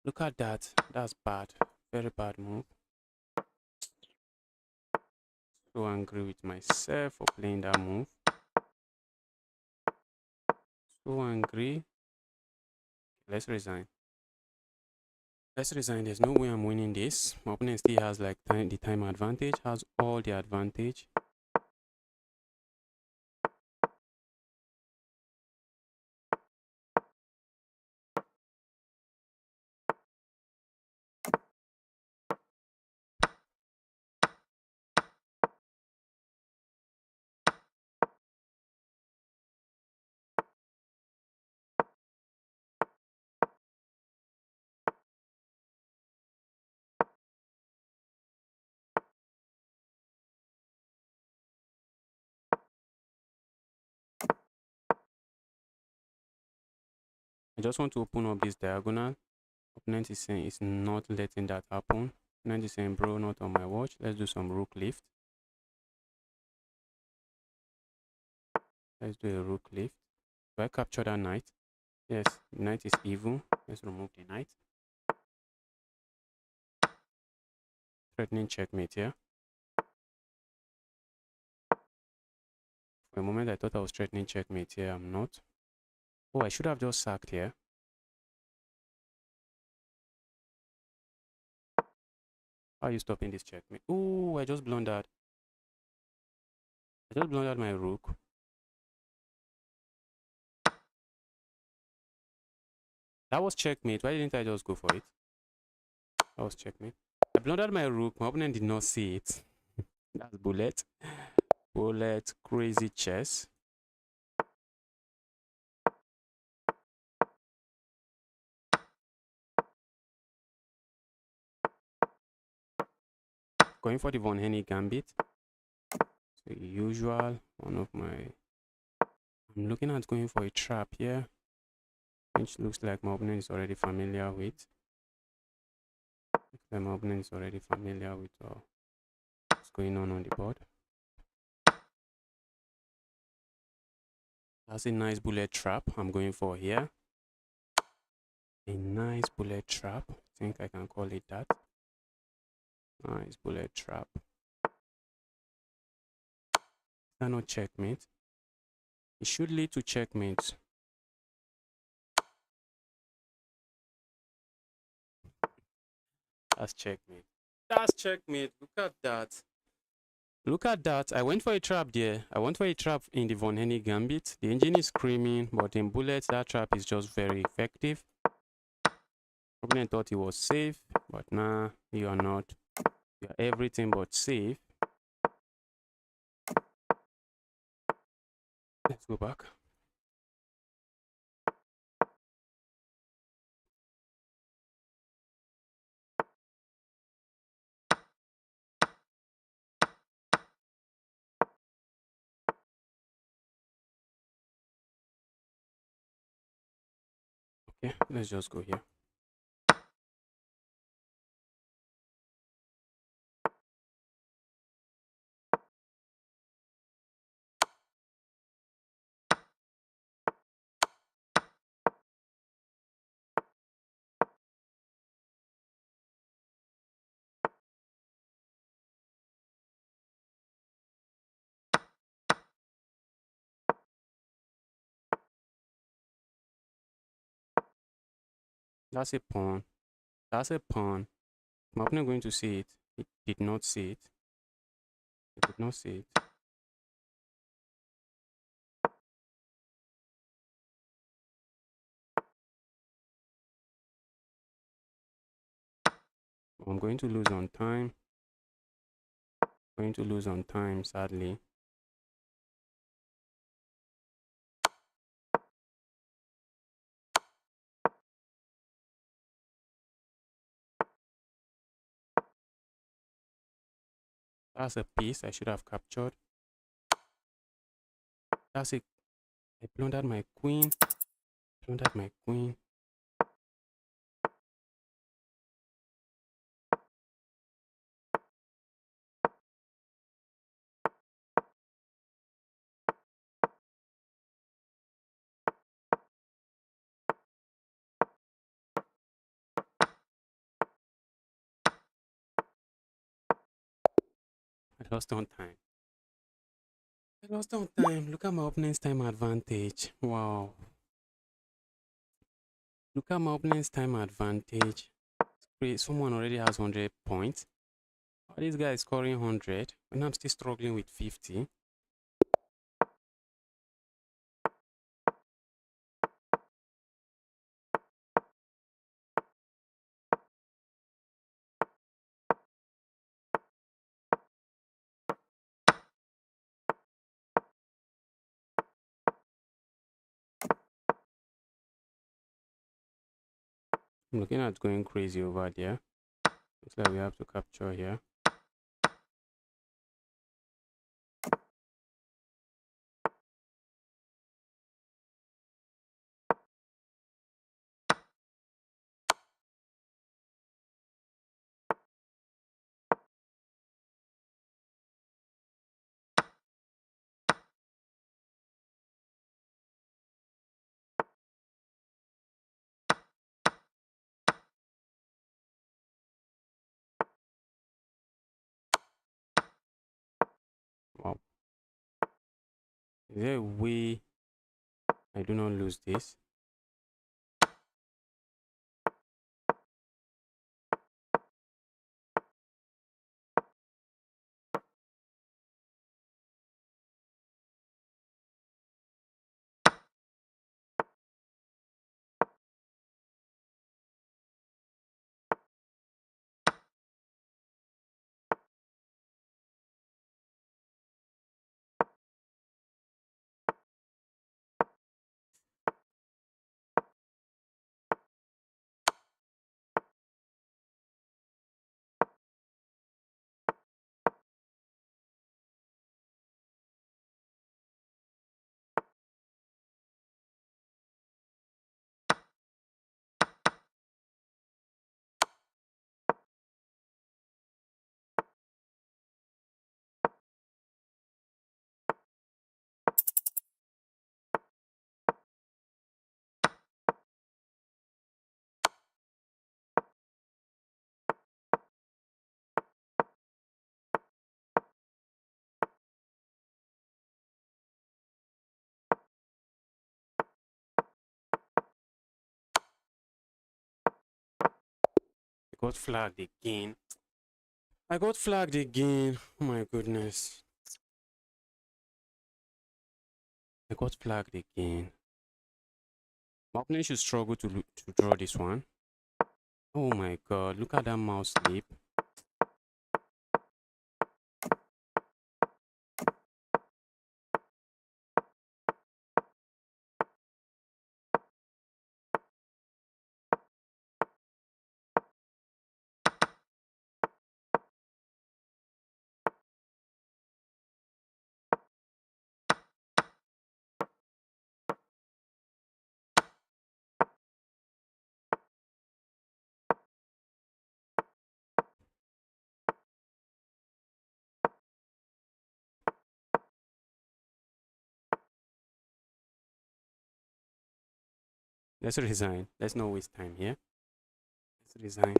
Look at that. That's bad. Very bad move. So angry with myself for playing that move. So angry. Let's resign. Let's resign. There's no way I'm winning this. My opponent still has like the time advantage. Has all the advantage. I just want to open up this diagonal. Opponent is saying it's not letting that happen. Opponent is saying, bro, not on my watch. Let's do some rook lift. Let's do a rook lift. Do I capture that knight? Yes, the knight is evil. Let's remove the knight. Threatening checkmate here. For a moment, I thought I was threatening checkmate here. I'm not. Oh, I should have just sacked here. How are you stopping this checkmate? Oh, I just blundered. I just blundered my rook. That was checkmate. Why didn't I just go for it? That was checkmate. I blundered my rook. My opponent did not see it. That's bullet. Bullet. Crazy chess. Going for the Von Henny gambit. So usual. One of my... I'm looking at going for a trap here, which looks like my opponent is already familiar with. Looks like my opponent is already familiar with what's going on the board. That's a nice bullet trap I'm going for here. A nice bullet trap. I think I can call it that. Nice bullet trap. Is that not checkmate? It should lead to checkmate. That's checkmate. That's checkmate. Look at that. Look at that. I went for a trap there. I went for a trap in the Von Henny gambit. The engine is screaming, but in bullets, that trap is just very effective. Opponent thought he was safe, but nah, you are not. You are everything but safe. Let's go back. Okay, let's just go here. That's a pawn. That's a pawn. My opponent going to see it. He did not see it. He did not see it. I'm going to lose on time. Going to lose on time, sadly. That's a piece I should have captured. That's it. I plundered my queen. Plundered my queen. I lost on time. I lost on time. Look at my opponent's time advantage. Wow. Look at my opponent's time advantage. Great. Someone already has 100 points. Oh, this guy is scoring 100 and I'm still struggling with 50. I'm looking at going crazy over there. Looks like we have to capture here. Wow. Is there a way I do not lose this? I got flagged again. I got flagged again. Oh my goodness. I got flagged again. My opponent should struggle to draw this one. Oh my god, look at that mouse slip. Let's resign. Let's not waste time here. Let's resign.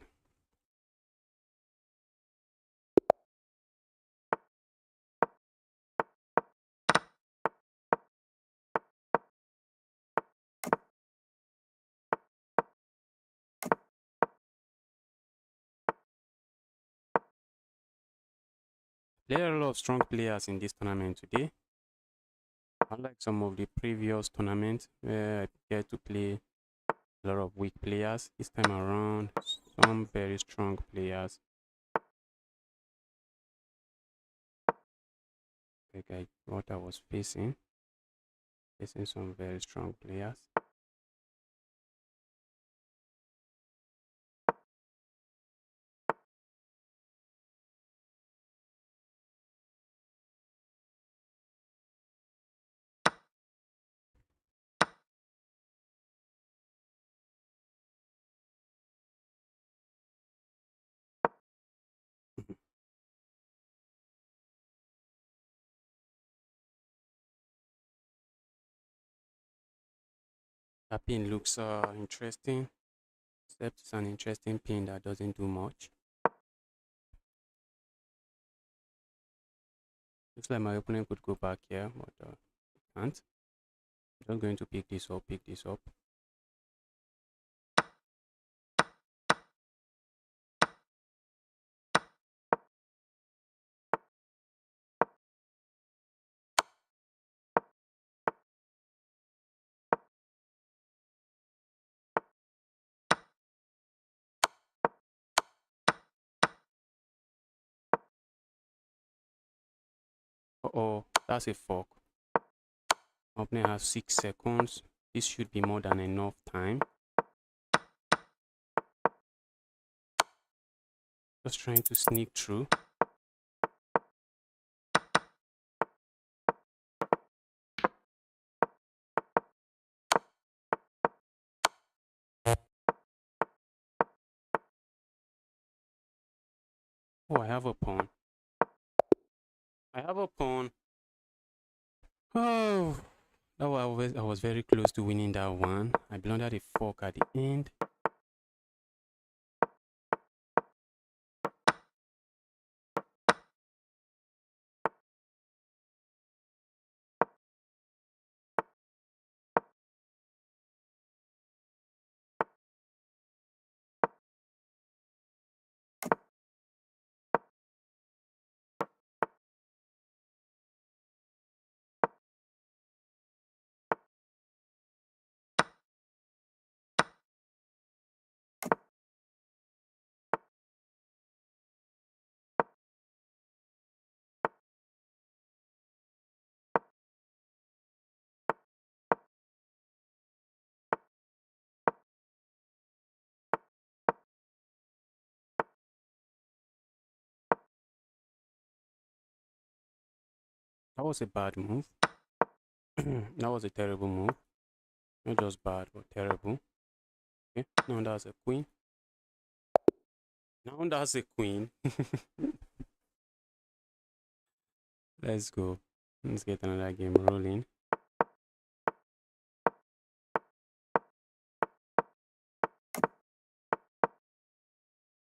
There are a lot of strong players in this tournament today. Unlike some of the previous tournaments where I get to play a lot of weak players, this time around, some very strong players. Like what I was facing some very strong players. That pin looks interesting, except it's an interesting pin that doesn't do much. Looks like my opponent could go back here, but can't. I'm just going to pick this up, pick this up. Uh-oh, that's a fork. Opponent has 6 seconds. This should be more than enough time. Just trying to sneak through. Oh, I have a pawn. I have a pawn. Oh, I was very close to winning that one. I blundered a fork at the end. That was a bad move. That was a terrible move. Not just bad, but terrible. Okay, now that's a queen. Now that's a queen. Let's go. Let's get another game rolling.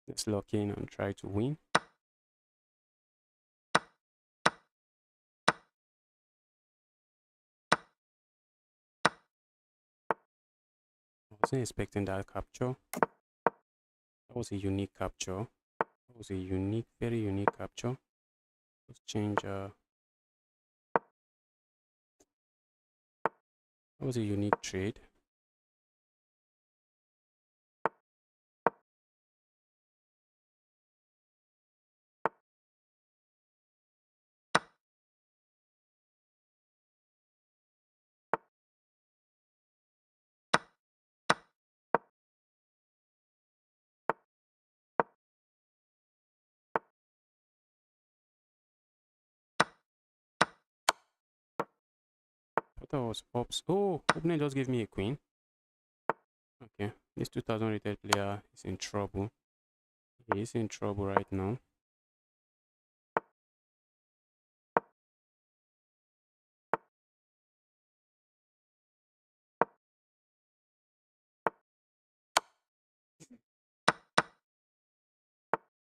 Let's lock in and try to win. I wasn't expecting that capture. That was a unique capture. That was a unique, very unique capture. Let's change. That was a unique trade. I thought it was pops. Oh, opponent just gave me a queen. Okay, this 2000 rated player is in trouble. He is in trouble right now.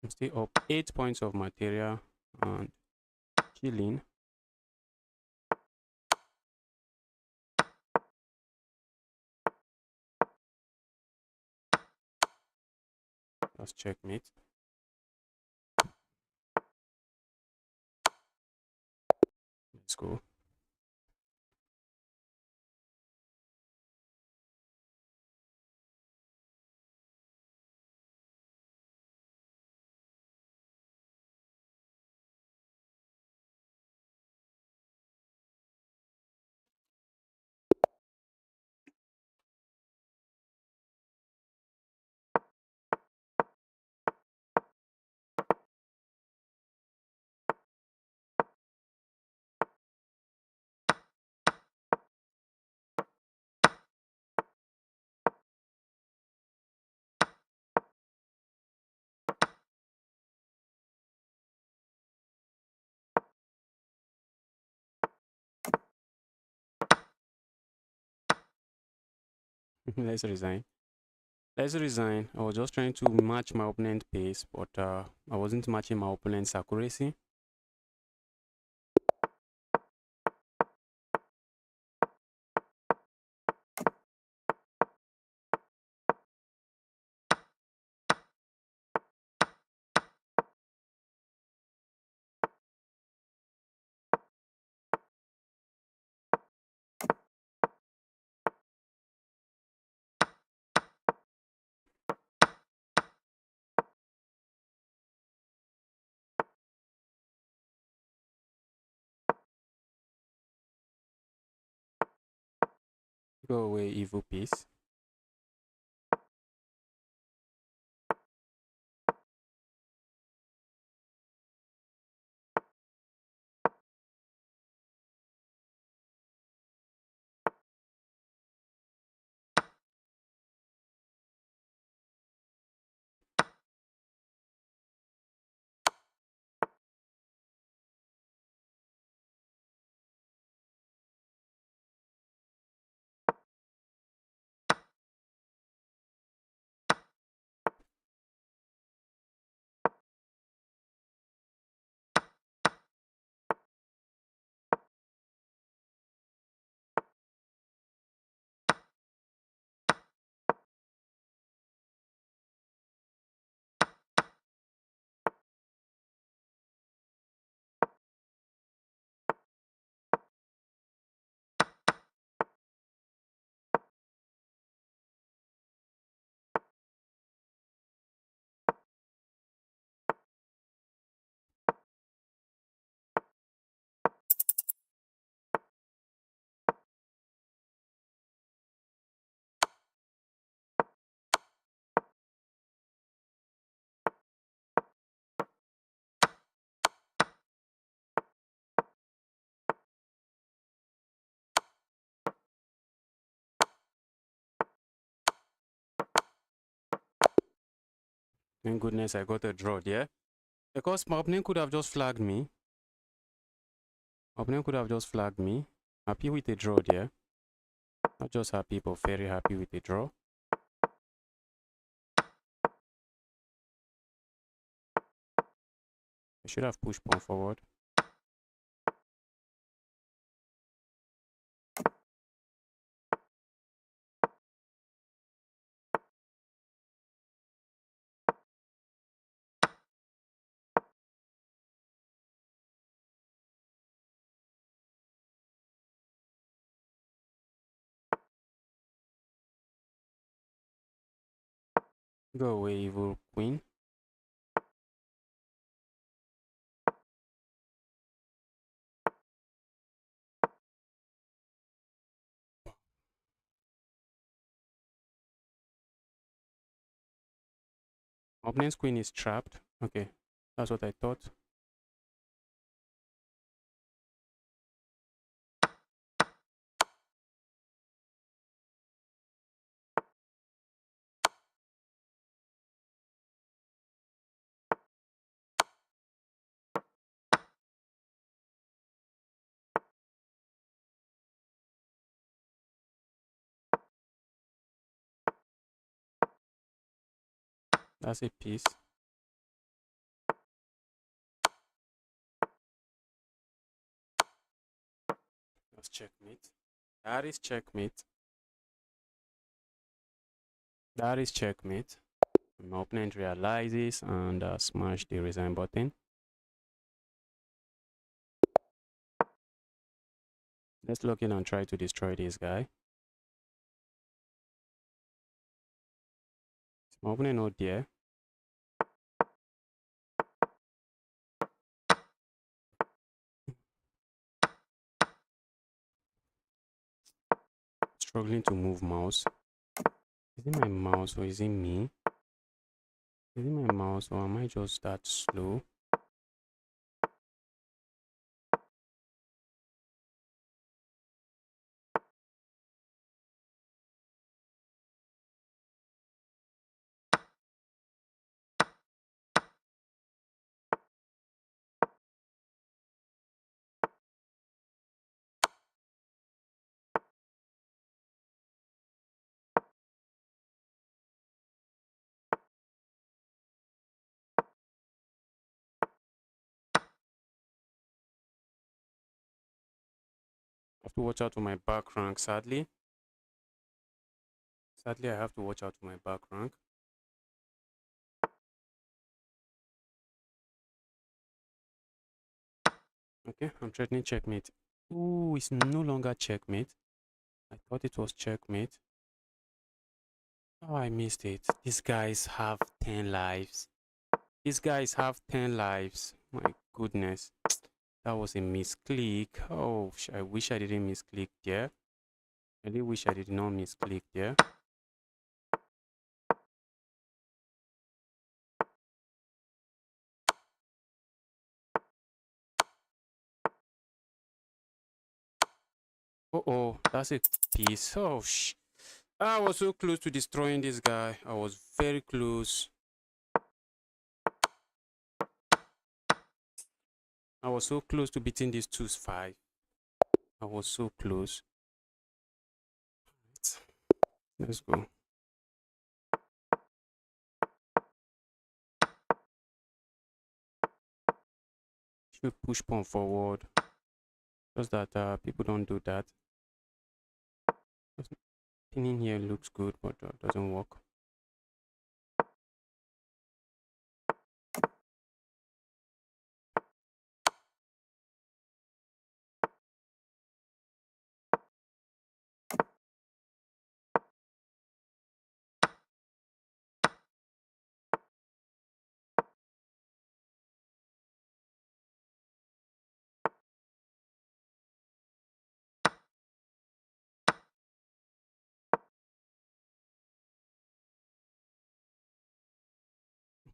I'm still up 8 points of material and killing. That's checkmate. Let's go. Let's resign. Let's resign. I was just trying to match my opponent pace, but I wasn't matching my opponent's accuracy. Go away, evil piece. Thank goodness I got a draw there. Because my opponent could have just flagged me. My opponent could have just flagged me. Happy with a draw there. Not just happy, but very happy with a draw. I should have pushed pawn forward. Go away, evil queen. Opponent's queen is trapped. Okay, that's what I thought. That's a piece. That's checkmate. That is checkmate. That is checkmate. My opponent realizes and smash the resign button. Let's log in and try to destroy this guy. Is my opponent not there? Struggling to move mouse. Is it my mouse or is it me? Is it my mouse or am I just that slow? have to watch out for my back rank, sadly. Sadly, I have to watch out for my back rank. Okay, I'm threatening checkmate. Ooh, it's no longer checkmate. I thought it was checkmate. Oh, I missed it. These guys have 10 lives. These guys have 10 lives. My goodness. That was a misclick. Oh, I wish I didn't misclick there. I really wish I did not misclick there. Oh, that's a piece. Oh, I was so close to destroying this guy. I was very close. I was so close to beating this 2-5. I was so close. Let's go. Should push pawn forward. Just that people don't do that. Pinning here looks good, but doesn't work.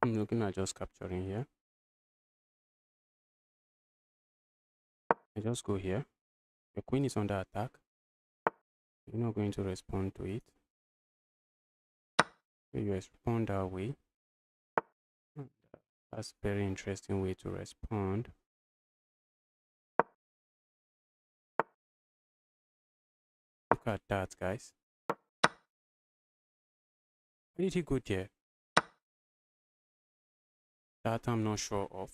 I'm looking at just capturing here. I just go here. The queen is under attack. You're not going to respond to it. So you respond that way. That's a very interesting way to respond. Look at that, guys. Why did he go there? That I'm not sure of.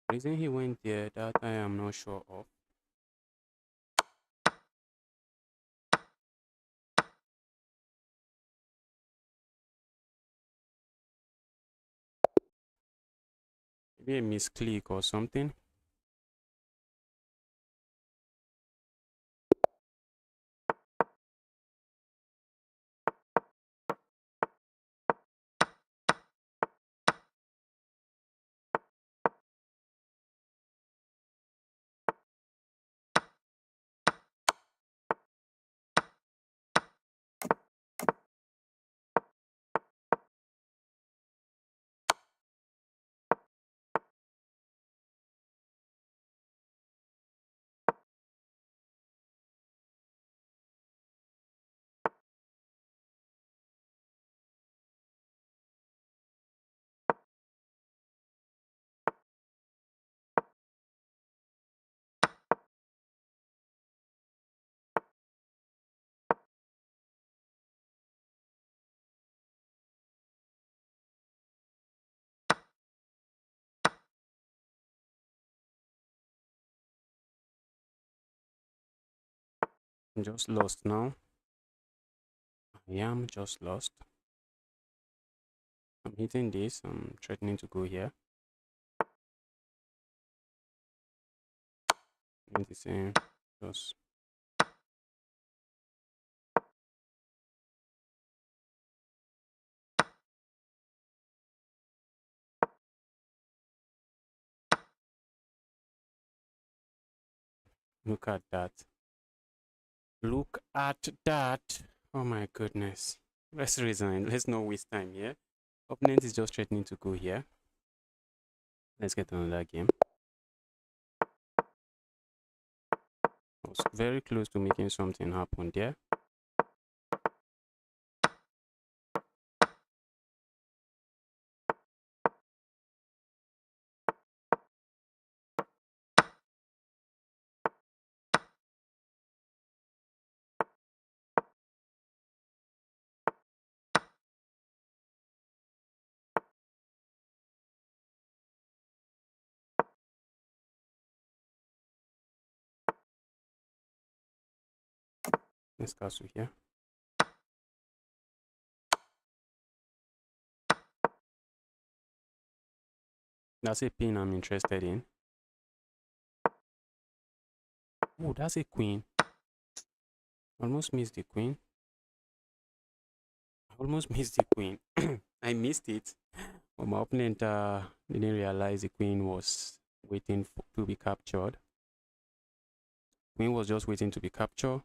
The reason he went there, that I am not sure of. Maybe a misclick or something. I'm just lost now. I am just lost. I'm hitting this. I'm threatening to go here. Doing the same. Just look at that. Look at that. Oh my goodness. Let's resign. Let's not waste time here. Opponent is just threatening to go here. Let's get another game. I was very close to making something happen there. Let's castle here. That's a pin I'm interested in. Oh, that's a queen. Almost missed the queen. Almost missed the queen. I missed it. But my opponent didn't realize the queen was waiting to be captured. Queen was just waiting to be captured.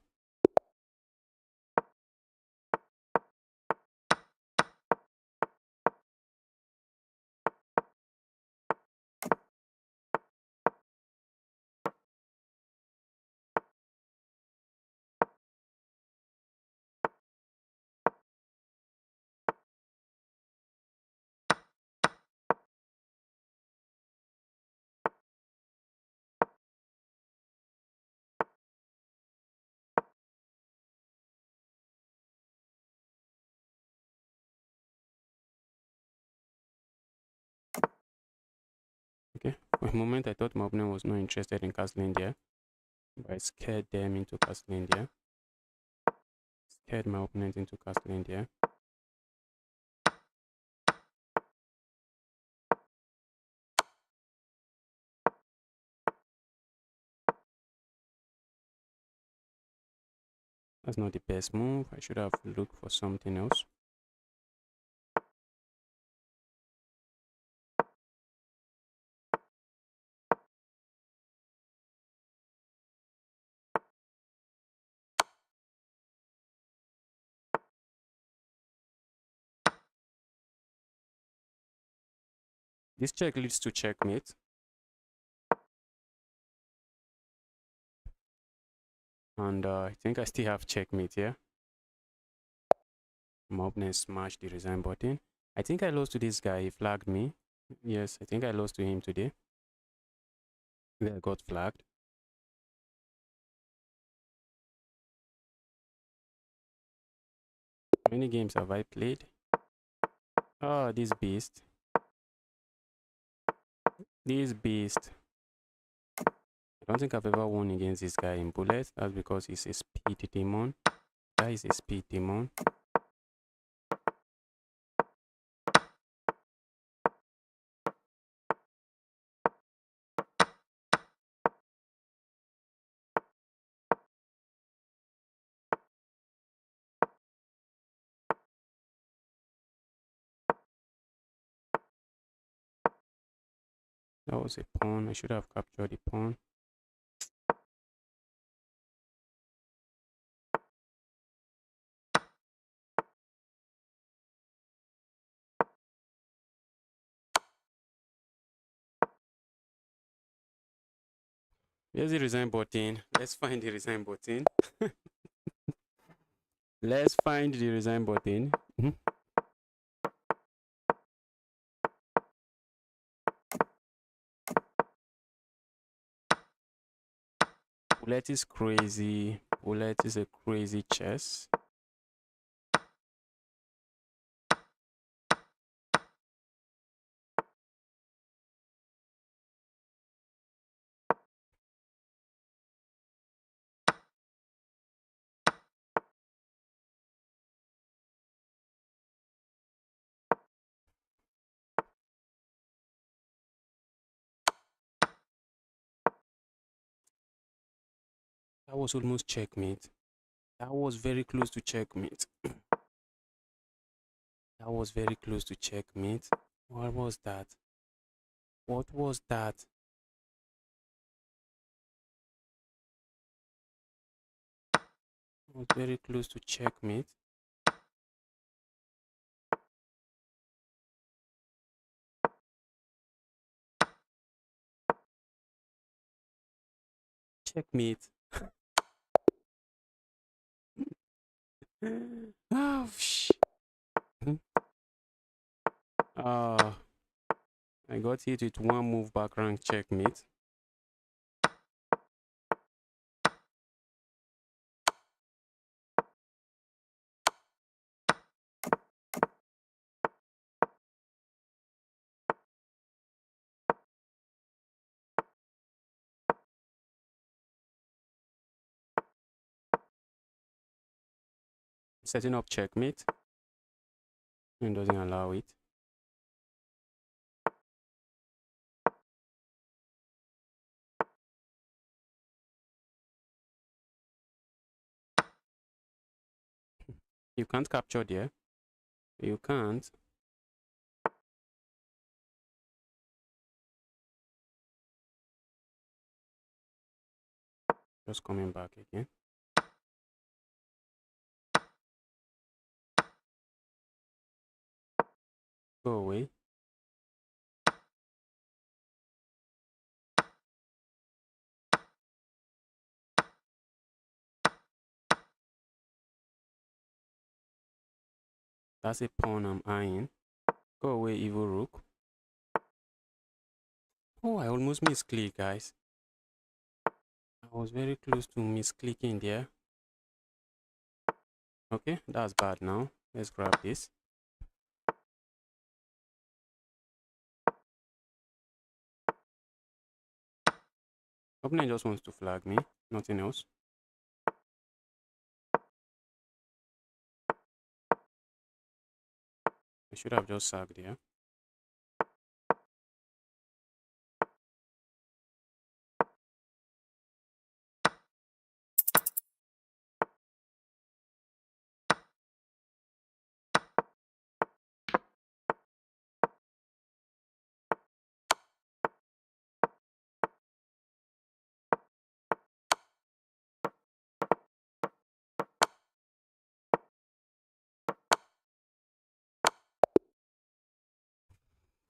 Okay. For a moment, I thought my opponent was not interested in castling there, but I scared them into castling there. Scared my opponent into castling there. That's not the best move. I should have looked for something else. This check leads to checkmate. And I think I still have checkmate here. My opponent smashed the resign button. I think I lost to this guy. He flagged me. Yes, I think I lost to him today. I got flagged. How many games have I played? Oh, this beast. This beast. I don't think I've ever won against this guy in bullets. That's because he's a speed demon. Guy is a speed demon. That was a pawn. I should have captured the pawn. Here's the resign button. Let's find the resign button. Let's find the resign button. Bullet is crazy. Bullet is a crazy chess. That was almost checkmate. That was very close to checkmate. That was very close to checkmate. What was that? What was that? It was very close to checkmate. Checkmate. Oh, I got hit with one move back rank checkmate. setting up checkmate. It doesn't allow it. You can't capture there. You can't. Just coming back again. Go away. That's a pawn I'm eyeing. Go away, evil rook. Oh, I almost misclicked, guys. I was very close to misclicking there. Okay, that's bad now. Let's grab this. Opponent just wants to flag me, nothing else. I should have just sacked there.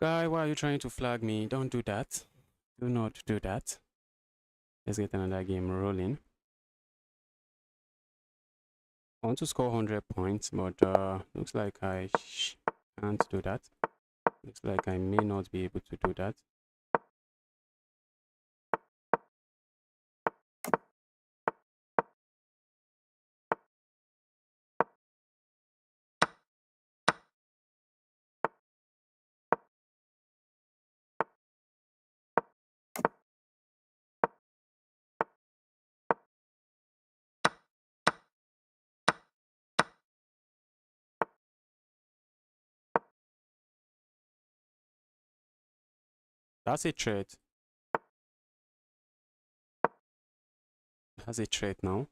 Guy, why are you trying to flag me? Don't do that. Do not do that. Let's get another game rolling. I want to score 100 points, but looks like I can't do that. Looks like I may not be able to do that. That's a threat. That's a threat now.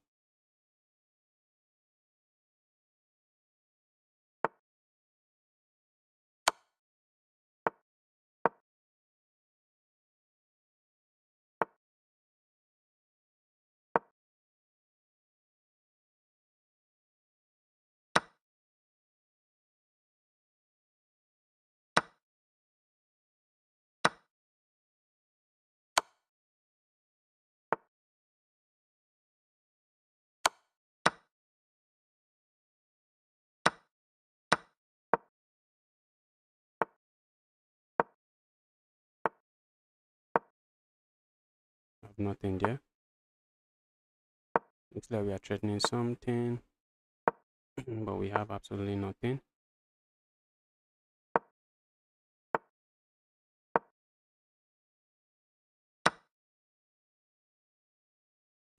I have nothing there. Looks like we are threatening something, but we have absolutely nothing.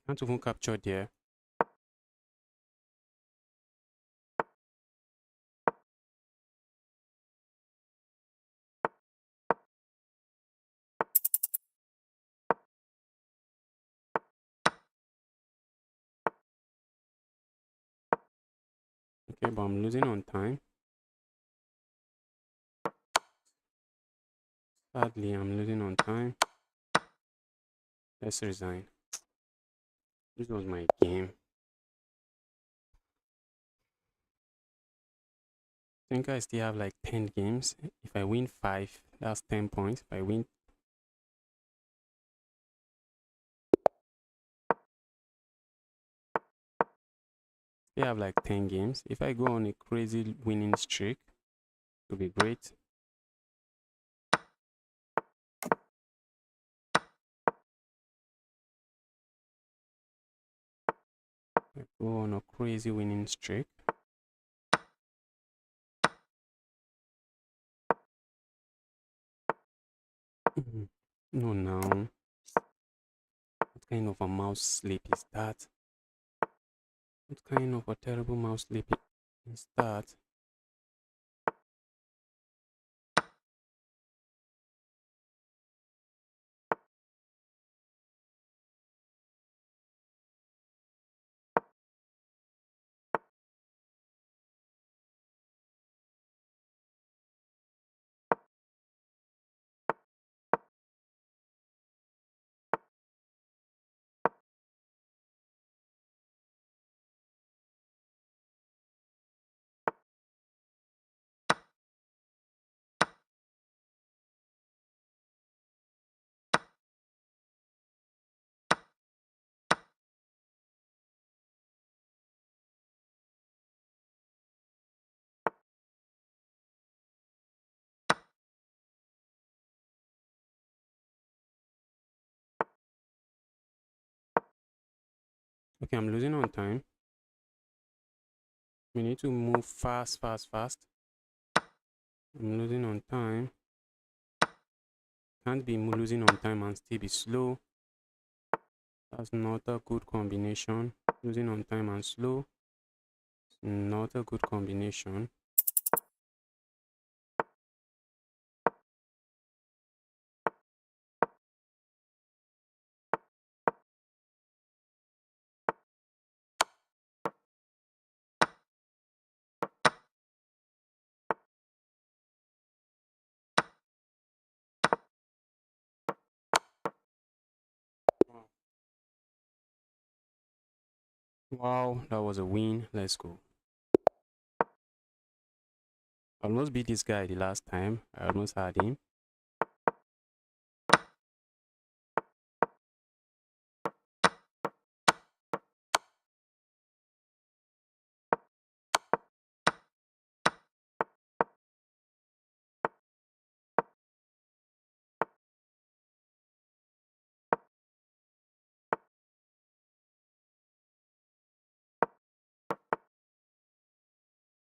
Can't even capture there. Okay, but I'm losing on time. Sadly, I'm losing on time. Let's resign. This was my game. I think I still have like 10 games. If I win 5, that's 10 points. If I win I have like 10 games. If I go on a crazy winning streak, it will be great. I go on a crazy winning streak. No, now. What kind of a mouse sleep is that? What kind of a terrible mouse sleep? and start. Okay, I'm losing on time. We need to move fast, fast, fast. I'm losing on time. Can't be losing on time and still be slow. That's not a good combination. Losing on time and slow. It's not a good combination. Wow, that was a win. Let's go. I almost beat this guy the last time. I almost had him.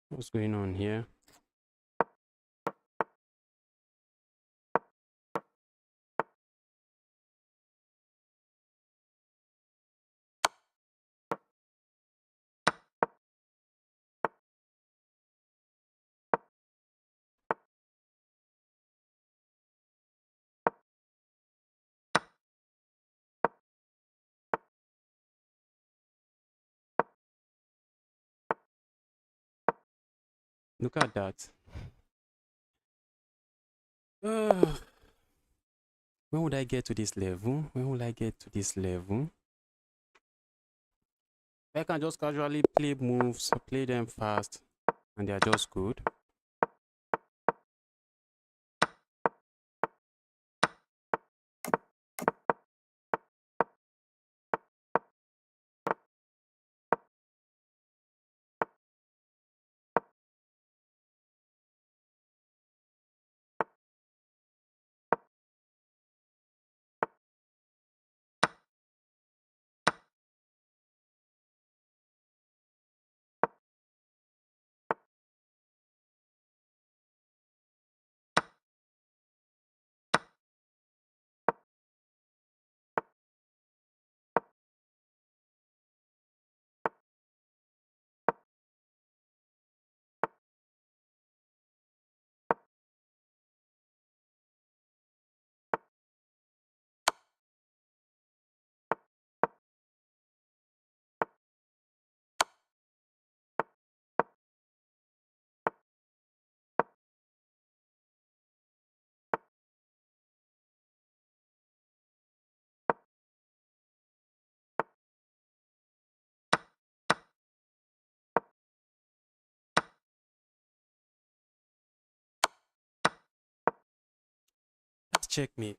What's going on here? Look at that. When would I get to this level? When will I get to this level? I can just casually play moves, play them fast, and they are just good. That's checkmate.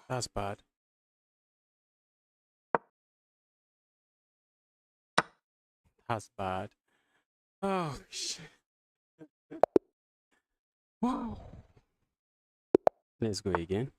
That's bad. That's bad. Oh shit. Wow. Let's go again.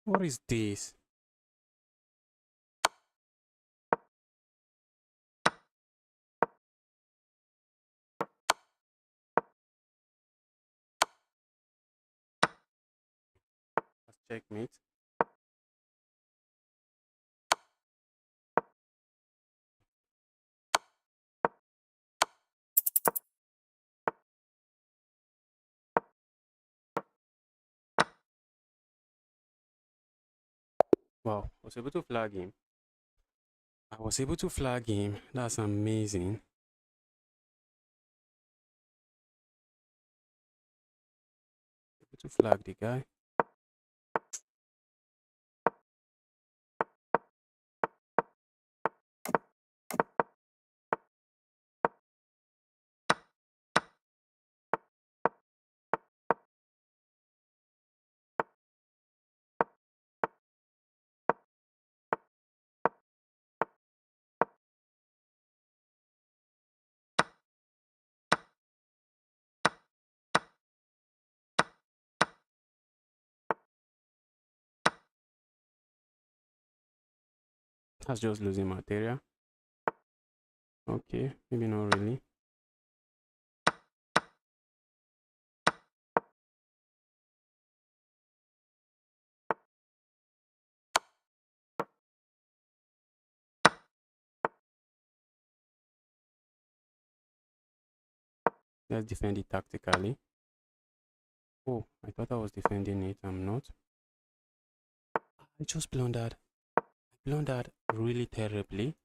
What is this? That's checkmate. Wow, I was able to flag him. I was able to flag him. That's amazing. Able to flag the guy. That's just losing material. Okay, maybe not really. Let's defend it tactically. Oh, I thought I was defending it. I'm not. I just blundered. I blundered really terribly.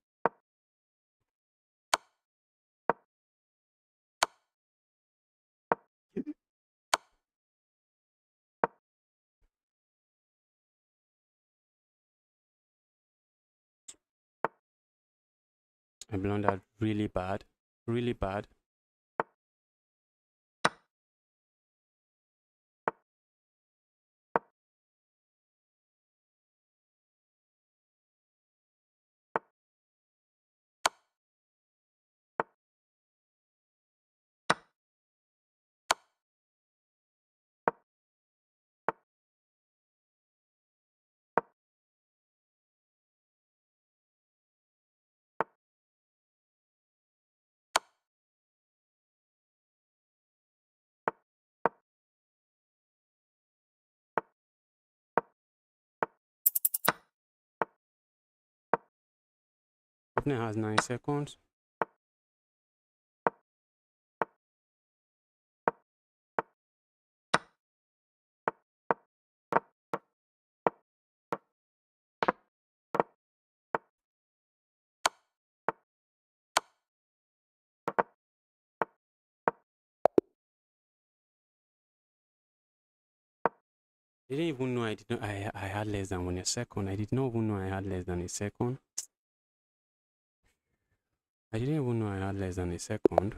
I blundered really bad. Really bad. Opponent has 9 seconds. I didn't even know I did not. I had less than 1 second. I did not even know I had less than a second. I didn't even know I had less than a second.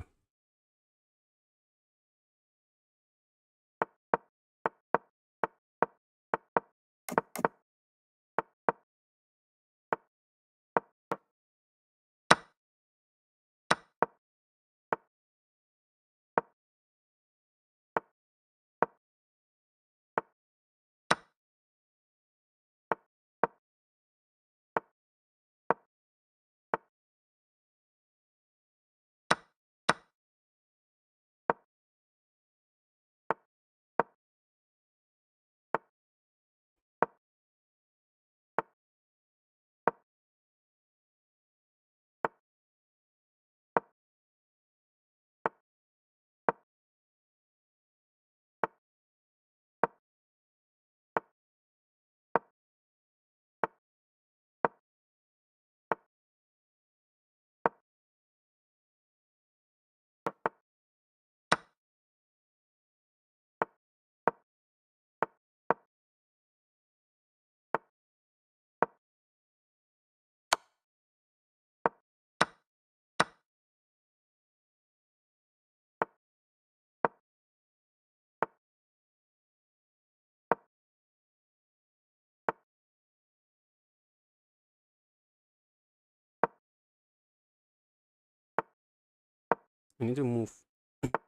I need to move.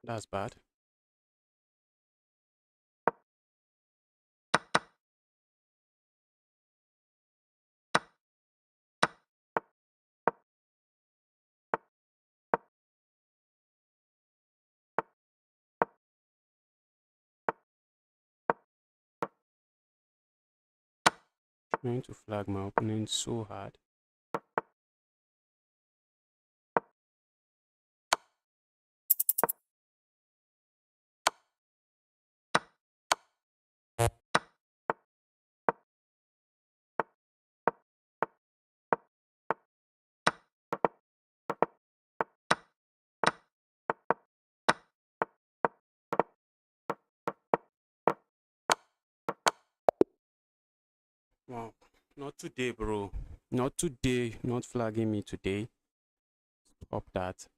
That's bad. Trying to flag my opponent so hard. Wow. Not today, bro. Not today. Not flagging me today. Stop that.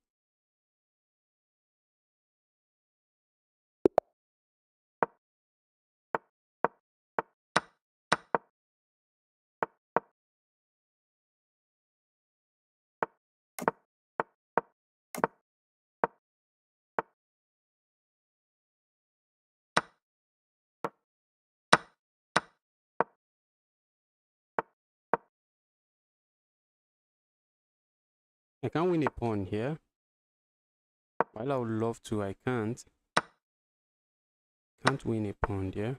I can't win a pawn here. While I would love to, I can't. Can't win a pawn here.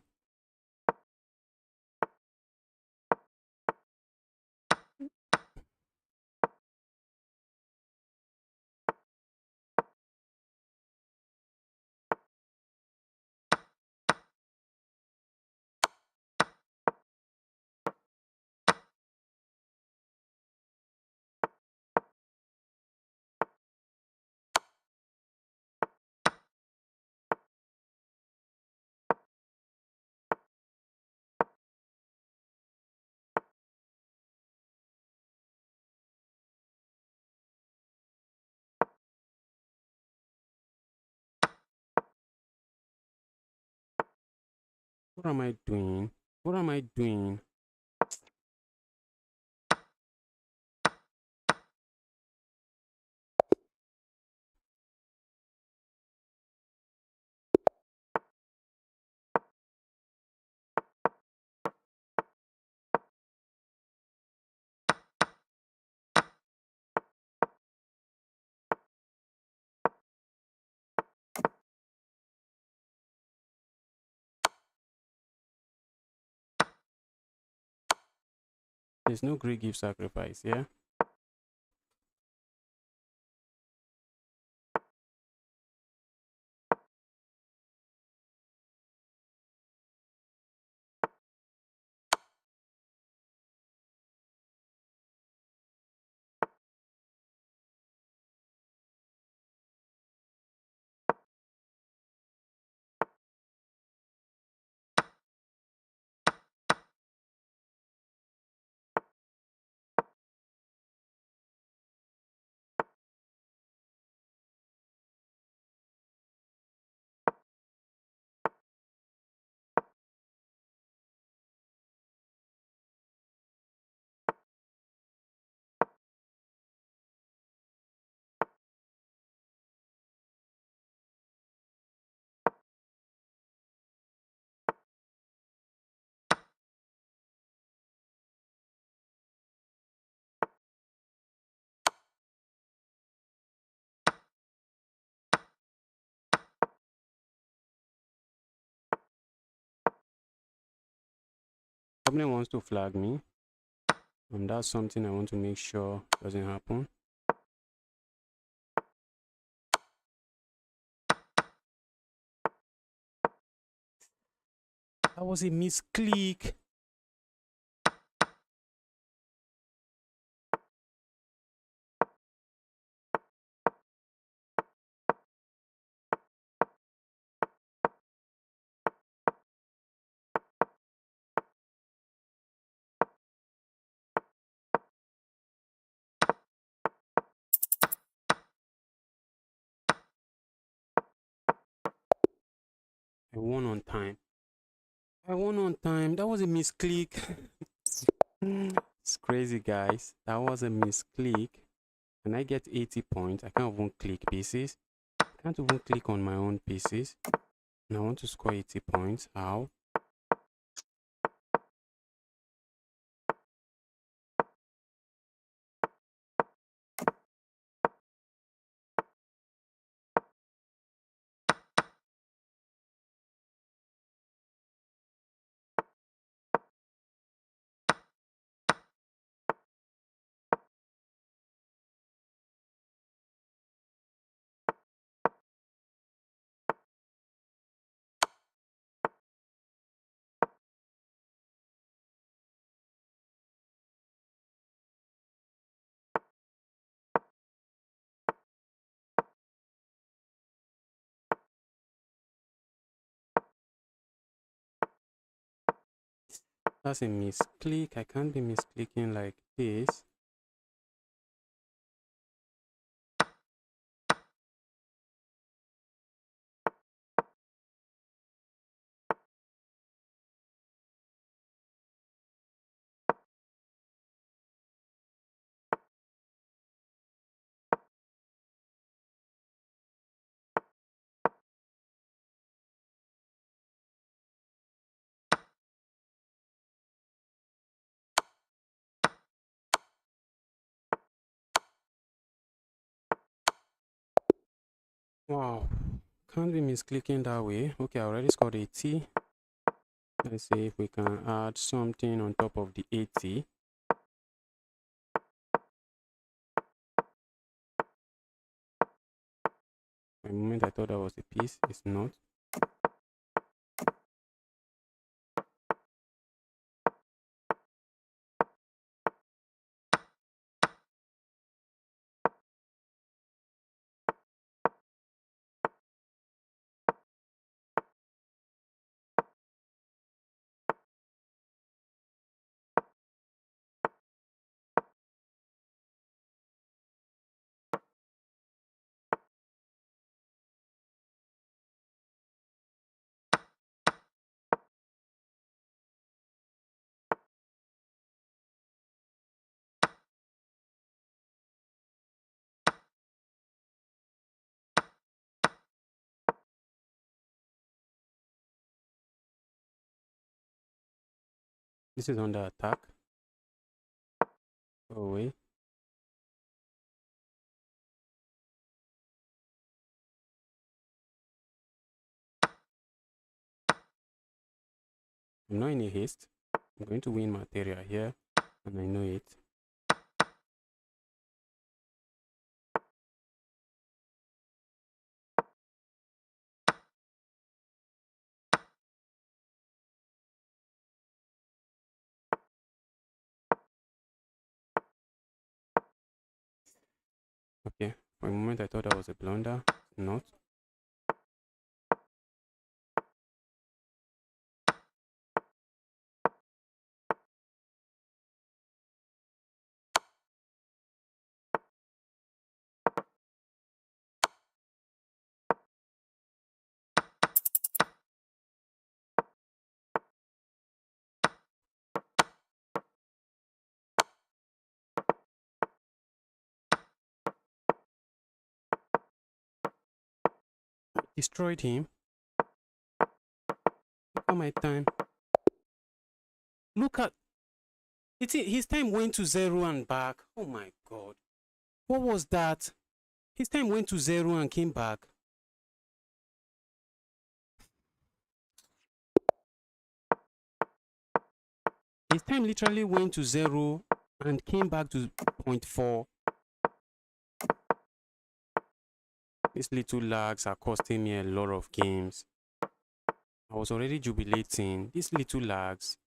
What am I doing? What am I doing? There's no great gift sacrifice, yeah? Opponent wants to flag me. That's something I want to make sure doesn't happen. That was a misclick. I won on time. I won on time. That was a misclick. It's crazy, guys. That was a misclick. When I get 80 points, I can't even click pieces. I can't even click on my own pieces. And I want to score 80 points. How? That's a misclick. I can't be misclicking like this. Wow. Can't be misclicking that way. Okay, I already scored 80. Let's see if we can add something on top of the 80. For a moment I thought that was a piece. It's not. This is under attack. Go away. I'm not in a haste. I'm going to win material here, and I know it. Okay, for a moment I thought that was a blunder. It's not. Destroyed him. Look at my time. Look at it. His time went to 0 and back. Oh my god. What was that? His time went to 0 and came back. His time literally went to 0 and came back to 0.4. These little lags are costing me a lot of games. I was already jubilating. These little lags.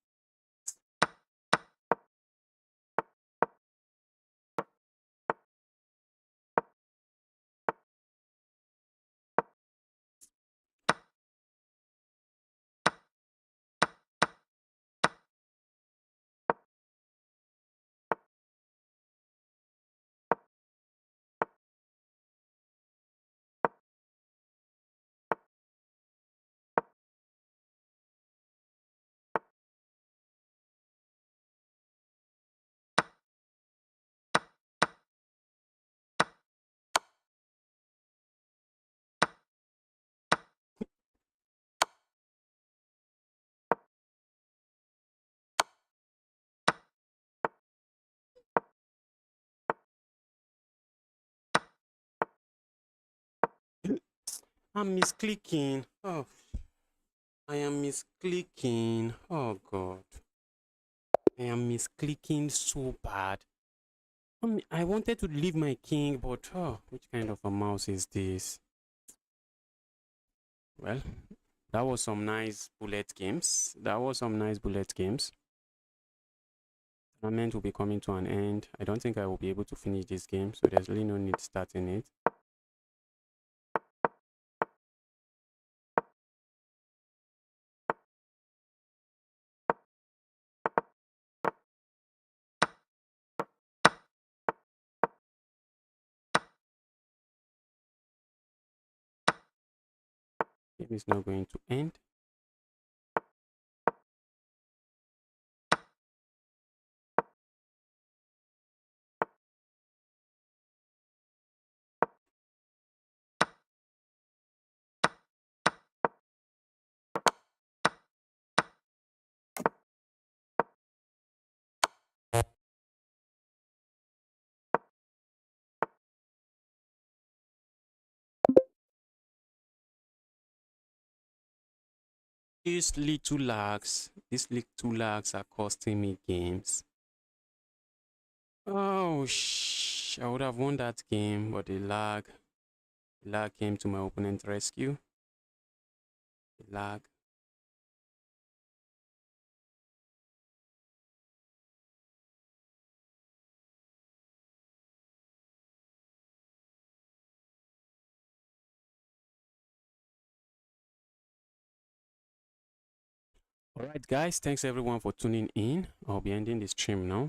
I'm misclicking. Oh, I am misclicking. Oh God. I am misclicking so bad. I wanted to leave my king, but which kind of a mouse is this? Well, that was some nice bullet games. Tournament will be coming to an end. I don't think I will be able to finish this game, so there's really no need starting it. Game is not going to end. These little lags are costing me games. Oh, I would have won that game, but the lag came to my opponent's rescue. The lag. All right, guys. Thanks everyone for tuning in. I'll be ending the stream now.